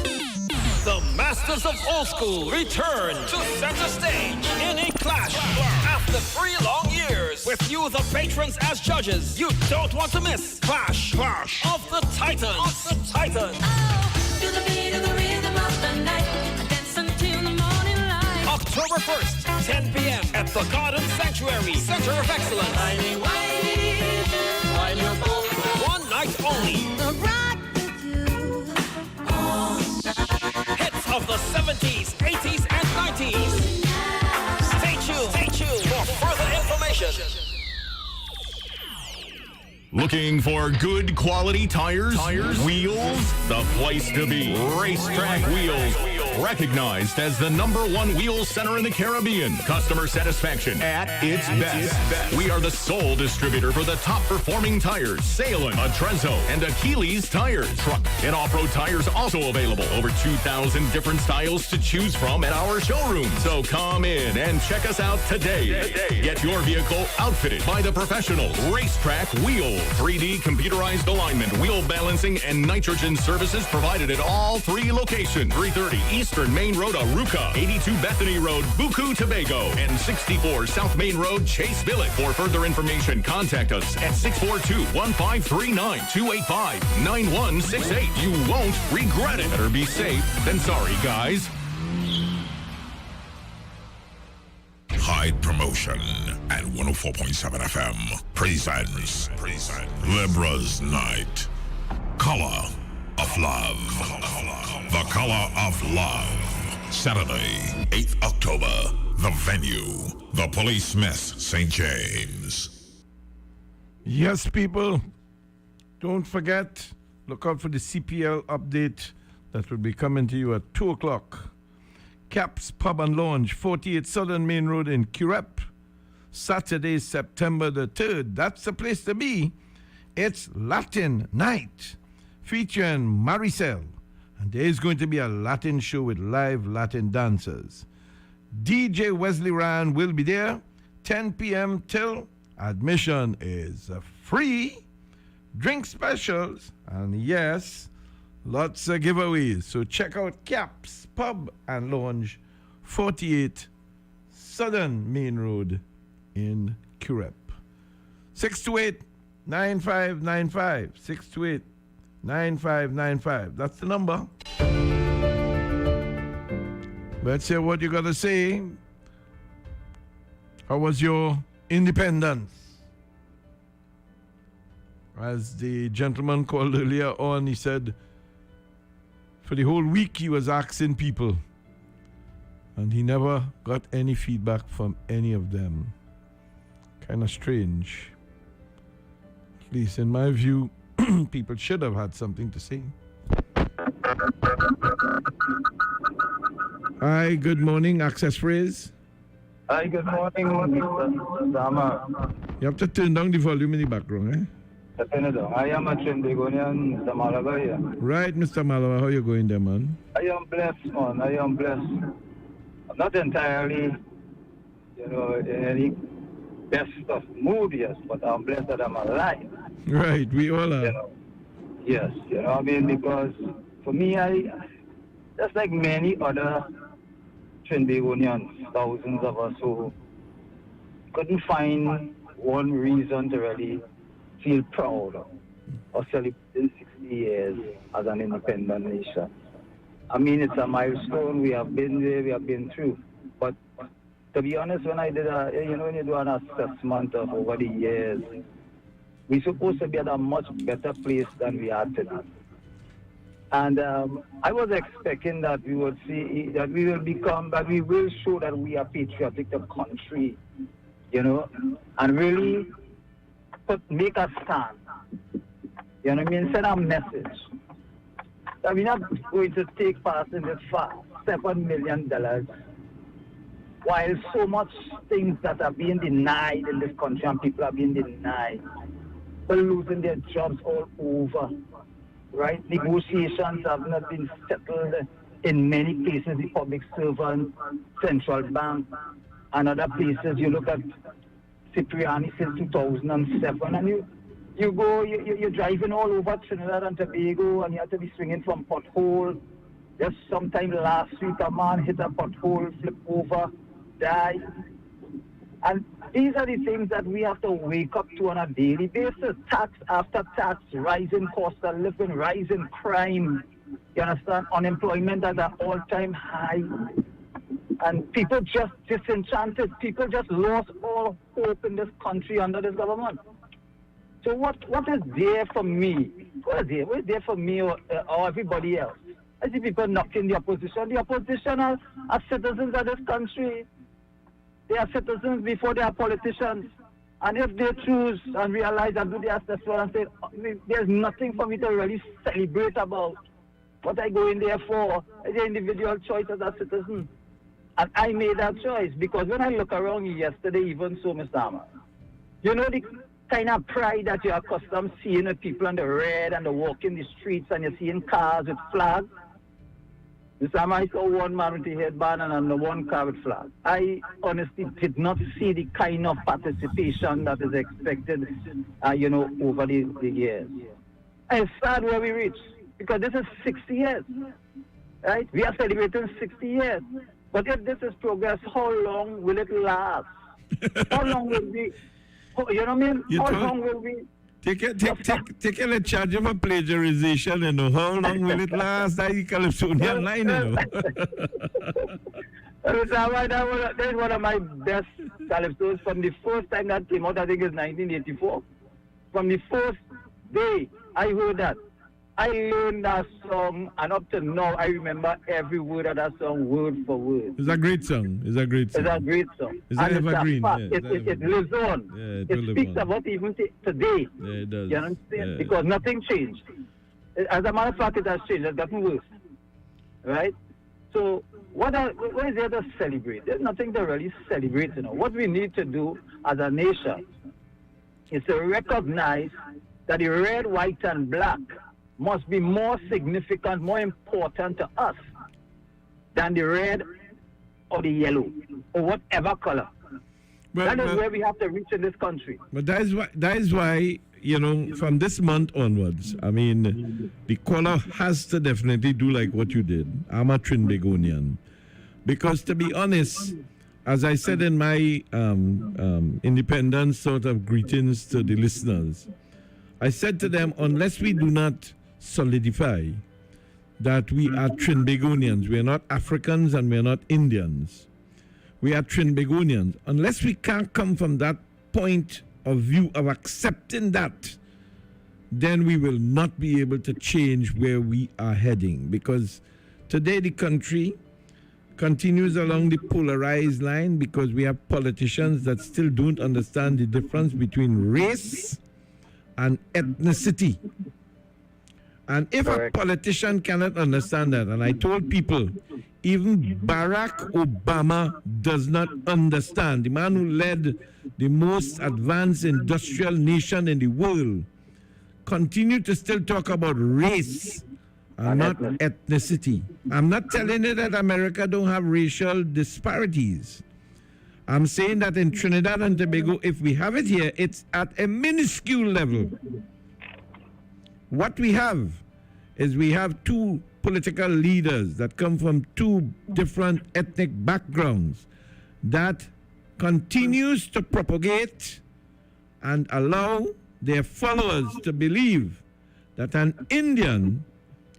The Masters of Old School return to center stage in a clash after 3 long years. With you, the patrons, as judges, you don't want to miss Clash of the Titans. Oh, to the beat of the rhythm of the night, dance until the morning light. October 1st, 10 p.m. at the Garden Sanctuary, Center of Excellence. One night only. Hits of the 70s, 80s, and 90s. Stay tuned for further information. Looking for good quality tires, wheels? The place to be. Racetrack Wheels. Recognized as the #1 wheel center in the Caribbean. Customer satisfaction at its best. We are the sole distributor for the top performing tires. Salem, Atrezzo, and Achilles tires. Truck and off-road tires also available. Over 2,000 different styles to choose from at our showroom. So come in and check us out today. Get your vehicle outfitted by the professionals. Racetrack Wheels. 3D computerized alignment, wheel balancing, and nitrogen services provided at all 3 locations. 330 Eastern Main Road, Aruca, 82 Bethany Road, Buku, Tobago, and 64 South Main Road, Chase Village. For further information, contact us at 642-1539, 285-9168. You won't regret it. Better be safe than sorry, guys. Hyde Promotion and 104.7 FM presents Libra's Night. Color of Love. The Color of Love. Saturday, 8th October. The venue, the Police Mess, St. James. Yes, people. Don't forget, look out for the CPL update that will be coming to you at 2 o'clock. Caps Pub and Lounge, 48 Southern Main Road in Curep. Saturday, September the 3rd. That's the place to be. It's Latin Night featuring Maricel. And there is going to be a Latin show with live Latin dancers. DJ Wesley Ryan will be there, 10 p.m. till admission is free. Drink specials, and yes, lots of giveaways. So check out Caps Pub and Lounge, 48 Southern Main Road in Curep. 628-9595. 628-9595. That's the number. Let's hear what you got to say. How was your independence? As the gentleman called earlier on, he said, for the whole week he was asking people, and he never got any feedback from any of them. Kind of strange. At least in my view, people should have had something to say. Hi, good morning, Access Phrase. Hi, good morning, Mr. Sama. You have to turn down the volume in the background, eh? I am a Trinbagonian, Mr. Malaga here. Right, Mr. Malawa, how you going there, man? I am blessed, man. I am blessed. I'm not entirely, in any best of mood, yes, but I'm blessed that I'm alive. Right, we all are. Yes, because for me, just like many other Trinbagonians, thousands of us who couldn't find one reason to really feel proud of celebrating 60 years as an independent nation. I mean, it's a milestone. We have been there, we have been through. But to be honest, when I did when you do an assessment of over the years, we're supposed to be at a much better place than we are today. And I was expecting that we would see, that we will show that we are patriotic to country, and really make a stand. Send a message that we're not going to take part in this for $7 million, while so much things that are being denied in this country and people are being denied. People losing their jobs all over, right? Negotiations have not been settled in many places, the public servants, central bank, and other places. You look at Cipriani since 2007, and you're driving all over Trinidad and Tobago, and you have to be swinging from pothole. Just sometime last week, a man hit a pothole, flip over, die. And these are the things that we have to wake up to on a daily basis. Tax after tax, rising cost of living, rising crime. You understand? Unemployment at an all-time high. And people just disenchanted. People just lost all hope in this country under this government. So what is there for me? What is there for me or everybody else? I see people knocking the opposition. The opposition are citizens of this country. They are citizens before they are politicians. And if they choose and realize and do their assessment and say, there's nothing for me to really celebrate about, what I go in there for is the individual choice as a citizen. And I made that choice because when I look around yesterday, even so, Mr. Amar, you know the kind of pride that you're accustomed seeing the people on the red and the walk in the streets and you're seeing cars with flags. Mr. Amar, I saw one man with a headband and one car with flag. I honestly did not see the kind of participation that is expected, over the years. And it's sad where we reach because this is 60 years, right? We are celebrating 60 years. But if this is progress, how long will it last? How long will we, you know what I mean? How long will we? Take a charge of a plagiarization, you know. How long will it last? I Calypsonian line, you know. That is one of my best calypsos from the first time that came out, I think it's 1984. From the first day I heard that, I learned that song, and up to now, I remember every word of that song, word for word. It's a great song. It's a great song. It's an evergreen. It lives on. Yeah, it speaks about even today. Yeah, it does. You understand? Yeah. Because nothing changed. As a matter of fact, it has changed. It's gotten worse. Right? So, what is there to celebrate? There's nothing to really celebrate. You know. What we need to do as a nation is to recognize that the red, white, and black must be more significant, more important to us than the red or the yellow or whatever color. That is where we have to reach in this country. But that is why, from this month onwards, I mean, the caller has to definitely do like what you did. I'm a Trinbagonian. Because to be honest, as I said in my independence sort of greetings to the listeners, I said to them, unless we do not solidify that we are Trinbagonians, we are not Africans and we are not Indians, we are Trinbagonians, unless we can't come from that point of view of accepting that, then we will not be able to change where we are heading. Because today the country continues along the polarized line because we have politicians that still don't understand the difference between race and ethnicity. And if a politician cannot understand that, and I told people, even Barack Obama does not understand, the man who led the most advanced industrial nation in the world, continue to still talk about race and not ethnicity. I'm not telling you that America don't have racial disparities. I'm saying that in Trinidad and Tobago, if we have it here, it's at a minuscule level. What we have is we have two political leaders that come from two different ethnic backgrounds that continues to propagate and allow their followers to believe that an Indian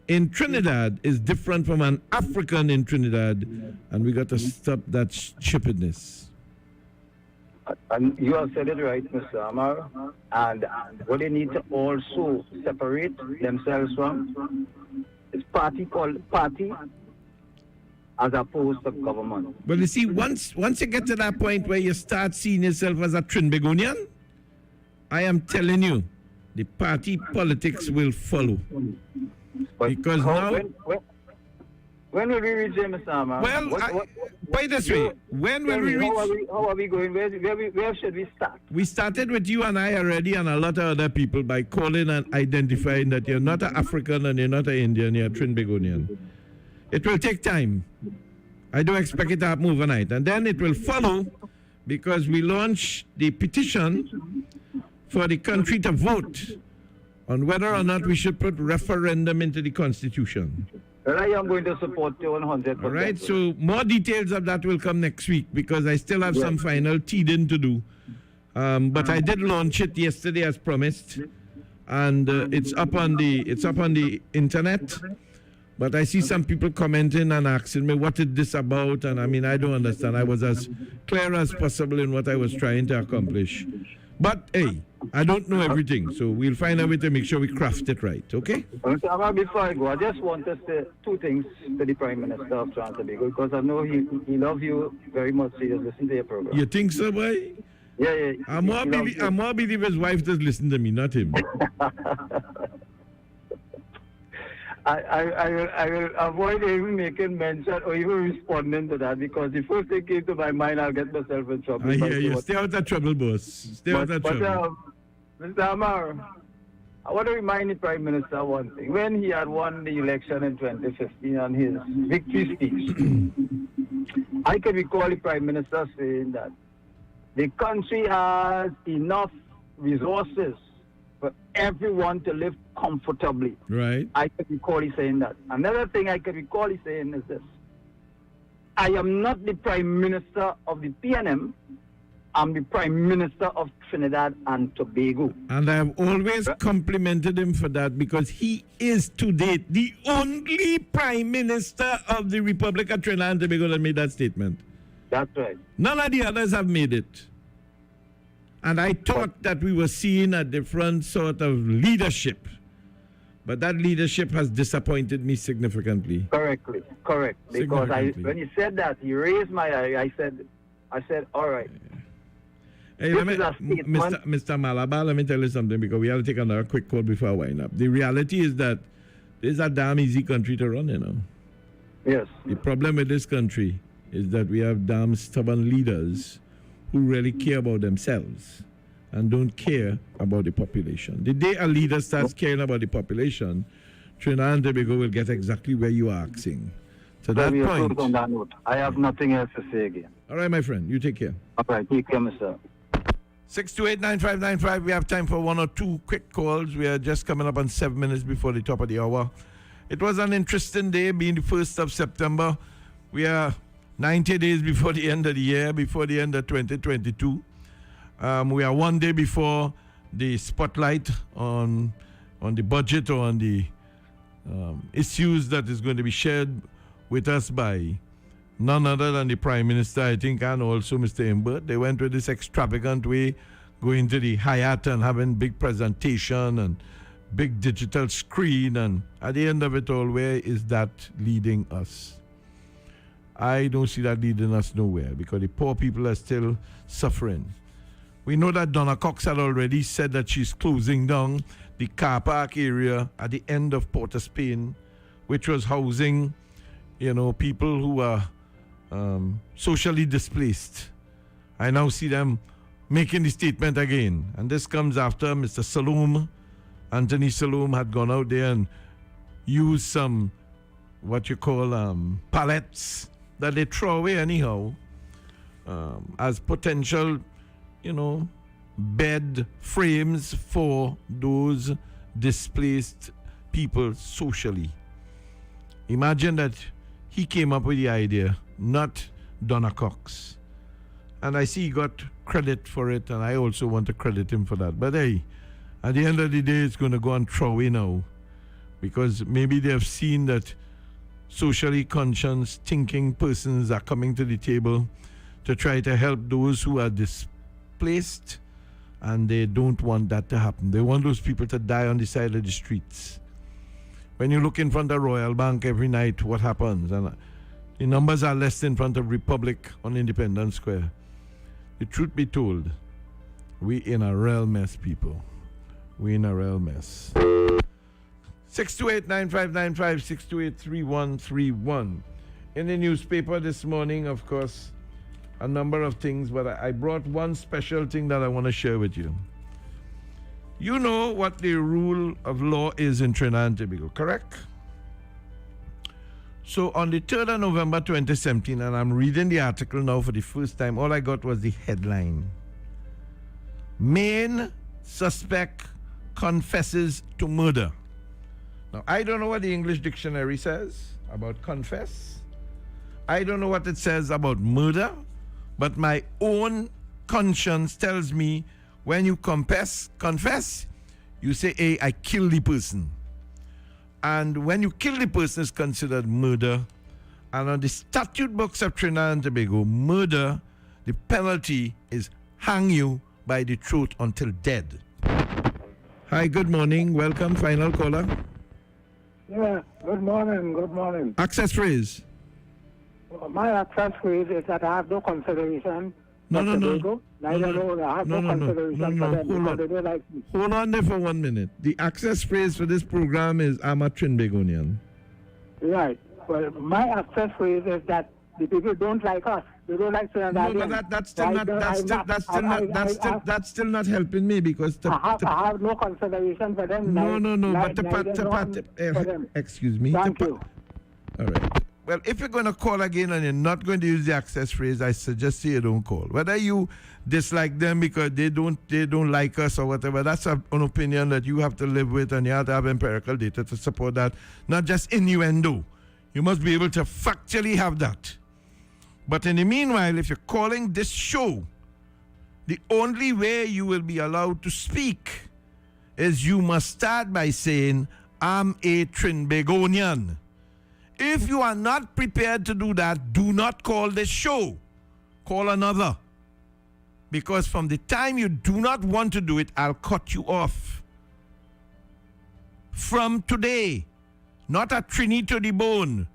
in Trinidad is different from an African in Trinidad, and we got to stop that stupidness. And you have said it right, Mr. Amar. And what they need to also separate themselves from is party as opposed to government. Well, you see, once you get to that point where you start seeing yourself as a Trinbagonian, I am telling you, the party politics will follow. Because now... When will we reach there, Mr. Amar? Well, by this way, when will we reach... How are we going? Where should we start? We started with you and I already and a lot of other people by calling and identifying that you're not an African and you're not an Indian, you're a Trinbagonian. It will take time. I don't expect it to happen overnight. And then it will follow because we launch the petition for the country to vote on whether or not we should put referendum into the Constitution. Well, I am going to support you 100%. All right, so more details of that will come next week because I still have some final teething to do. But I did launch it yesterday as promised, and it's up on the internet. But I see some people commenting and asking me, what is this about? And I mean, I don't understand. I was as clear as possible in what I was trying to accomplish. But hey, I don't know everything, so we'll find a way to make sure we craft it right, okay? Before I go, I just want to say two things to the Prime Minister of Trinidad and Tobago, because I know he loves you very much. He has listened to your program. You think so, boy? Yeah. I more believe his wife does listen to me, not him. I will avoid even making mention or even responding to that, because the first thing came to my mind, I'll get myself in trouble. I hear you. Stay out of trouble, boss. Stay out of trouble. Mr. Amar, I want to remind the Prime Minister one thing. When he had won the election in 2015 on his victory speech, I can recall the Prime Minister saying that the country has enough resources for everyone to live comfortably. Right. I can recall he saying that. Another thing I can recall he saying is this. I am not the Prime Minister of the PNM. I'm the Prime Minister of Trinidad and Tobago. And I have always complimented him for that, because he is to date the only Prime Minister of the Republic of Trinidad and Tobago that made that statement. That's right. None of the others have made it. And I thought that we were seeing a different sort of leadership. But that leadership has disappointed me significantly. Correct. Because when he said that, he raised my eye. I said, all right. Hey, Mr. Malabar, let me tell you something, because we have to take another quick call before I wind up. The reality is that this is a damn easy country to run, you know. Yes. The problem with this country is that we have damn stubborn leaders who really care about themselves and don't care about the population. The day a leader starts caring about the population, Trinidad and Tobago will get exactly where you are asking. To that point, on that note, I have nothing else to say again. All right, my friend, you take care. All right, take care, Mr. 628-9595. We have time for one or two quick calls. We are just coming up on 7 minutes before the top of the hour. It was an interesting day, being the 1st of September. We are 90 days before the end of the year, before the end of 2022. We are one day before the spotlight on the budget or on the issues that is going to be shared with us by none other than the Prime Minister, I think, and also Mr. Imbert. They went with this extravagant way, going to the Hyatt and having big presentation and big digital screen. And at the end of it all, where is that leading us? I don't see that leading us nowhere, because the poor people are still suffering. We know that Donna Cox had already said that she's closing down the car park area at the end of Port of Spain, which was housing, people who are socially displaced. I now see them making the statement again. And this comes after Mr. Salom, Anthony Salom, had gone out there and used some, what you call, pallets that they throw away anyhow, as potential, bed frames for those displaced people socially. Imagine that he came up with the idea, not Donna Cox. And I see he got credit for it, and I also want to credit him for that. But hey, at the end of the day, it's going to go on throw away now, because maybe they have seen that socially conscious, thinking persons are coming to the table to try to help those who are displaced, and they don't want that to happen. They want those people to die on the side of the streets. When you look in front of Royal Bank every night, what happens? And the numbers are less in front of Republic on Independence Square. The truth be told, we in a real mess, people. We in a real mess. 628-9595, 628-3131. In the newspaper this morning, of course, a number of things, but I brought one special thing that I want to share with you. You know what the rule of law is in Trinidad and Tobago, correct? So on the 3rd of November 2017, and I'm reading the article now for the first time, all I got was the headline. Main suspect confesses to murder. Now, I don't know what the English dictionary says about confess. I don't know what it says about murder, but my own conscience tells me when you confess, you say, hey, I killed the person. And when you kill the person, it's considered murder. And on the statute books of Trinidad and Tobago, murder, the penalty is hang you by the throat until dead. Hi, good morning. Welcome, final caller. Yeah, good morning, good morning. Access phrase. My access phrase is that I have no consideration No. I have no consideration for them because they don't like me. Hold on there for 1 minute. The access phrase for this program is I'm a Trinbagonian. Right. Well, my access phrase is that the people don't like us. They don't like Trinidadians. No, but that's still not helping me because I have no consideration for them. Excuse me. Thank you. All right. Well, if you're going to call again and you're not going to use the access phrase, I suggest you don't call. Whether you dislike them because they don't like us or whatever, that's an opinion that you have to live with, and you have to have empirical data to support that, not just innuendo. You must be able to factually have that. But in the meanwhile, if you're calling this show, the only way you will be allowed to speak is you must start by saying, I'm a Trinbagonian. If you are not prepared to do that, do not call this show. Call another. Because from the time you do not want to do it, I'll cut you off. From today, not a Trini to the bone,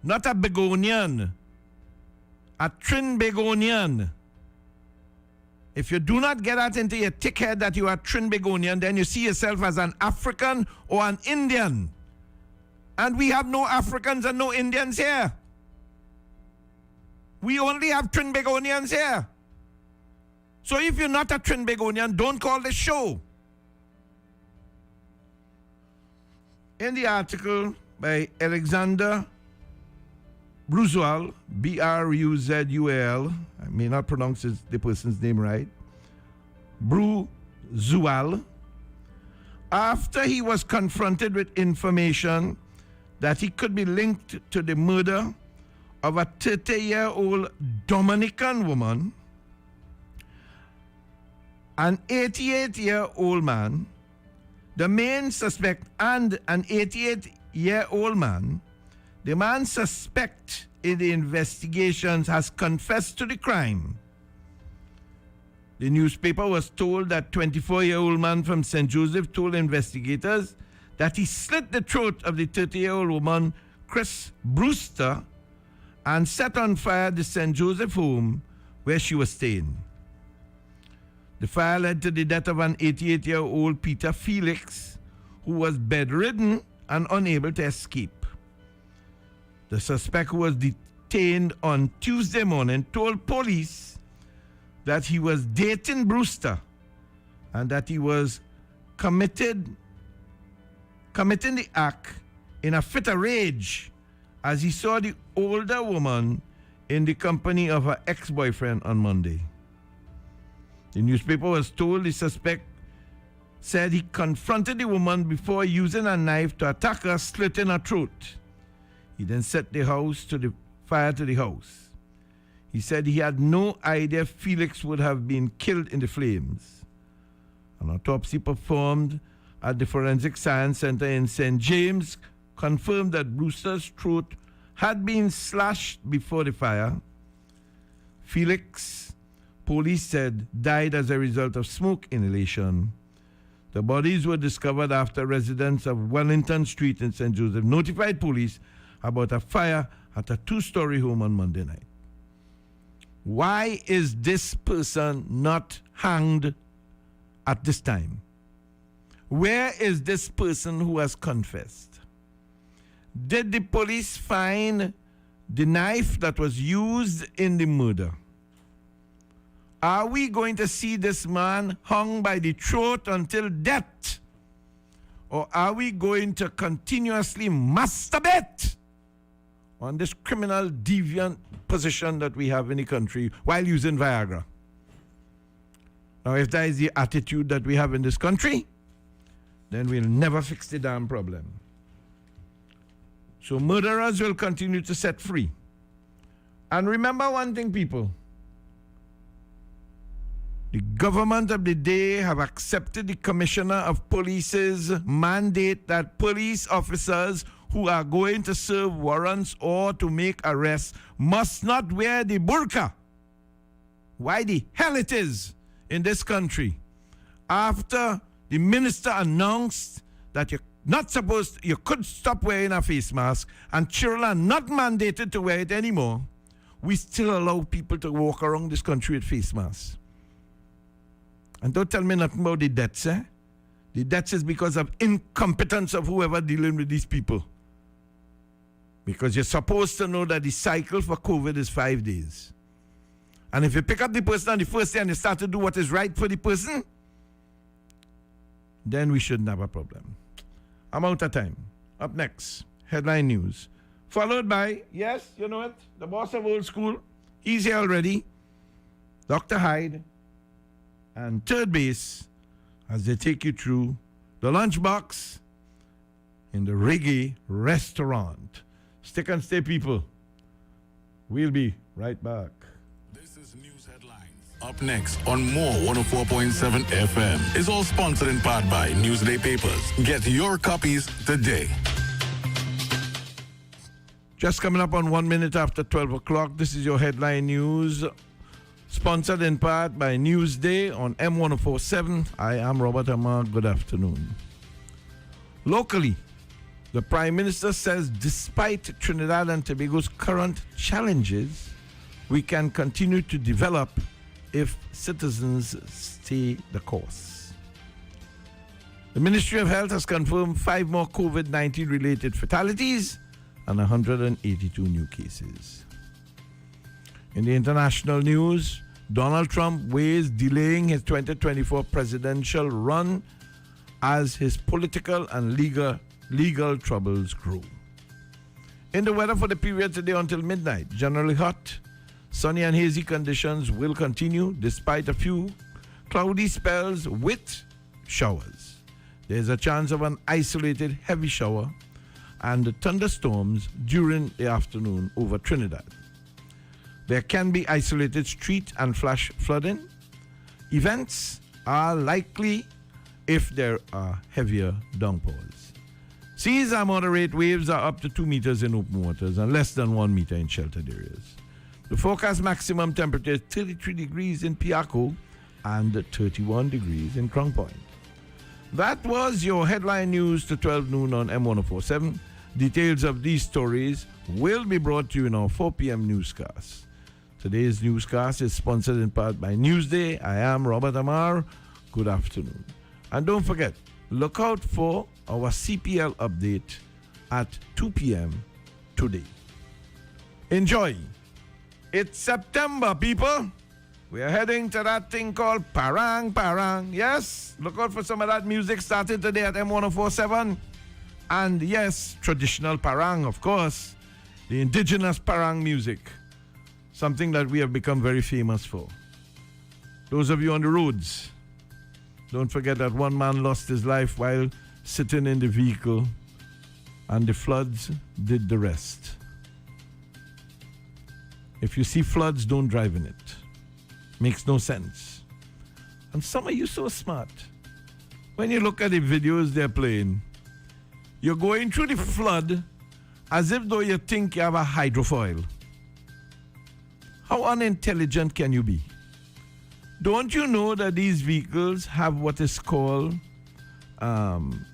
not a Begonian, a Trinbagonian. If you do not get that into your thick head that you are Trinbagonian, then you see yourself as an African or an Indian. And we have no Africans and no Indians here. We only have Trinbagonians here. So if you're not a Trinbagonian, don't call the show. In the article by Alexander Bruzal, Bruzul, I may not pronounce the person's name right, Bruzul, after he was confronted with information that he could be linked to the murder of a 30-year-old Dominican woman, an 88-year-old man, the main suspect, and an 88-year-old man. The man suspect in the investigations has confessed to the crime. The newspaper was told that 24-year-old man from St. Joseph told investigators that he slit the throat of the 30-year-old woman, Chris Brewster, and set on fire the St. Joseph home where she was staying. The fire led to the death of an 88-year-old Peter Felix, who was bedridden and unable to escape. The suspect, who was detained on Tuesday morning, told police that he was dating Brewster and that he was committing the act in a fit of rage as he saw the older woman in the company of her ex-boyfriend on Monday. The newspaper was told the suspect said he confronted the woman before using a knife to attack her, slitting her throat. He then set the fire to the house. He said he had no idea Felix would have been killed in the flames. An autopsy performed at the Forensic Science Center in St. James confirmed that Brewster's throat had been slashed before the fire. Felix, police said, died as a result of smoke inhalation. The bodies were discovered after residents of Wellington Street in St. Joseph notified police about a fire at a two-story home on Monday night. Why is this person not hanged at this time? Where is this person who has confessed? Did the police find the knife that was used in the murder? Are we going to see this man hung by the throat until death? Or are we going to continuously masturbate on this criminal deviant position that we have in the country while using Viagra? Now, if that is the attitude that we have in this country, then we'll never fix the damn problem. So murderers will continue to set free. And remember one thing, people. The government of the day have accepted the Commissioner of Police's mandate that police officers who are going to serve warrants or to make arrests must not wear the burqa. Why the hell it is in this country? After the minister announced that you could stop wearing a face mask and children are not mandated to wear it anymore, we still allow people to walk around this country with face masks. And don't tell me nothing about the deaths, eh? The deaths is because of incompetence of whoever dealing with these people. Because you're supposed to know that the cycle for COVID is 5 days. And if you pick up the person on the first day and you start to do what is right for the person, then we shouldn't have a problem. I'm out of time. Up next, headline news. Followed by, yes, you know it, the boss of old school. He's here already. Dr. Hyde. And third base as they take you through the lunchbox in the reggae restaurant. Stick and stay, people. We'll be right back. This is News Headlines. Up next on More 104.7 FM is all sponsored in part by Newsday Papers. Get your copies today. Just coming up on 1 minute after 12 o'clock, this is your headline news. Sponsored in part by Newsday on M1047. I am Robert Amar. Good afternoon. Locally, the Prime Minister says despite Trinidad and Tobago's current challenges, we can continue to develop if citizens stay the course. The Ministry of Health has confirmed 5 more COVID-19 related fatalities and 182 new cases. In the international news, Donald Trump weighs delaying his 2024 presidential run as his political and legal troubles grow. In the weather for the period today until midnight, generally hot, sunny and hazy conditions will continue despite a few cloudy spells with showers. There's a chance of an isolated heavy shower and thunderstorms during the afternoon over Trinidad. There can be isolated street and flash flooding. Events are likely if there are heavier downpours. Seas are moderate, waves are up to 2 meters in open waters and less than 1 meter in sheltered areas. The forecast maximum temperature is 33 degrees in Piaco and 31 degrees in Crown Point. That was your headline news to 12 noon on M1047. Details of these stories will be brought to you in our 4 p.m. newscast. Today's newscast is sponsored in part by Newsday. I am Robert Amar. Good afternoon. And don't forget, look out for our CPL update at 2 p.m. today. Enjoy. It's September, people. We are heading to that thing called Parang Parang. Yes, look out for some of that music starting today at M1047. And yes, traditional Parang, of course. The indigenous Parang music. Something that we have become very famous for. Those of you on the roads, don't forget that one man lost his life while sitting in the vehicle and the floods did the rest. If you see floods, don't drive in it. Makes no sense. And some of you so smart. When you look at the videos they're playing, you're going through the flood as if though you think you have a hydrofoil. How unintelligent can you be? Don't you know that these vehicles have what is called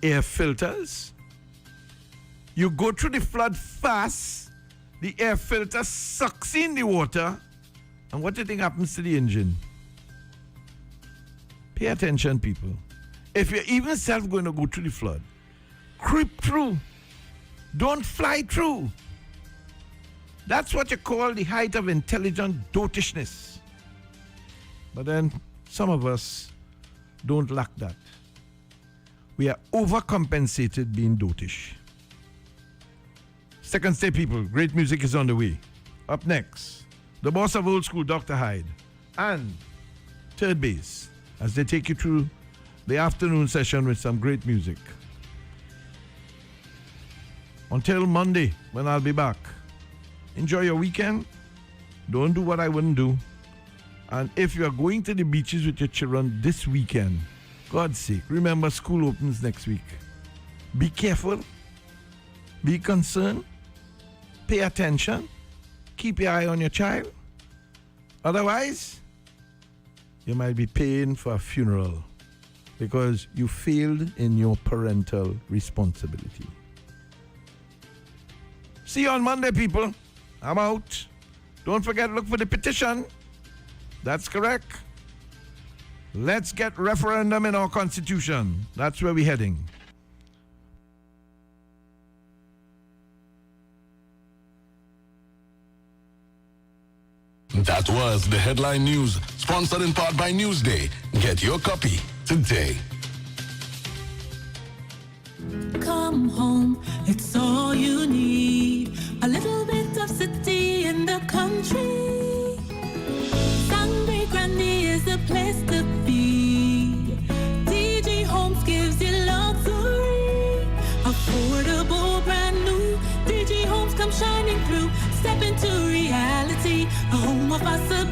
air filters? You go through the flood fast, the air filter sucks in the water, and what do you think happens to the engine? Pay attention, people. If you're even self going to go through the flood, creep through. Don't fly through. That's what you call the height of intelligent dotishness. But then some of us don't lack that. We are overcompensated being dotish. Second State people, great music is on the way. Up next, the boss of Old School, Dr. Hyde, and Third Base, as they take you through the afternoon session with some great music. Until Monday, when I'll be back, enjoy your weekend. Don't do what I wouldn't do. And if you are going to the beaches with your children this weekend, God's sake, remember school opens next week. Be careful. Be concerned. Pay attention. Keep your eye on your child. Otherwise, you might be paying for a funeral because you failed in your parental responsibility. See you on Monday, people. I'm out. Don't forget, look for the petition. That's correct. Let's get referendum in our constitution. That's where we're heading. That was the headline news, sponsored in part by Newsday. Get your copy today. Come home, it's all you need. A little bit of city in the country. Sangre Grande is the place to be. DG Homes gives you luxury. Affordable, brand new. DG Homes come shining through. Step into reality, a home of possibilities.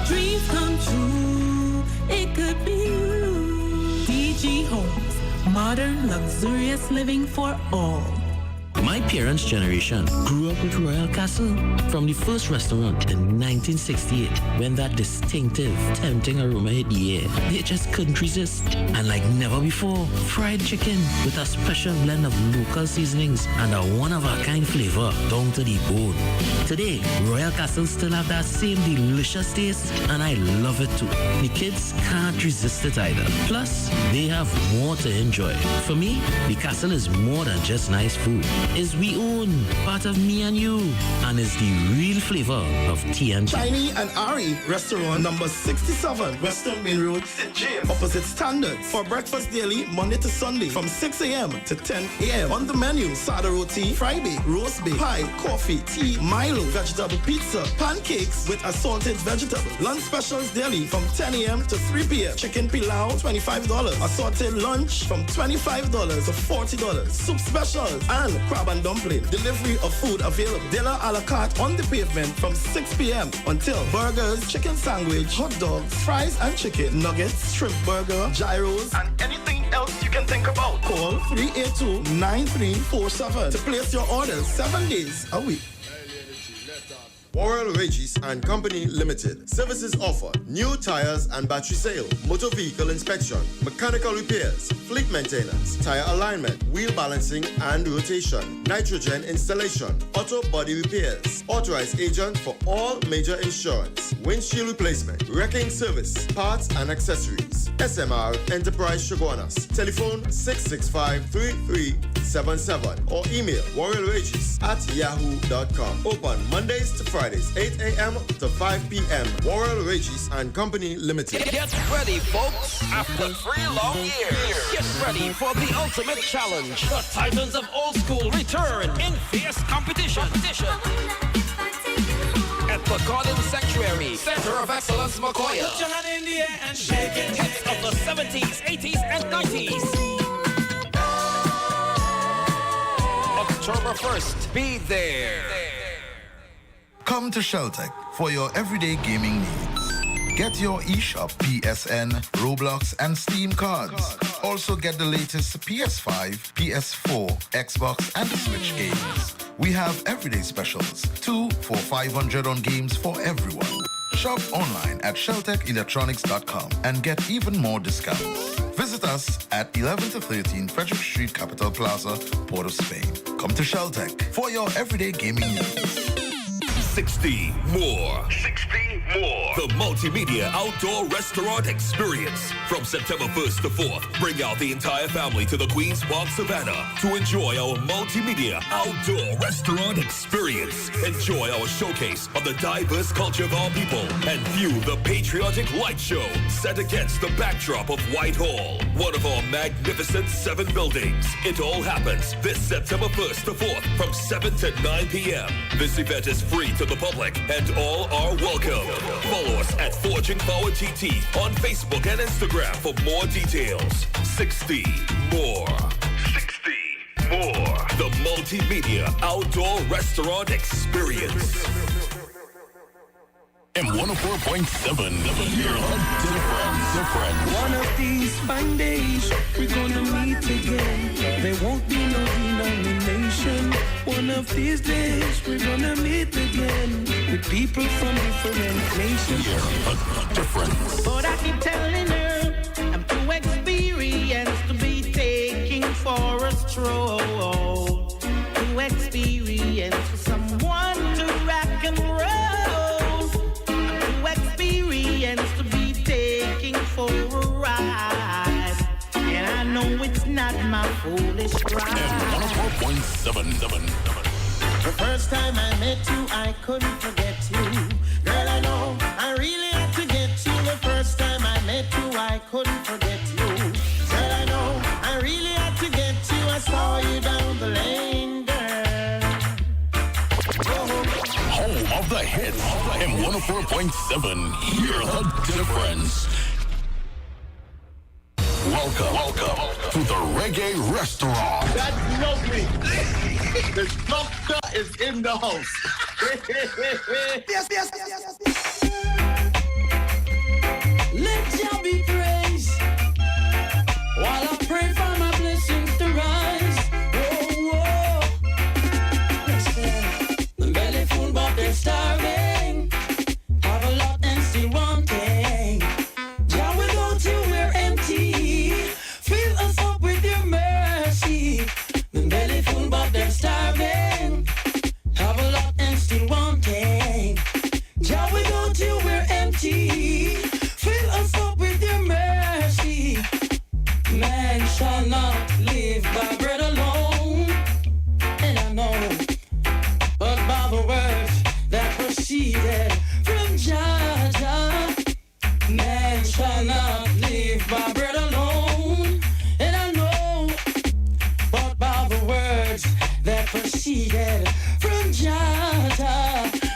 Dreams come true, it could be you. DG Homes, modern, luxurious living for all. My parents' generation grew up with Royal Castle. From the first restaurant in 1968, when that distinctive, tempting aroma hit the air, they just couldn't resist. And like never before, fried chicken with a special blend of local seasonings and a one-of-a-kind flavor down to the bone. Today, Royal Castle still have that same delicious taste, and I love it too. The kids can't resist it either. Plus, they have more to enjoy. For me, the Castle is more than just nice food. Is we own, part of me and you, and is the real flavor of TNT. Chinese and Ari restaurant number 67, Western Main Road, St. James, opposite Standards. For breakfast daily, Monday to Sunday, from 6 a.m. to 10 a.m. On the menu, sada roti, fry bake, roast bake, pie, coffee, tea, Milo, vegetable pizza, pancakes with assorted vegetables. Lunch specials daily from 10 a.m. to 3 p.m. Chicken pilau, $25. Assorted lunch from $25 to $40. Soup specials and crab and dumpling. Delivery of food available. Dinner a la carte on the pavement from 6 p.m. until burgers, chicken sandwich, hot dogs, fries and chicken, nuggets, shrimp burger, gyros, and anything else you can think about. Call 382-9347 to place your orders 7 days a week. Warrell Regis and Company Limited. Services offered: new tires and battery sale, motor vehicle inspection, mechanical repairs, fleet maintenance, tire alignment, wheel balancing and rotation, nitrogen installation, auto body repairs. Authorized agent for all major insurance, windshield replacement, wrecking service, parts and accessories. SMR Enterprise Shogunas. Telephone 665-3377 or email warrellregis@yahoo.com. Open Mondays to Fridays, 8 a.m. to 5 p.m. Warrell Regis and Company Limited. Get ready, folks. After 3 long years, get ready for the ultimate challenge. The Titans of Old School return in fierce competition. At the Garden Sanctuary, Center of Excellence, Makoya. Put your hand in the air and shake it. Hits of the 70s, 80s, and 90s. October 1st, be there. Come to Sheltec for your everyday gaming needs. Get your eShop, PSN, Roblox, and Steam cards. Also get the latest PS5, PS4, Xbox, and Switch games. We have everyday specials, 2 for $500 on games for everyone. Shop online at sheltechelectronics.com and get even more discounts. Visit us at 11 to 13 Frederick Street, Capital Plaza, Port of Spain. Come to Sheltec for your everyday gaming needs. 60 more. 60 more. The Multimedia Outdoor Restaurant Experience. From September 1st to 4th, bring out the entire family to the Queen's Park Savannah to enjoy our Multimedia Outdoor Restaurant Experience. Enjoy our showcase of the diverse culture of our people and view the patriotic light show set against the backdrop of Whitehall, one of our magnificent 7 buildings. It all happens this September 1st to 4th from 7 to 9 p.m. This event is free to the public and all are welcome. Follow us at Forging Power TT on Facebook and Instagram for more details. 60 more. 60 more. The Multimedia Outdoor Restaurant Experience. M 104.7. Hear the difference. One of these fine days, we're gonna meet again. There won't be no denomination. One of these days, we're gonna meet again with people from different nations. Hear the difference. But I keep telling her, I'm too experienced to be taking for a stroll. Too experienced for someone to rock and roll. To be taking for a ride, and I know it's not my foolish pride. 104.7. The first time I met you, I couldn't forget you. Girl, I know I really had to get you. The first time I met you, I couldn't forget you. Girl, I know I really had to get you. I saw you down the lane, girl. Home of the hits. M 104.7. Hear the difference. Welcome to the Reggae Restaurant. That's lovely. The doctor is in the house. Yes. Let Jah be praised while I pray for my blessings to rise. The belly full, but they're starving. Have a lot and still wanting. Jah, without you we're empty. Fill us up with your mercy. The belly full, but they're starving. Have a lot and still wanting. Jah, without you we're empty. Fill us up with your mercy. Man shall not live by bread alone. And I know, but by the words that proceeded from Jah. Man shall not live by bread alone. And I know, but by the words that proceeded from Jah.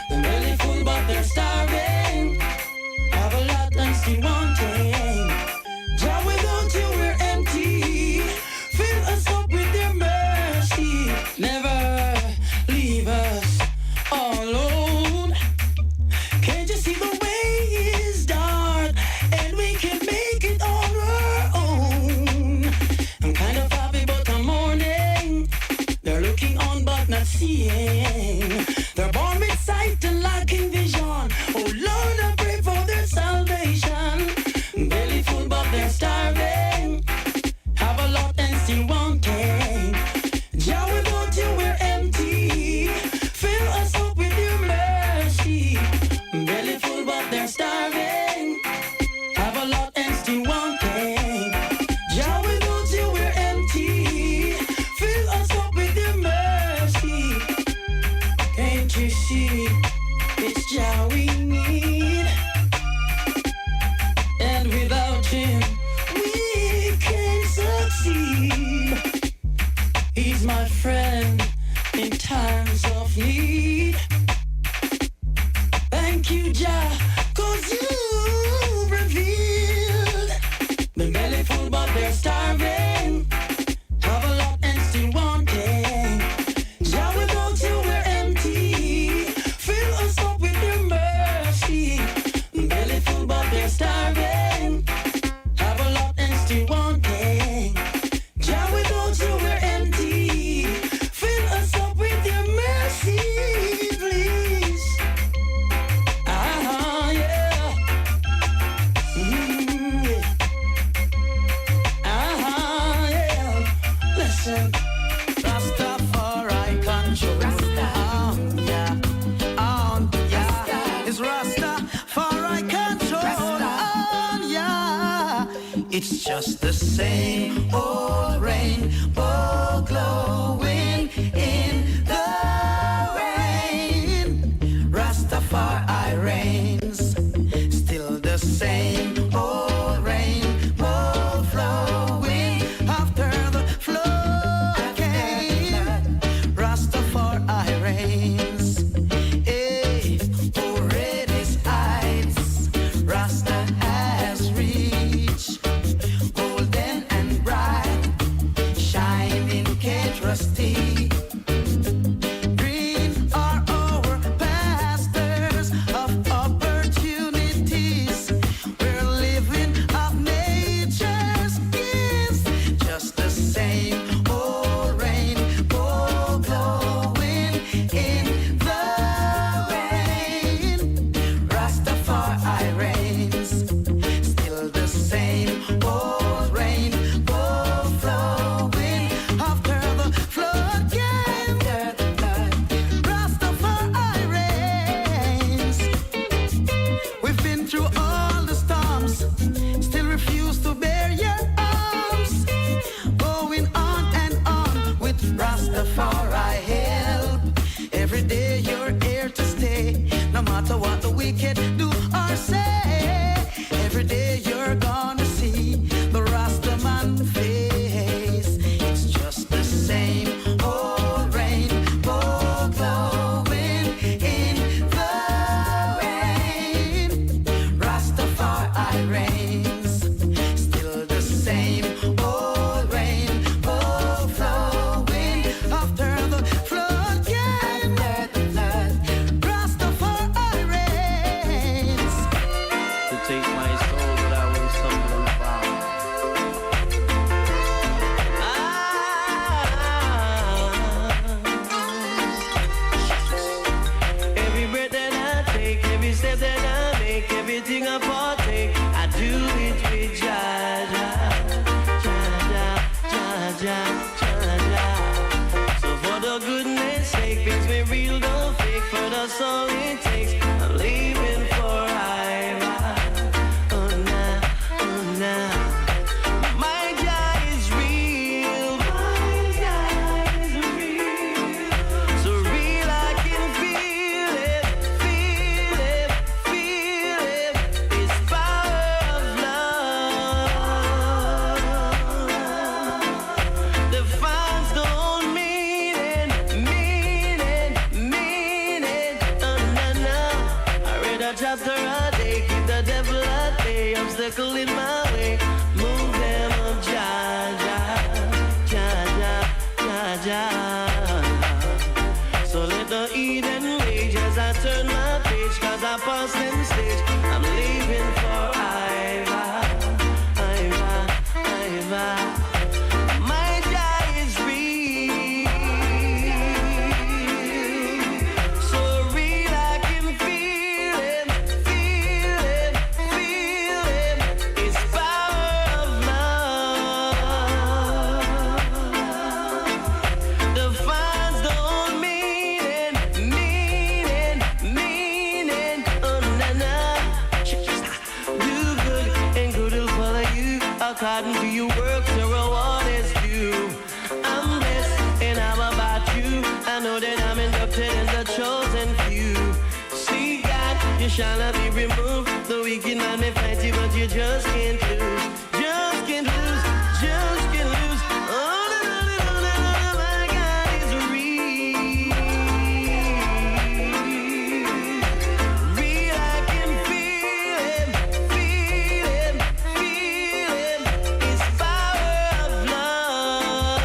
The belly full, but they're starving. Have a lot and still wanting. Jah, without you we're empty. Fill us up with your mercy. Never leave us alone. Can't you see the way is dark and we can make it on our own? I'm kind of happy but I'm mourning. They're looking on but not seeing. It's just the same old rainbow glowing in the rain. Rastafari reigns. Still the same old rainbow flowing after the flood came. Rastafari reigns. Hey, Redis heights, Rasta has reached, golden and bright, shining Kate Rusty. Green are our pastures of opportunities. We're living off nature's gifts. Just the same old rainbow glowing in the rain. Rastafari reigns. Still the same old rainbow flowing after the flood came. Rastafari reigns. We've been through all the storms, still refuse to bear your arms. Going on and on with Rastafari help. Every day you're here to stay, no matter what the wicked do or say. Every day you're gonna see the Rastaman face. It's just the same old rainbow glowing in the rain. Rastafari reigns. Still the same old rainbow flowing after the flood came. Rastafari reigns. To take my soul, but I will stumble and fall. Every breath that I take, every step that I make, everything I partake, I do it with Jah, Jah, Jah, Jah, Jah, Jah, Jah. So for the goodness sake, makes me real, don't fake. For that's all it takes. I'm leaving forever. Oh nah, oh nah. My Jah is real. My Jah is real. So real I can feel it, feel it, feel it. It's power of love. The fans don't mean it, mean it, mean it. Oh nah nah. I read a chapter a day, keep the devil at bay. Obstacle in my way, move them up, Jah, Jah, Jah, Jah, Jah, Jah. So let the Eden rage as I turn my page, cause I pass them stage. I'm leaving for Iva, Iva, Iva. My Jah is real. So real I can feel it, feel it, feel it. It's power of love. The fans don't mean it, mean it, mean it. Oh na na. Do good and good will follow you. According to your works, your reward is due. I'm blessed and I'm about you. I know that I'm inducted in the chosen few. See God, you shall not be removed. The wicked man may fight you, but you just can't lose. Just can't lose, just can't lose. Oh, no, no, no, no, no, no, my God is real. Real, I can feel it, feel it, feel it. It's power of love.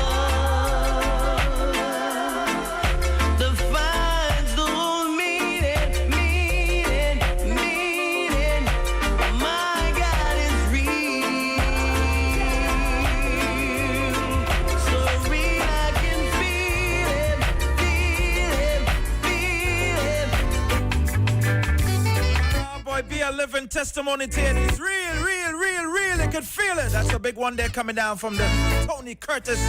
The fines don't mean it, mean it, mean it. My God is real. So real, I can feel it, feel it, feel it. Oh boy, be a living testimony to it. It's real, real, real, real. You can feel it. That's a big one there coming down from the Tony Curtis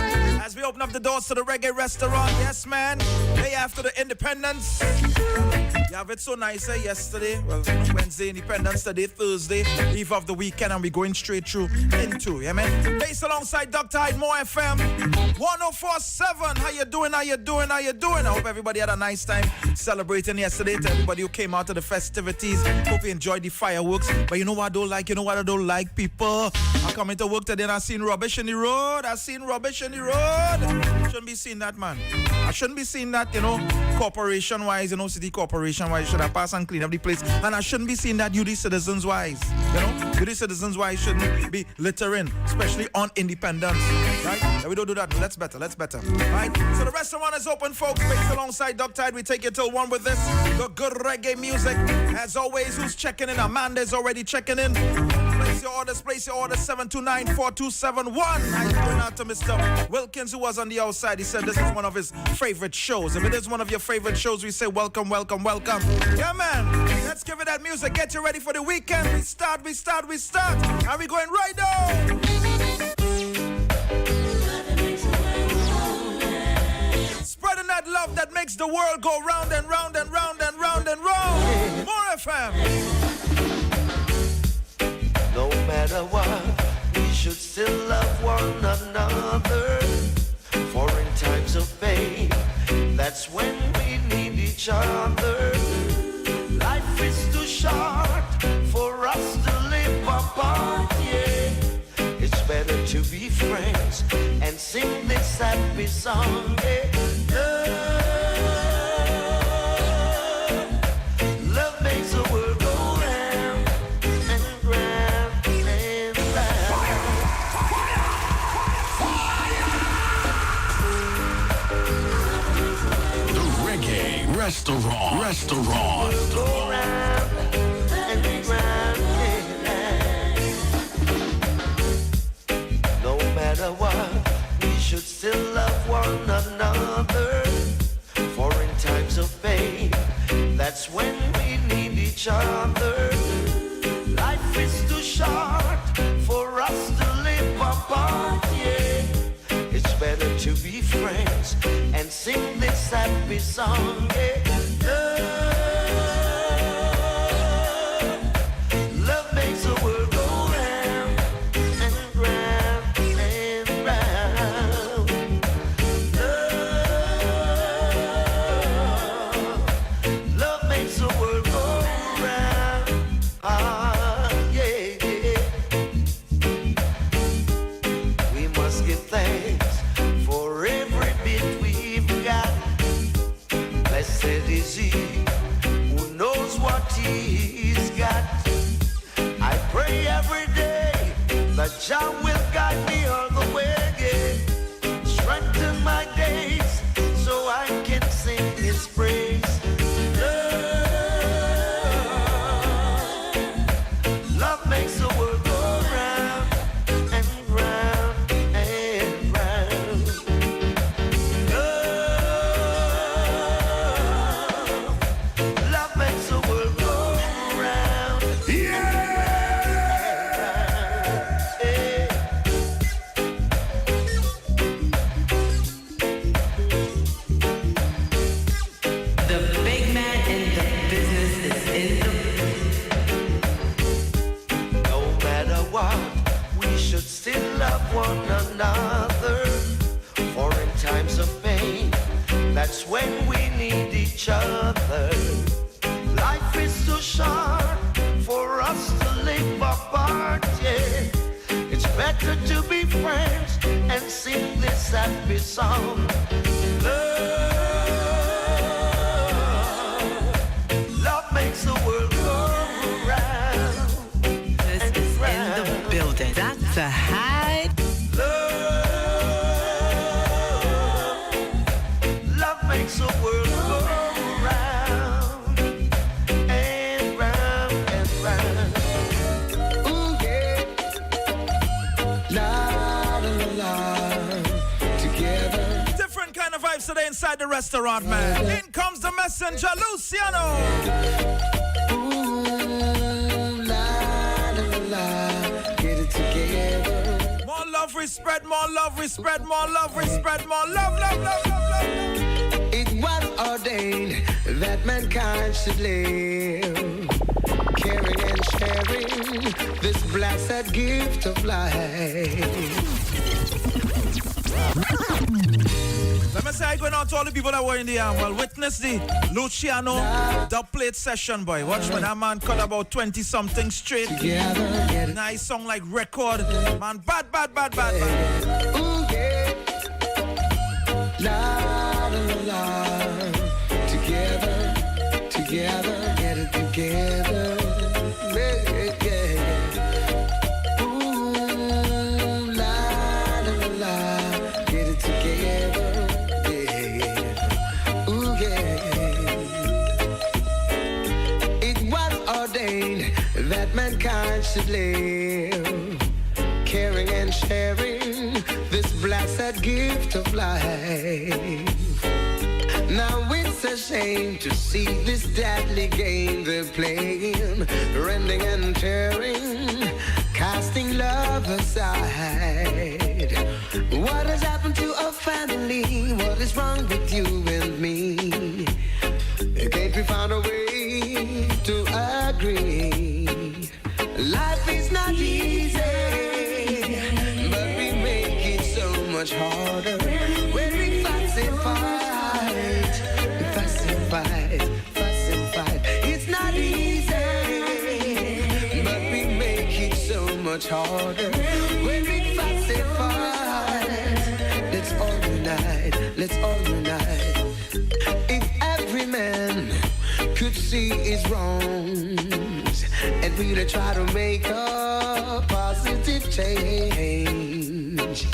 as we open up the doors to the reggae restaurant. Yes, man. Day after the independence. You have it so nice yesterday. Well, Wednesday, Independence Day, Thursday, eve of the weekend, and we're going straight through into, yeah, man. Based alongside Dr. Hyde, Morefm 104.7. How you doing? How you doing? How you doing? I hope everybody had a nice time celebrating yesterday. To everybody who came out to the festivities, hope you enjoyed the fireworks. But you know what I don't like? You know what I don't like, people? I'm coming to work today and I seen rubbish in the road. Shouldn't be seeing that, man. I shouldn't be seeing that, corporation-wise, city corporation-wise. Should have passed and clean up the place. And I shouldn't be seeing that UD citizens-wise. UD citizens-wise shouldn't be littering, especially on Independence. Right? Yeah, we don't do that. That's better. Right? So the restaurant is open, folks. Based alongside Dr. Hyde, we take you till 1 with this. The good reggae music. As always, who's checking in? Amanda's already checking in. Place your orders, 729-4271. I'm going out to Mr. Wilkins, who was on the outside. He said this is one of his favorite shows. If it is one of your favorite shows, we say welcome. Yeah, man. Let's give it that music. Get you ready for the weekend. We start. And we're going right now. Spreading that love that makes the world go round and round and round and round and round. Morefm. No matter what, we should still love one another. For in times of pain, that's when we need each other. Life is too short for us to live apart, yeah. It's better to be friends and sing this happy song, yeah. Love makes the world go round and round and round. The Reggae Restaurant. Go round and round, yeah. No matter what, we should still love one another. For in times of pain, that's when we need each other. Life is too short for us to live apart, yeah. It's better to be friends and sing this happy song, yeah. Love makes the world go round and round and round. Love makes the world go round. Yeah. We must give thanks for every bit we've got. Blessed is he who knows what he's got. I pray every day that Jah will guide me all the way, yeah. Strengthen my days so I can sing his praise. Love makes the world go round and round and round. Love makes the world go round. The big man in the business is in No matter what, we should still love one another. For in times of pain, that's when we need each other. Life is too short for us to live apart, yeah. It's better to be friends and sing this happy song. Love makes the world go round. This is in the building. Dr. Hyde. Love makes the world go round and round and round. Ooh, yeah. La la la, together. Different kind of vibes today inside the restaurant, man. In comes the messenger, Luciano. Ooh, la la la, get it together. More love, we spread, more love, we spread, more love, we spread, more love, love, love, love, love. It was ordained that mankind should live, caring and sharing this blessed gift of life. Let me say I going out to all the people that were in the witness the Luciano dubplate session, boy. Watch when that man cut about 20-something straight. Together, nice song like record. Man, bad. Ooh, yeah. La, la, la. Together, get it together. Yeah. Ooh, la, la, la, la. Get it together. Yeah. Ooh, yeah. It was ordained that mankind should live, caring and sharing this blessed gift of life. Now it's a shame to see this deadly game they're playing, rending and tearing, casting love aside. What has happened to our family? What is wrong with you and me? Can't we find a way to agree? Life is not easy, but we make it so much harder when we fuss and fight. Fuss and fight. It's not easy, but we make it so much harder when we fuss and fight. Let's all unite. If every man could see his wrongs and really try to make a positive change,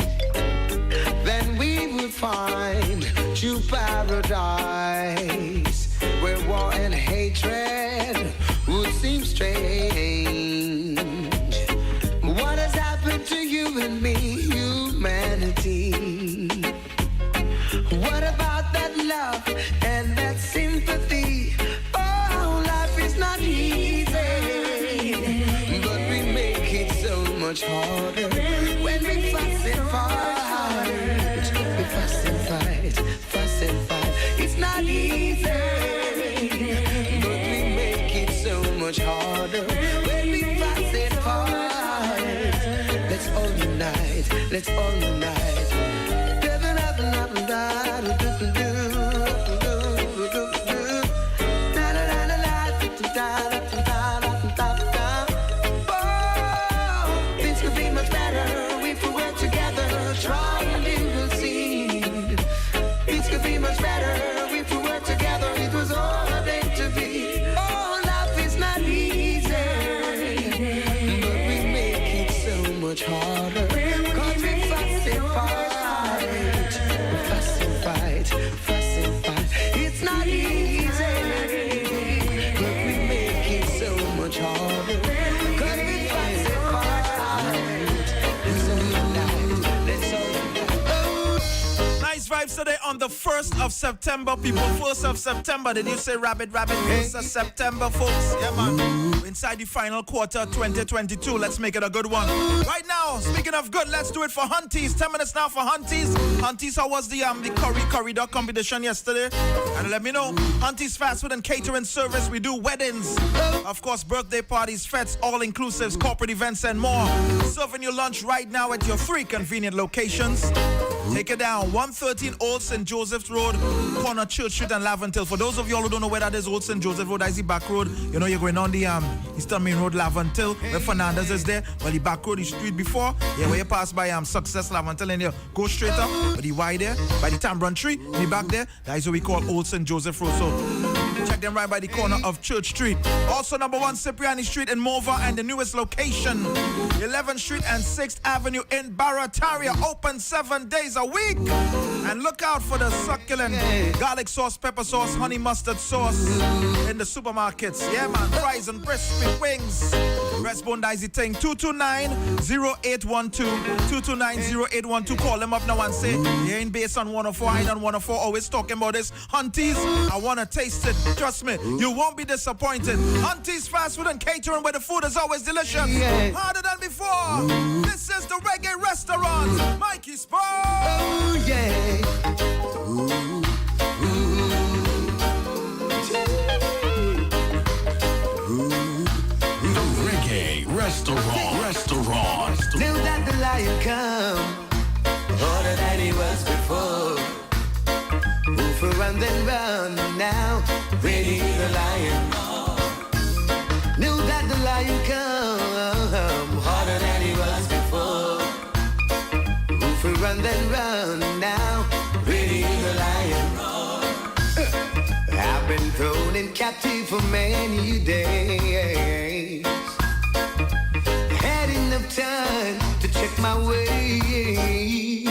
then we would find true paradise, where war and hatred would seem strange. What has happened to you and me, humanity? What about that love and that sympathy? Oh, life is not easy, but we make it so much harder when we fuss and fight. We fuss and fight. It's not easy, but we make it so much harder when we fuss and fight. Let's all unite. Things could be much better if we work together. Try and you will see. Things could be much better if we work together. It was all meant to be. Oh, life is not easy, but we make it so much harder. Cause we fuss and fight. It's not easy, but we make it so much harder. Cause we fuss and fight. Let's all unite. Nice vibes today on the 1st of September, people. 1st of September. Did you say rabbit? 1st of September, folks. Yeah, man. We're inside the final quarter 2022. Let's make it a good one. Right now, speaking of good, let's do it for Hunties. 10 minutes now for Hunties. Hunties, how was the curry dog competition yesterday? And let me know. Hunties fast food and catering service. We do weddings, of course, birthday parties, fetes, all inclusives, corporate events, and more. Serving your lunch right now at your 3 convenient locations. Take it down, 113 Old St. Joseph's Road, corner Church Street and Laventil. For those of y'all who don't know where that is, Old St. Joseph Road, that's the back road. You know, you're going on the Eastern Main Road, Laventil, where Fernandez is there. Well, the back road, the street before, yeah, where you pass by Success, Laventil, and you go straight up, by the Y there, by the Tambron tree, in the back there, that is what we call Old St. Joseph Road. So, check them right by the corner of Church Street. Also, number 1 Cipriani Street in Mova, and the newest location, 11th Street and 6th Avenue in Barataria, open 7 days a week. And look out for the succulent garlic sauce, pepper sauce, honey mustard sauce in the supermarkets. Yeah, man, fries and crispy wings. Breastbone Daisy thing, 229-0812, 229-0812. Call them up now and say, you ain't based on 104, I ain't on 104, always talking about this. Hunties, I want to taste it. Trust me, you won't be disappointed. Hunties fast food and catering, where the food is always delicious. Harder than before. This is the Reggae Restaurant. Mikey Sport. Oh, yeah. Ooh, ooh. run, then run now. Ready the lion. Knew that the lion come harder than he was before. If we run, then run now. Ready the lion. I've been thrown in captive for many days. Had enough time to check my ways.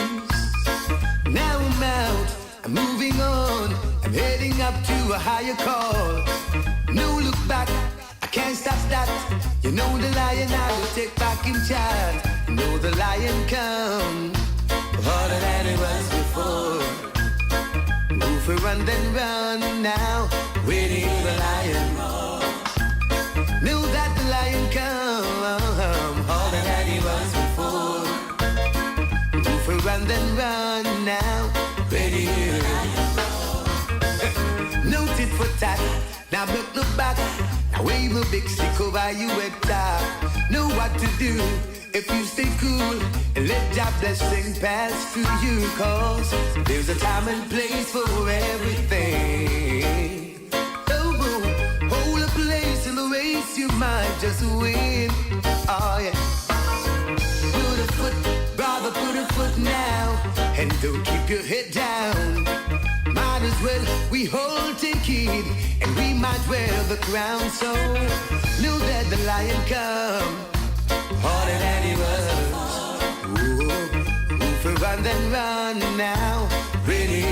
Now I'm out, I'm moving on. I'm heading up to a higher call. No look back, I can't stop that. You know the lion I will take back in charge. You know the lion come harder than it was before. If we run, then run now. Waiting the lion. Know that the lion come harder than he was before. If we run, then run now. Ready. No tit for tat. Now look back. Now wave a big stick over you at top. Know what to do if you stay cool and let your blessing pass through you. Cause there's a time and place for everything. Oh, hold a place in the race, you might just win. Oh yeah. Put a foot, brother, put a foot now. And don't keep your head down. Might as well we hold take it, and we might wear the crown. So know that the lion come harder than he was. Ooh, if we run, then run now. Ready.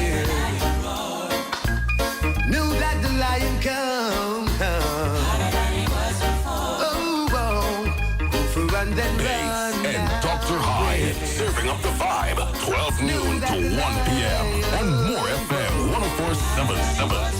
Know that the lion come harder than he was before. Oh, if we run, then run and now. Dr. Hyde, serving up the vibe, 12 noon to 1 p.m. on Morefm 104.777.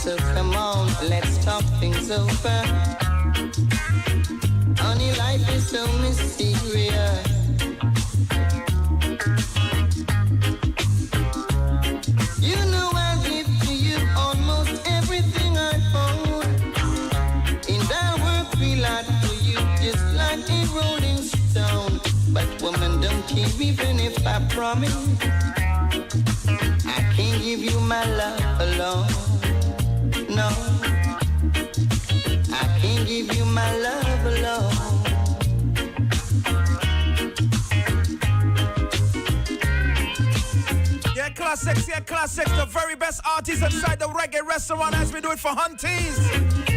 So come on, let's talk things over. Honey, life is so mysterious. You know I'll give to you almost everything I found. And I'll work real hard for you, just like a rolling stone. But woman, don't keep even if I promise I can't give you my love alone. No, I can't give you my love alone. Yeah, classics, the very best artists inside the reggae restaurant as we do it for Hunties.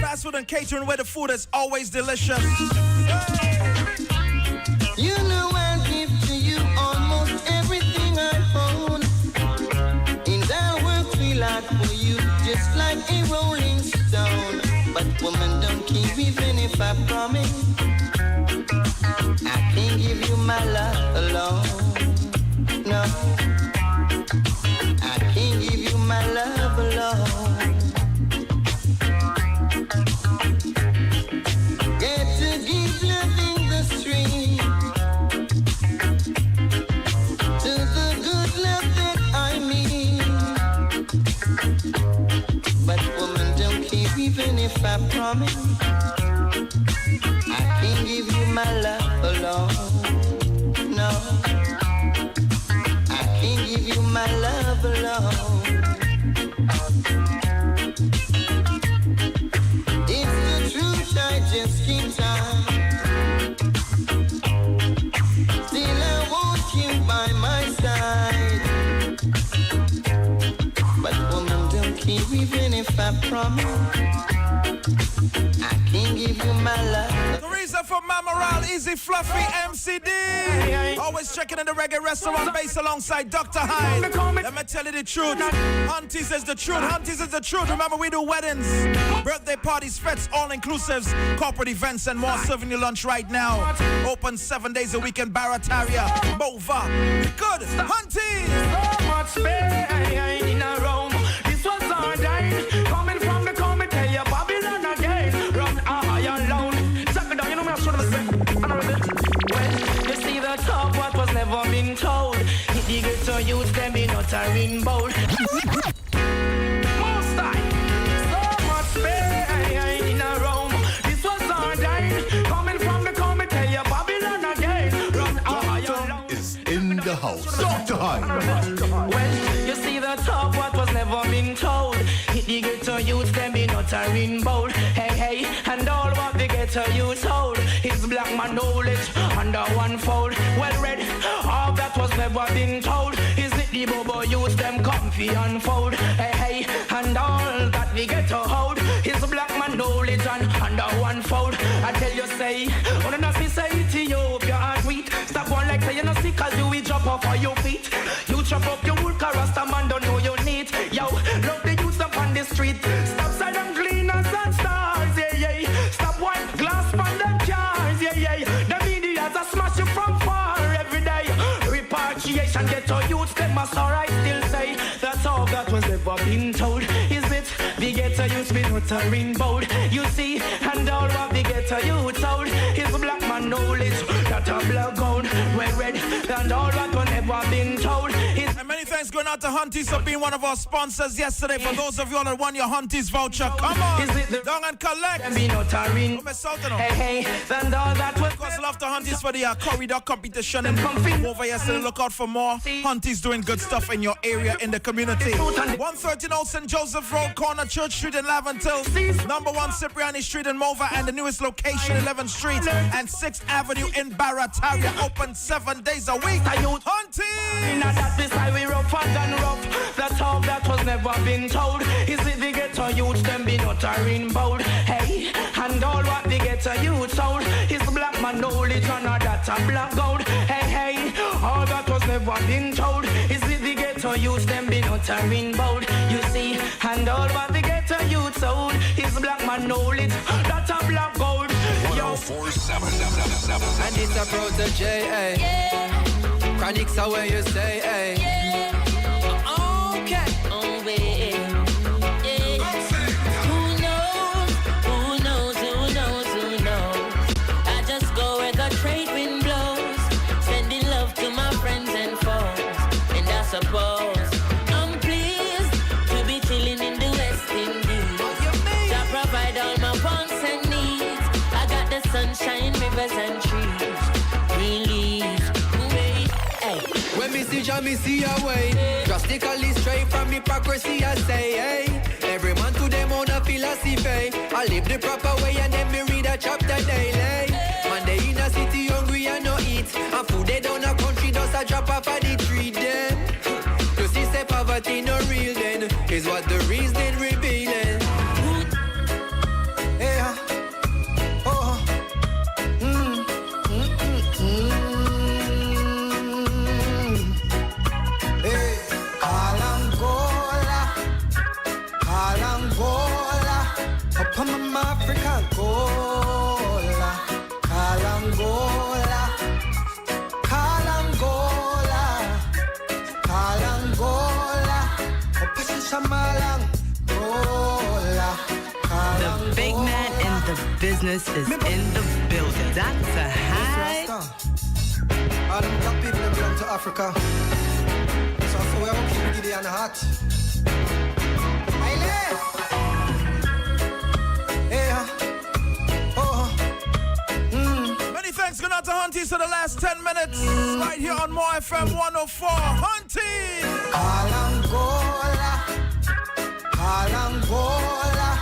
Fast food and catering where the food is always delicious. You know I'll give to you almost everything I own. And I'll work real hard for you, just like a rolling stone. But woman, don't keep even if I promise I can't give you my love alone. No, I can't give you my love alone. Get to give loving the stream to the good love that I mean. But woman, don't keep even if I promise I can't give you my love alone. No, I can't give you my love alone. It's the truth, I just keep time. Still I want you by my side. But woman, don't keep even if I promise I can give you my love. Teresa from Mamoral, Easy Fluffy, MCD. Always checking in the reggae restaurant base alongside Dr. Hyde. Let me tell you the truth. Hunties is the truth. Hunties is the truth. Remember, we do weddings, birthday parties, fetes, all inclusives, corporate events, and more. Serving you lunch right now. Open 7 days a week in Barataria, Mova. Good. Hunties. So much pain in a room. This was our day. Coming from the committee of Babylon again. Run high and low. Check it down, you know me, I'm sure of Well, you see the talk what was never been told. If you get to use them, be not a rainbow. Most time. So much pain in a room. This was our day. Coming from the committee of Babylon again. Run high and low. Is in the house. Dr. Hyde. Well, you see the talk what was never been told. Hit the ghetto youth, them be not a rainbow. Hey, hey, and all what the ghetto youth hold is black man knowledge under one fold. Well read, all that was never been told. Is it the bobo youth, them comfy unfold. Hey, hey, and all that the ghetto hold is black man knowledge and under one fold. I tell you, say, on the nasty say Ethiopia and wheat. Stop one like say you no sick, cause you will drop off of your feet. You chop up your wood, cause Rasta man don't know you need. Yo, love the youth up on the street. Stop side and cleaners and stars, yeah, yeah. Stop white glass from them cars, yeah, yeah. The media's a smash you from far every day. Repatriation, get your youth, them must alright still say. That's all that was ever been told. Is it the ghetto youth be not a rainbow? You see, and all what the ghetto youth told is black man knowledge that a black gold. Well read, and all what was never been told is. And many thanks going out to Hunties for being one of our sponsors yesterday. For those of you that won your Hunties voucher, come on, down and collect. Hey, and all that was. Of course, love to Hunties for the corridor competition and over yesterday. Look out for more Hunties doing good stuff in your area, in the community. 113 Old St. Joseph Road, corner Church Street in Laventil. Number 1 Cipriani Street in Mova, and the newest location 11th Street and 6th Avenue in Barataria. Open 7 days a week. Hunties. Now that this highway rough and rough. That's all that was never been told. Is it the ghetto youth, them be not a rainbow? Hey, and all what the ghetto youth told is black man knowledge and all that a black gold. Hey, hey, all that was never been told. Is it the ghetto youth, them be not a rainbow? You see, and all what the ghetto youth told is black man knowledge, that a black gold. Yo, 104.7. And it's a protege, eh? Chronics are where you stay, eh? Okay. Oh, wait. Who knows? Who knows? Who knows? Who knows? I just go where the trade wind blows, sending love to my friends and foes. And I suppose I'm pleased to be chilling in the West Indies. To provide all my wants and needs. I got the sunshine, rivers and trees. Relief. When me see Jah, me see a way. Drastically straight from hypocrisy, I say, hey. Every man to them own a philosophy. I live the proper way and then me read a chapter daily. Man, they in a city hungry and no eat. And food they down a country does a drop off of the tree then. To see say poverty no real then is what the reason revealing. Yeah. Oh. African cola, Kalangola, Kalangola, Kalangola, Opasisamalang Gola. The big man in the business is in the building. Dr. Hyde. All them black people that belong to Africa. So for we are keep Giddy on the hot. Many thanks going out to Hunties for the last 10 minutes. Right here on Morefm 104. Hunties! Kalangola, Kalangola,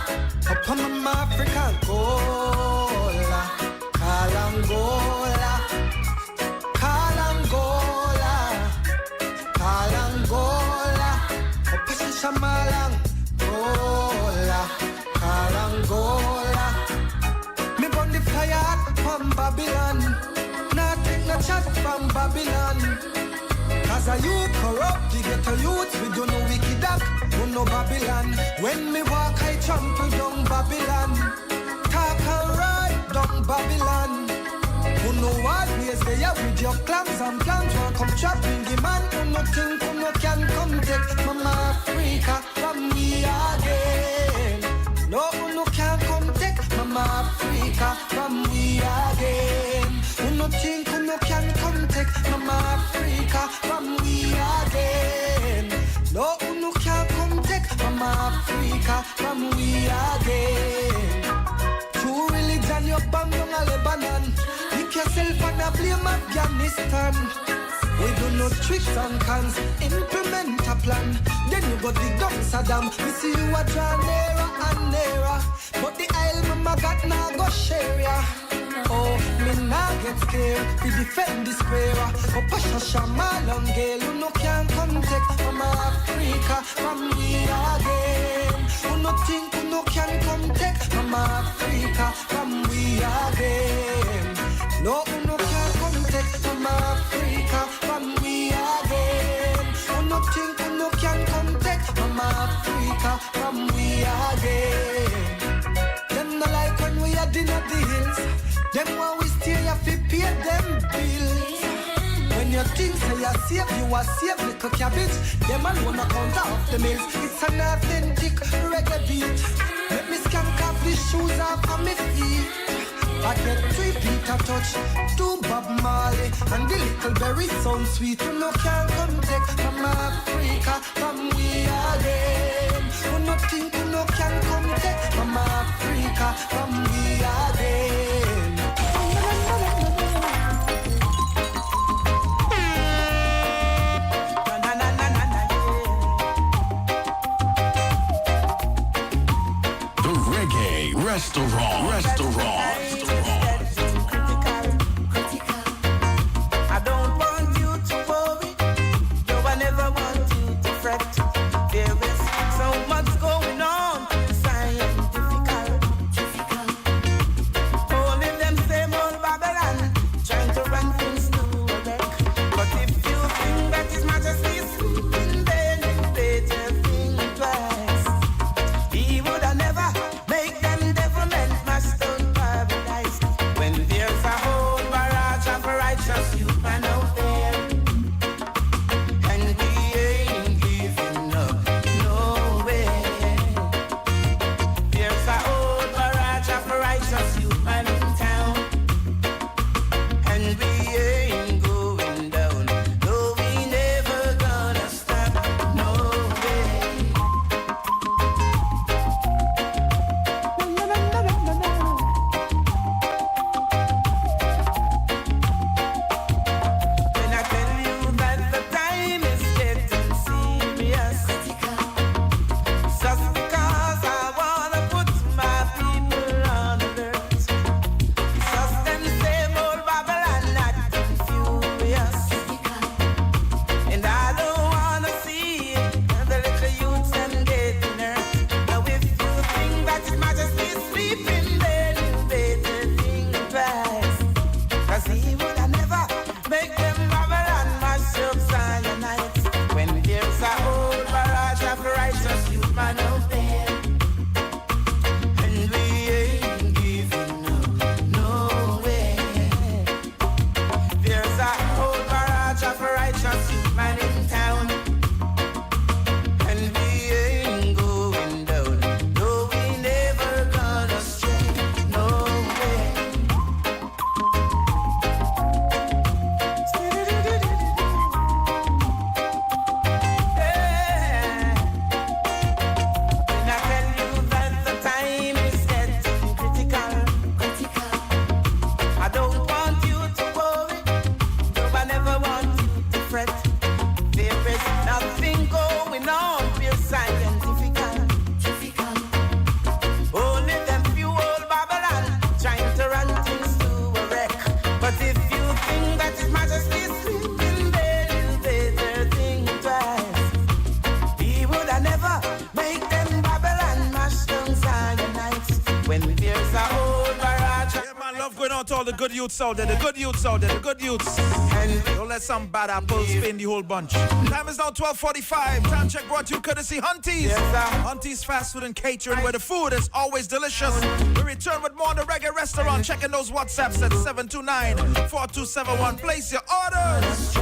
upon my African cola, Kalangola, Kalangola, Kalangola, upon Shamalang, Gola, Kalangola. Babylon. Cause a you corrupt, the ghetto youth, we do no wicked act, we no Babylon. When me walk, I trample down Babylon. Talk and ride down Babylon. Who know always there with your clams and plans. One come trapping the man, who no think, who no can come take Mama Africa from me again. No, who no can come take Mama Africa from me again. Who no think, who no can come take Mama Africa from me again. No, who no can come take Mama Africa from me again. True religion, you bang down a Lebanon. Pick yourself and a blame Afghanistan. We do no tricks and cons, implement a plan. Then you go dig down Saddam. We see you a draw nearer and nearer. But the aisle mama got now go share ya. Oh, me now get scared to defend this prayer. Oh, Pasha Shaman and girl, who no can come take Mama Africa from me again. Who no think, who no can come take Mama Africa from me again. No, who no can come take Mama Africa from me again. Who no think, who no can come take Mama Africa from me again. Them no like when we are dinner the hills. Them when we stay here fi pay them bills. When you think say you are safe little cabbage. Them alone account off the mills. It's an authentic reggae beat. Let me skank off the shoes off of my feet. I get 3 Peter touch, 2 Bob Marley, and the little berry sound sweet. You no can come take Mama Africa from we again. You no think you no can come take Mama Africa from we again. The Reggae Restaurant. I don't want you to worry. No, I never want you to fret. There is so much going on, scientifical. Only them same old Babylon, trying to run things to a wreck. But if you think that His Majesty is sleeping, then you better think twice. He would have never make them devilment master paradise. to all the good youths out there, the good youths out there, the good youths. Don't let some bad apples spin the whole bunch. Time is now 12:45. Time check brought to you courtesy Hunties. Hunties Fast Food and Catering, where the food is always delicious. We return with more on the Reggae Restaurant. Checking those WhatsApps at 729-4271. Place your orders.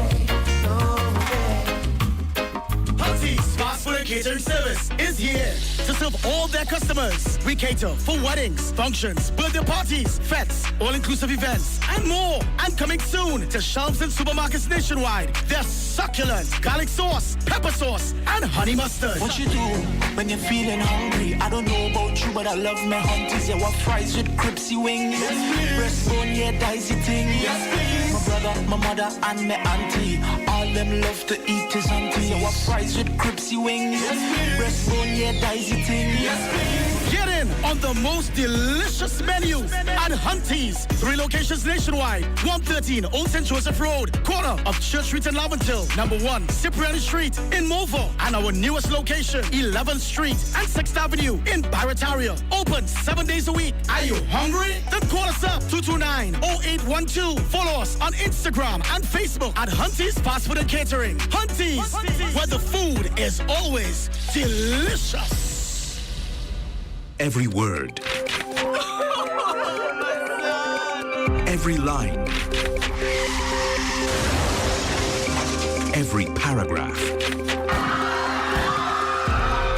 Hunties Fast Food and Catering Service is here to serve all their customers. We cater for weddings, functions, birthday parties, fetes, all-inclusive events, and more. And coming soon to shelves and supermarkets nationwide. Their succulent garlic sauce, pepper sauce, and honey mustard. What you do when you're feeling hungry? I don't know about you, but I love my Hunties. Yeah, what fries with crispy wings? Yes, please. Breastbone, yeah, dicey thing. Yes, please. My brother, my mother, and my auntie, all them love to eat his Hunties. Yeah, what fries with crispy wings? Yes, please. Breastbone, yeah, dicey thing. Yes, please. Get in on the most delicious menu at Hunties. 3 locations nationwide. 113 Old St. Joseph Road, corner of Church Street in Laventil. Number 1, Cipriani Street in Movo. And our newest location, 11th Street and 6th Avenue in Barataria. Open 7 days a week. Are you hungry? Then call us up 229-0812. Follow us on Instagram and Facebook at Hunties Fast Food and Catering. Hunties, where the food is always delicious. Every word, every line, every paragraph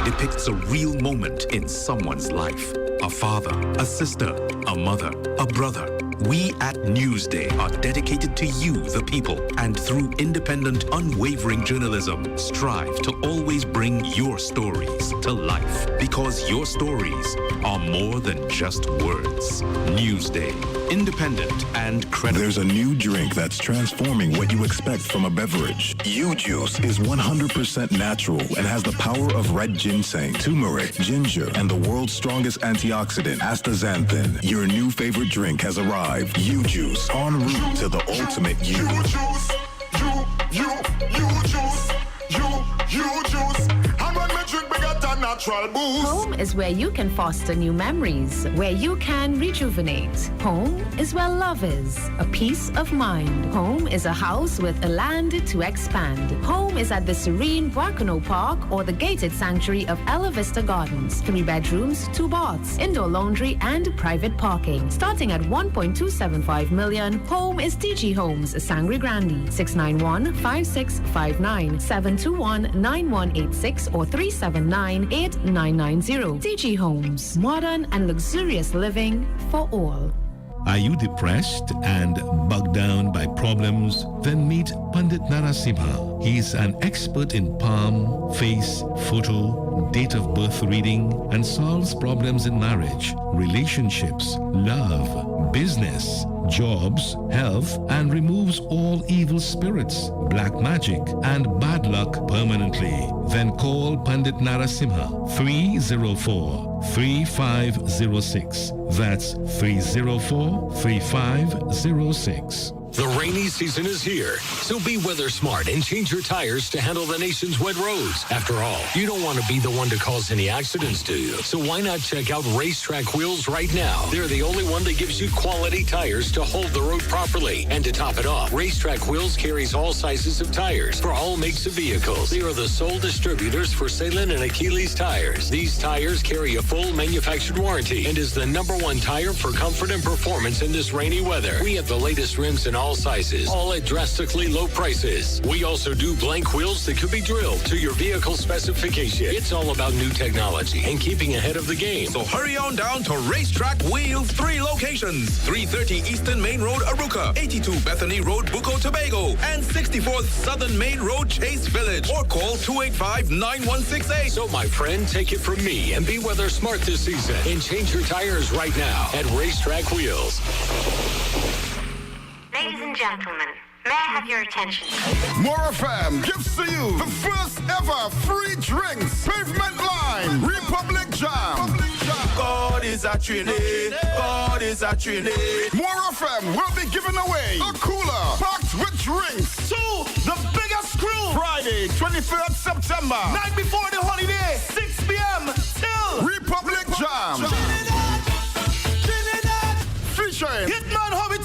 depicts a real moment in someone's life. A father, a sister, a mother, a brother. We at Newsday are dedicated to you, the people, and through independent, unwavering journalism, strive to always bring your stories to life. Because your stories are more than just words. Newsday, independent and credible. There's a new drink that's transforming what you expect from a beverage. U-Juice is 100% natural and has the power of red ginseng, turmeric, ginger, and the world's strongest antioxidant, astaxanthin. Your new favorite drink has arrived. U-Juice, en route to the ultimate you. U-Juice, U-Juice. And when me drink, we got a natural boost. Home is where you can foster new memories, where you can rejuvenate. Home is where love is, a peace of mind. Home is a house with a land to expand. Home is at the serene Boiscano Park or the gated sanctuary of Ella Vista Gardens. 3 bedrooms, 2 baths, indoor laundry, and private parking. Starting at $1.275 million, Home is TG Homes, Sangre Grande, 691-5659, 721-9186 or 379-8990. TG Homes, modern and luxurious living for all. Are you depressed and bogged down by problems? Then meet Pandit Narasimha. He's an expert in palm, face, photo, date of birth reading, and solves problems in marriage, relationships, love, business, jobs, health, and removes all evil spirits, black magic, and bad luck permanently. Then call Pandit Narasimha 304-3506. That's 304-3506. The rainy season is here, so be weather smart and change your tires to handle the nation's wet roads. After all, you don't want to be the one to cause any accidents, do you? So why not check out Racetrack Wheels right now? They're the only one that gives you quality tires to hold the road properly. And to top it off, Racetrack Wheels carries all sizes of tires for all makes of vehicles. They are the sole distributors for Salem and Achilles tires. These tires carry a full manufactured warranty and is the #1 tire for comfort and performance in this rainy weather. We have the latest rims in all sizes, all at drastically low prices. We also do blank wheels that could be drilled to your vehicle specification. It's all about new technology and keeping ahead of the game. So hurry on down to Racetrack Wheels, 3 locations. 330 Eastern Main Road, Aruca, 82 Bethany Road, Bucco, Tobago, and 64th Southern Main Road, Chase Village. Or call 285-9168. So my friend, take it from me and be weather smart this season and change your tires right now at Racetrack Wheels. Ladies and gentlemen, may I have your attention? Morefm gives to you the first ever free drinks pavement line Republic Jam. God is a Trinity. God is a Trinity. Morefm will be giving away a cooler packed with drinks to the biggest crew. Friday, 23rd September. Night before the holiday, 6 p.m. till Republic Jam. Trinidad. Featuring Hitman Hobbit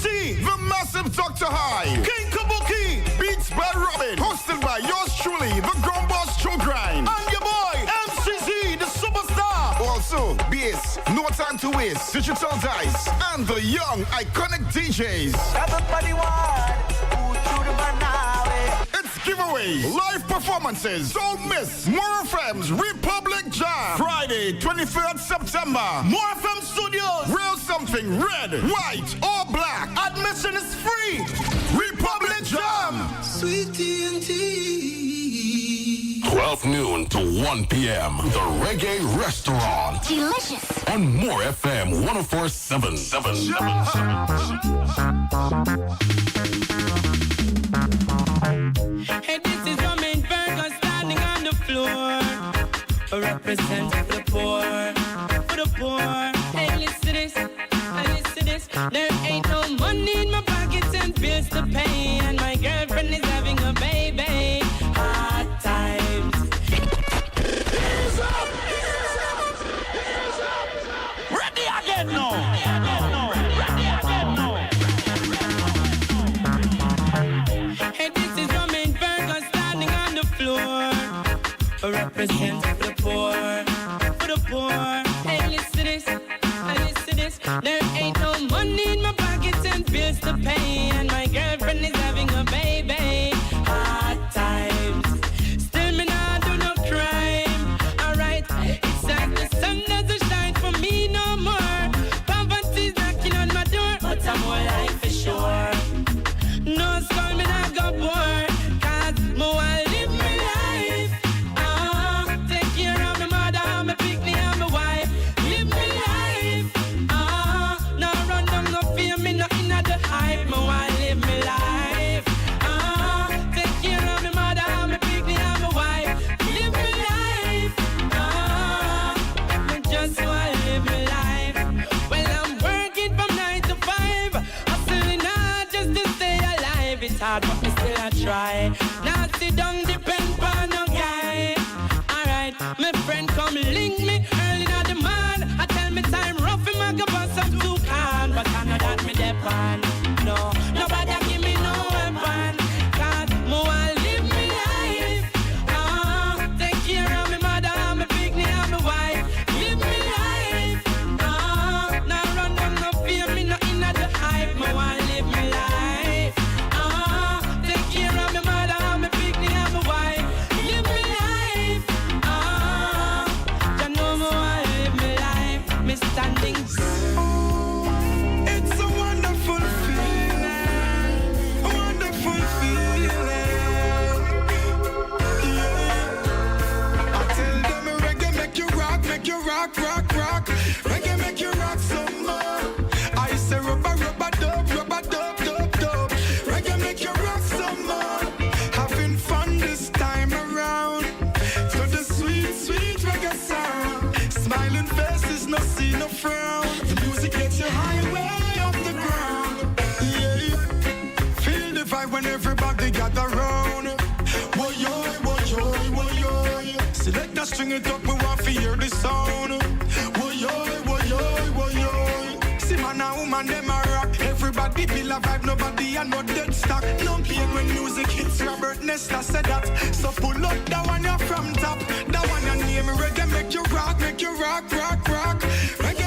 Dr. High, King Kabuki, Beats by Robin, hosted by yours truly, the Ground Boss True Grind, and your boy, MCZ, the superstar. Also, Bass, No Time to Waste, Digital Dice, and the young, iconic DJs. Everybody want who through the banana. It's giveaway, live performances. Don't miss Morefm's Republic Jam, Friday, 23rd September. Morefm Studios. Real something red, white, or black. Admission is free. Republic Jam. Sweet TNT. 12 noon to 1 p.m. The Reggae Restaurant. Delicious. On Morefm 104.7. Hey, this is your main Virgo standing on the floor. Represent the poor, for the poor. Hey, listen to this, There ain't no money in my pockets and bills to pay, and my girlfriend is having a baby. Hard times. Hands up! Ready again now! Ready again now! Hey, this is your main Virgo standing on the floor. Represent the poor, for the poor. Hey, listen to this, There ain't no money in my pockets and bills to pay, and my girlfriend is having a baby. Hard times. Still me not do no crime. Alright, it's like the sun doesn't shine for me no more. Poverty's knocking on my door, but I'm more life for sure. No school, me not go poor, cause me want live my life. Take care of my mother, my picnic and my wife. Live my life. No run down, no fear me, no inna the hype. Me want live my life. Take care of my mother, my picnic and my wife. Live my life. Me just want live my life. Well, I'm working from 9 to 5, hustling hard just to stay alive. It's hard, but me still I try. Now sit down, depend on no guy. Alright, my friend come link me early in the morning. I tell me time rough him, I go bust some too can. But I know that me depend. No, nobody give me no weapon. Cause me want live my life. Take care of my mother, my picnic and my wife. Live my life. Now run down, no fear me, no inna the hype. Me want live my life. Take care of my mother, my picnic and my wife. Live my life. You know me want live my life. Me standing. It's a wonderful feeling. A wonderful feeling. Yeah. I tell them reggae make you rock, rock. Reggae make you rock some more. I say rubber, dub. Reggae make you rock some more. Having fun this time around. To the sweet reggae sound. Smiling faces, no see no frown. The music gets you highway off the ground. Yeah. Feel the vibe when everybody gather round. Woyoy. Select a string it up, we want to hear the sound. Woyoy. See man and woman, them a rock. Everybody feel a vibe, nobody and no dead stock. No pain when music hits, Robert Nesta said that. So pull up that one you're from top. That one your name, reggae make you rock. Reggae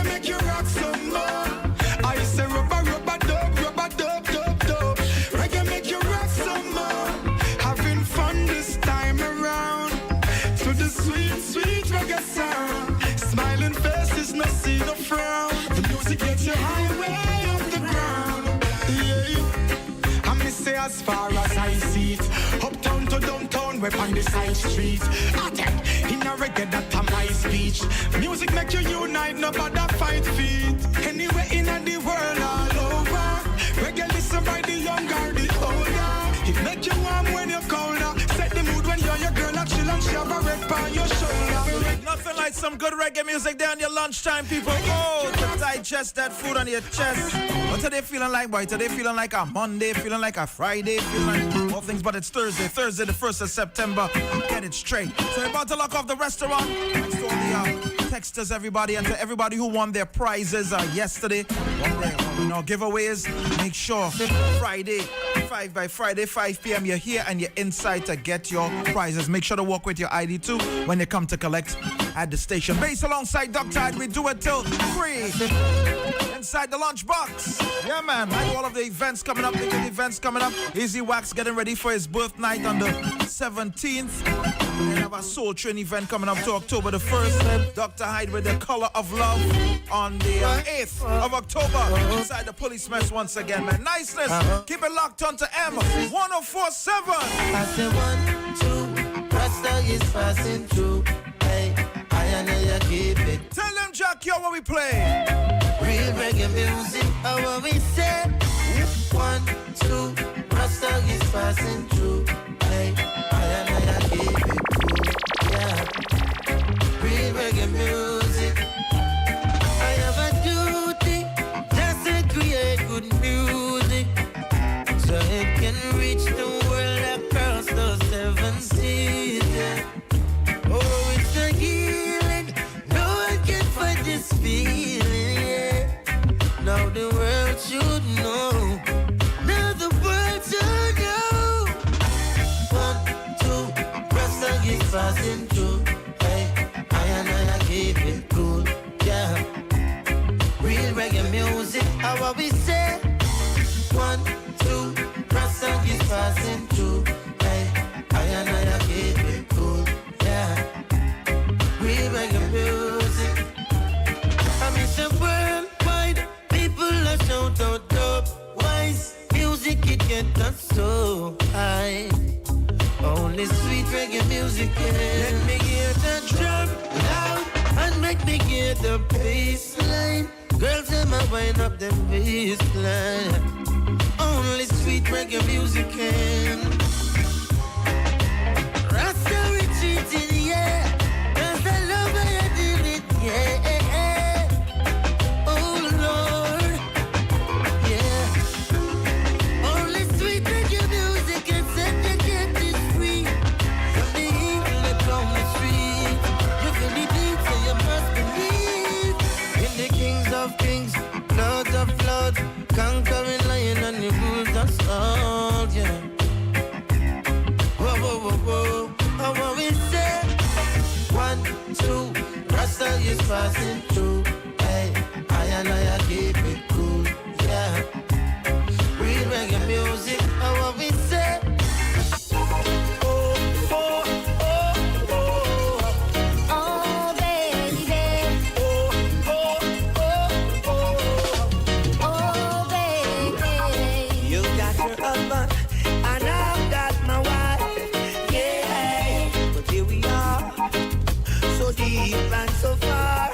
make you rock some more. I say rubber, dub. Reggae make you rock some more. Having fun this time around. To the sweet reggae sound. Smiling faces, no see no frown. The music gets you highway off the ground. Yeah. I me say as far as I see it, uptown to downtown, we're on the side street. In a reggae that a my speech. Music make you unite, nobody fight feet. Anywhere in the world all over. Reggae listen by the younger, the older. It make you warm when you're colder. Set the mood when you're your girl, a chill and shove a red on your shoulder. Nothing like some good reggae music there on your lunchtime, people. Oh, to digest that food on your chest. What are they feeling like, boy? Today feeling like a Monday, feeling like a Friday, feeling like all things, but it's Thursday the 1st of September. Get it straight. So we're about to lock off the restaurant. Thanks to all the texters, everybody, and to everybody who won their prizes yesterday, won their giveaways. Make sure Friday, 5 p.m. you're here and you're inside to get your prizes. Make sure to walk with your ID too when you come to collect at the station. Based alongside Dr. we do it till 3 inside the lunchbox. Yeah, man. Like all of the events coming up, big events coming up. Easy Wax getting ready for his birth night on the 17th. We have a Soul Train event coming up to October the 1st. Dr. Hyde with the Color of Love on the 8th of October inside the Police Mess once again, man. Niceness. Keep it locked on to M 1047. I say 1, 2, Rasta is passing through. Hey, I and keep it. Tell them, Jack, yo, what we play. Real reggae music, how what we say. 1, 2, Rasta is passing through. Hey, I and keep it cool. Yeah, real reggae music. I have a duty just to create good music, so it can reach the world across those 7 seas. Yeah. Oh, it's a healing. No one can fight this feeling. Yeah. Now the world should know. Now the world should know. 1, 2, Rasta is passing through. Hey, I and I keep it cool. Yeah. Real reggae music, how what we say. 1, 2, Rasta is passing through. Hey, I and I keep it cool. Yeah. Real reggae music. I miss a worldwide. People are shout out dope. Wise music, it get us so high. Only sweet reggae music, yeah. Let me hear the drum loud and make me hear the bass line. Girls, them a wind up the waistline. Only sweet reggae music can. Rasta retreating, yeah. Rasta love how you did it, yeah. Oh Lord, yeah. Only sweet reggae music can set the captives free. From the evil that roam the street. You feel the beat, so you must believe in the kings of kings, lords of lords, conquering lion and the rules of all, yeah. Whoa, whoa, whoa, whoa. Oh, what we say? 1, 2, Rasta is passing through. Hey, I and I keep it cool. Yeah. Real reggae music. Oh, what we say? Oh, oh, oh, oh. Oh, baby. Oh, oh, oh, oh. Oh, baby. You got your husband, and I've got my wife. Yeah, but here we are, so deep and so far.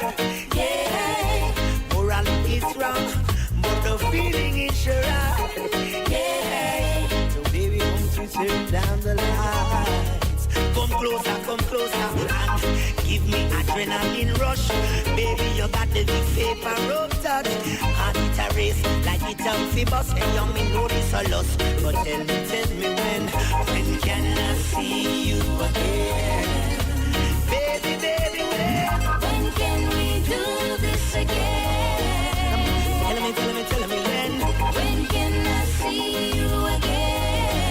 Yeah, morality is wrong, but the feeling is sure right. Yeah, so baby, won't you turn down the lights? Come closer, and give me adrenaline rush. Baby, you got the big paper rope touch. Heart it a race like it a bus. And young me know this a loss. But tell me when can I see you again? Baby, When can we do this again? Tell me when. When can I see you again?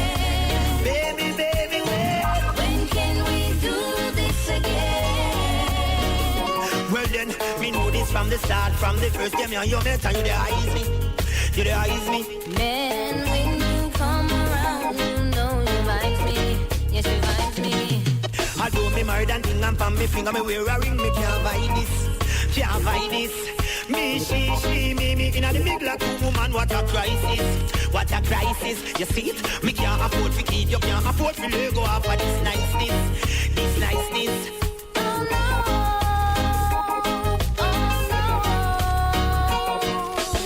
Baby, when. When can we do this again? Well then, me know this from the start, from the first time you met and you the eyes me. Man, when you come around, you know you like me. Yes, you like me. I do me married and thing and pan me finger, me wear a ring, me can't buy this. Me, she, me, in a the big black woman, what a crisis, you see it? Me can't afford to eat, you can't afford to let go off of this niceness. Oh no,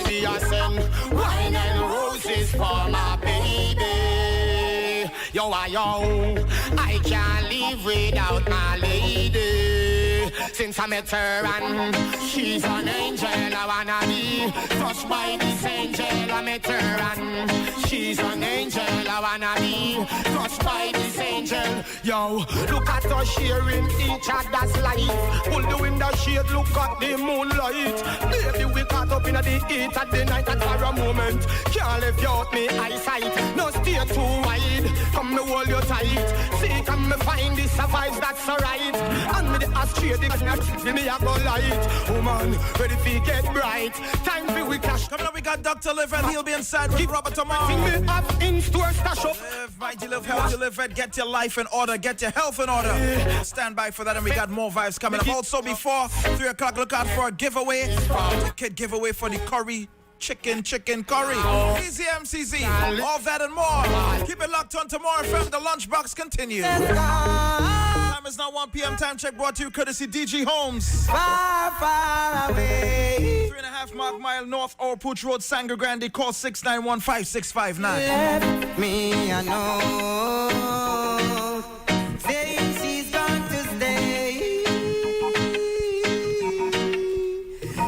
Me a send wine and roses for my baby. Yo, I can't live without my lady. since I met her, and she's an angel. I wanna be touched by this angel. I met her, and she's an angel. I wanna be touched by this angel. Yo, look at us sharing each other's life. Pull the window shade, look at the moonlight. Baby, we caught up in the heat of the night, and for a moment can't live out me eyesight. No stay too wide, come me hold you tight. See, come me find this vibes that's alright. And me the Australia, the me a go light. Woman, ready to get bright. Time for we clash. Coming up, we got Dr. Live, and he'll be inside with Robert tomorrow. Me have in store stash up. Live, mighty live, healthy live, and get your life in order, get your health in order. Stand by for that, and we got more vibes coming up. Also, before 3 o'clock, look out for a giveaway. A kid giveaway for the curry. Chicken curry. Easy MCZ. All that and more. Keep it locked on to Morefm. The lunchbox continues. Time is now 1 p.m. Time check brought to you courtesy DG Homes. Far, far away. 3.5 mile north, Orpooch Road, Sangre Grande. Call 691-5659. Left me alone. Saying she's going to stay.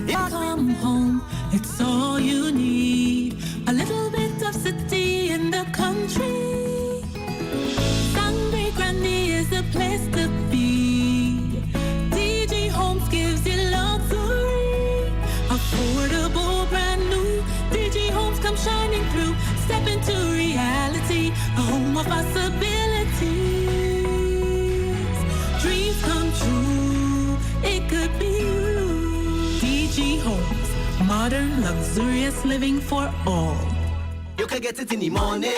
Come home, it's all you need. A little bit of city in the country. Sangre Grande is the place to be. DG Homes gives you luxury. Affordable, brand new. DG Homes come shining through. Step into reality, a home of possibilities. Dreams come true, it could be you. DG Homes, modern, luxurious living for all. You can get it in the morning,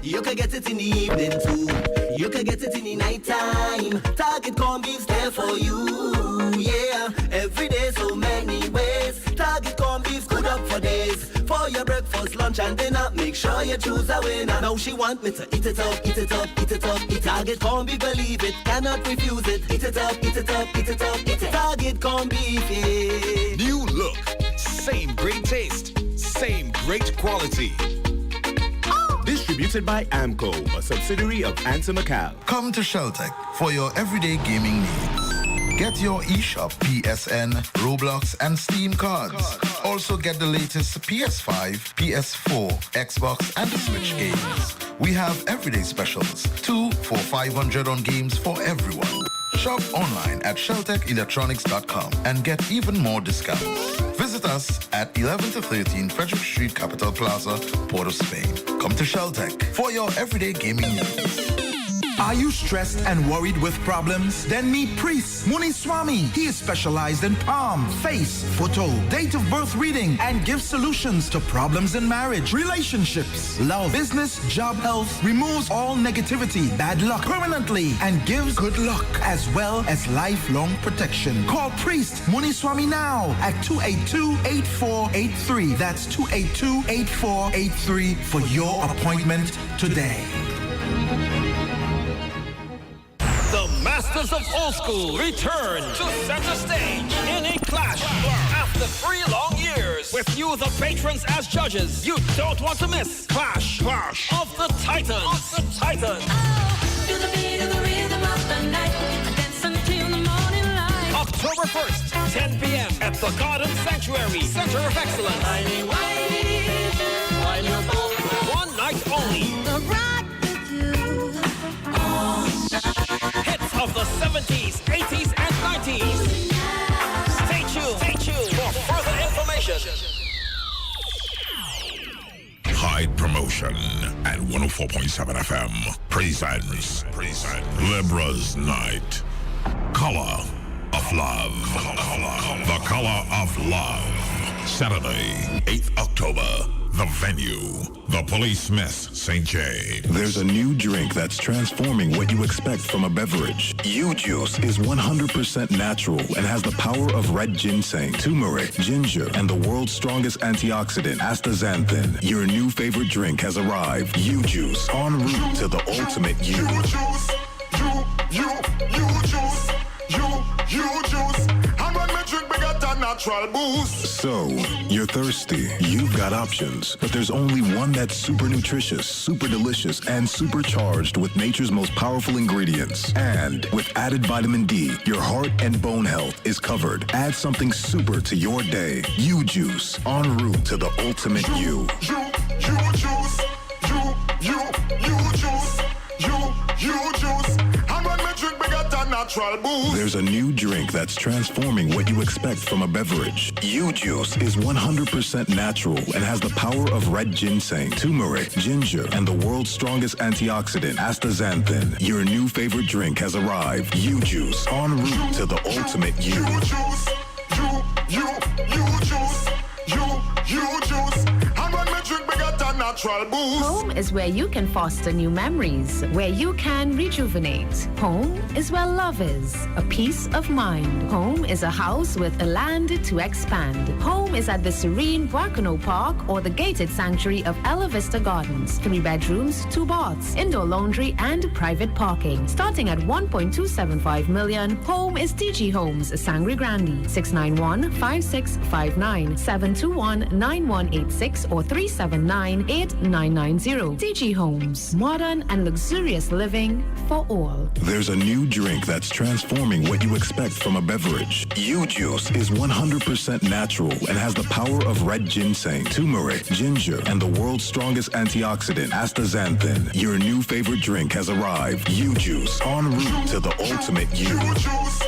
you can get it in the evening too. You can get it in the night time. Target corn beef's there for you, yeah. Every day so many ways. Target corn beef's good up for days. For your breakfast, lunch and dinner, make sure you choose a winner. Now she want me to eat it up, eat it up, eat it up. Eat Target corn beef, believe it, cannot refuse it. Eat it up, eat it up, eat it up, eat it. Target corn beef, yeah. New look, same great taste, same great quality. Distributed by Amco, a subsidiary of Antimacal. Come to Sheltec for your everyday gaming needs. Get your eShop, PSN, Roblox, and Steam cards. Also get the latest PS5, PS4, Xbox, and the Switch games. We have everyday specials, 2 for 500 on games for everyone. Shop online at sheltechelectronics.com and get even more discounts. Visit us at 11 to 13 Frederick Street, Capital Plaza, Port of Spain. Come to Sheltec for your everyday gaming needs. Are you stressed and worried with problems? Then meet Priest Muniswamy. He is specialized in palm, face, photo, date of birth reading, and gives solutions to problems in marriage, relationships, love, business, job, health, removes all negativity, bad luck permanently, and gives good luck as well as lifelong protection. Call Priest Muniswamy now at 282-8483. That's 282-8483 for your appointment today. The Masters of Old School return to center stage in a clash after 3 long years. With you, the patrons, as judges, you don't want to miss Clash of the Titans. Oh, to the beat of the rhythm of the night, dance until the morning light. October 1st, 10 p.m. at the Garden Sanctuary, Center of Excellence. One night only. Hits of the 70s, 80s, and 90s. Stay tuned for further information. Hyde Promotion at 104.7 FM presents Libra's Night. Color of Love. The Color of Love. Saturday, 8th October. The venue, the Police Mess, St. J. There's a new drink that's transforming what you expect from a beverage. U-Juice is 100% natural and has the power of red ginseng, turmeric, ginger, and the world's strongest antioxidant, astaxanthin. Your new favorite drink has arrived. U-Juice, en route to the ultimate you. U-Juice. I'm on my drink bigger than a natural boost. So, you're thirsty. You've got options, but there's only one that's super nutritious, super delicious, and supercharged with nature's most powerful ingredients. And with added vitamin D, your heart and bone health is covered. Add something super to your day. You Juice, en route to the ultimate you. You juice. You juice. And when me drink, me get a natural boost. There's a new drink that's transforming what you expect from a beverage. You Juice is 100% natural and has the power of red ginseng, turmeric, ginger, and the world's strongest antioxidant, astaxanthin. Your new favorite drink has arrived. You Juice, en route to the ultimate you. You juice. You juice. And when me drink, me get a natural boost. Home is where you can foster new memories, where you can rejuvenate. Home is where love is, a peace of mind. Home is a house with a land to expand. Home is at the serene Guacano Park or the gated sanctuary of Ella Vista Gardens. 3 bedrooms, 2 baths, indoor laundry, and private parking. Starting at $1.275 million, Home is TG Homes, Sangre Grande, 691-5659, 721-9186 or 379-8990. TG Homes, modern and luxurious living for all. There's a new drink that's transforming what you expect from a beverage. You Juice is 100% natural and has the power of red ginseng, turmeric, ginger, and the world's strongest antioxidant, astaxanthin. Your new favorite drink has arrived. You Juice, en route to the ultimate you. You juice.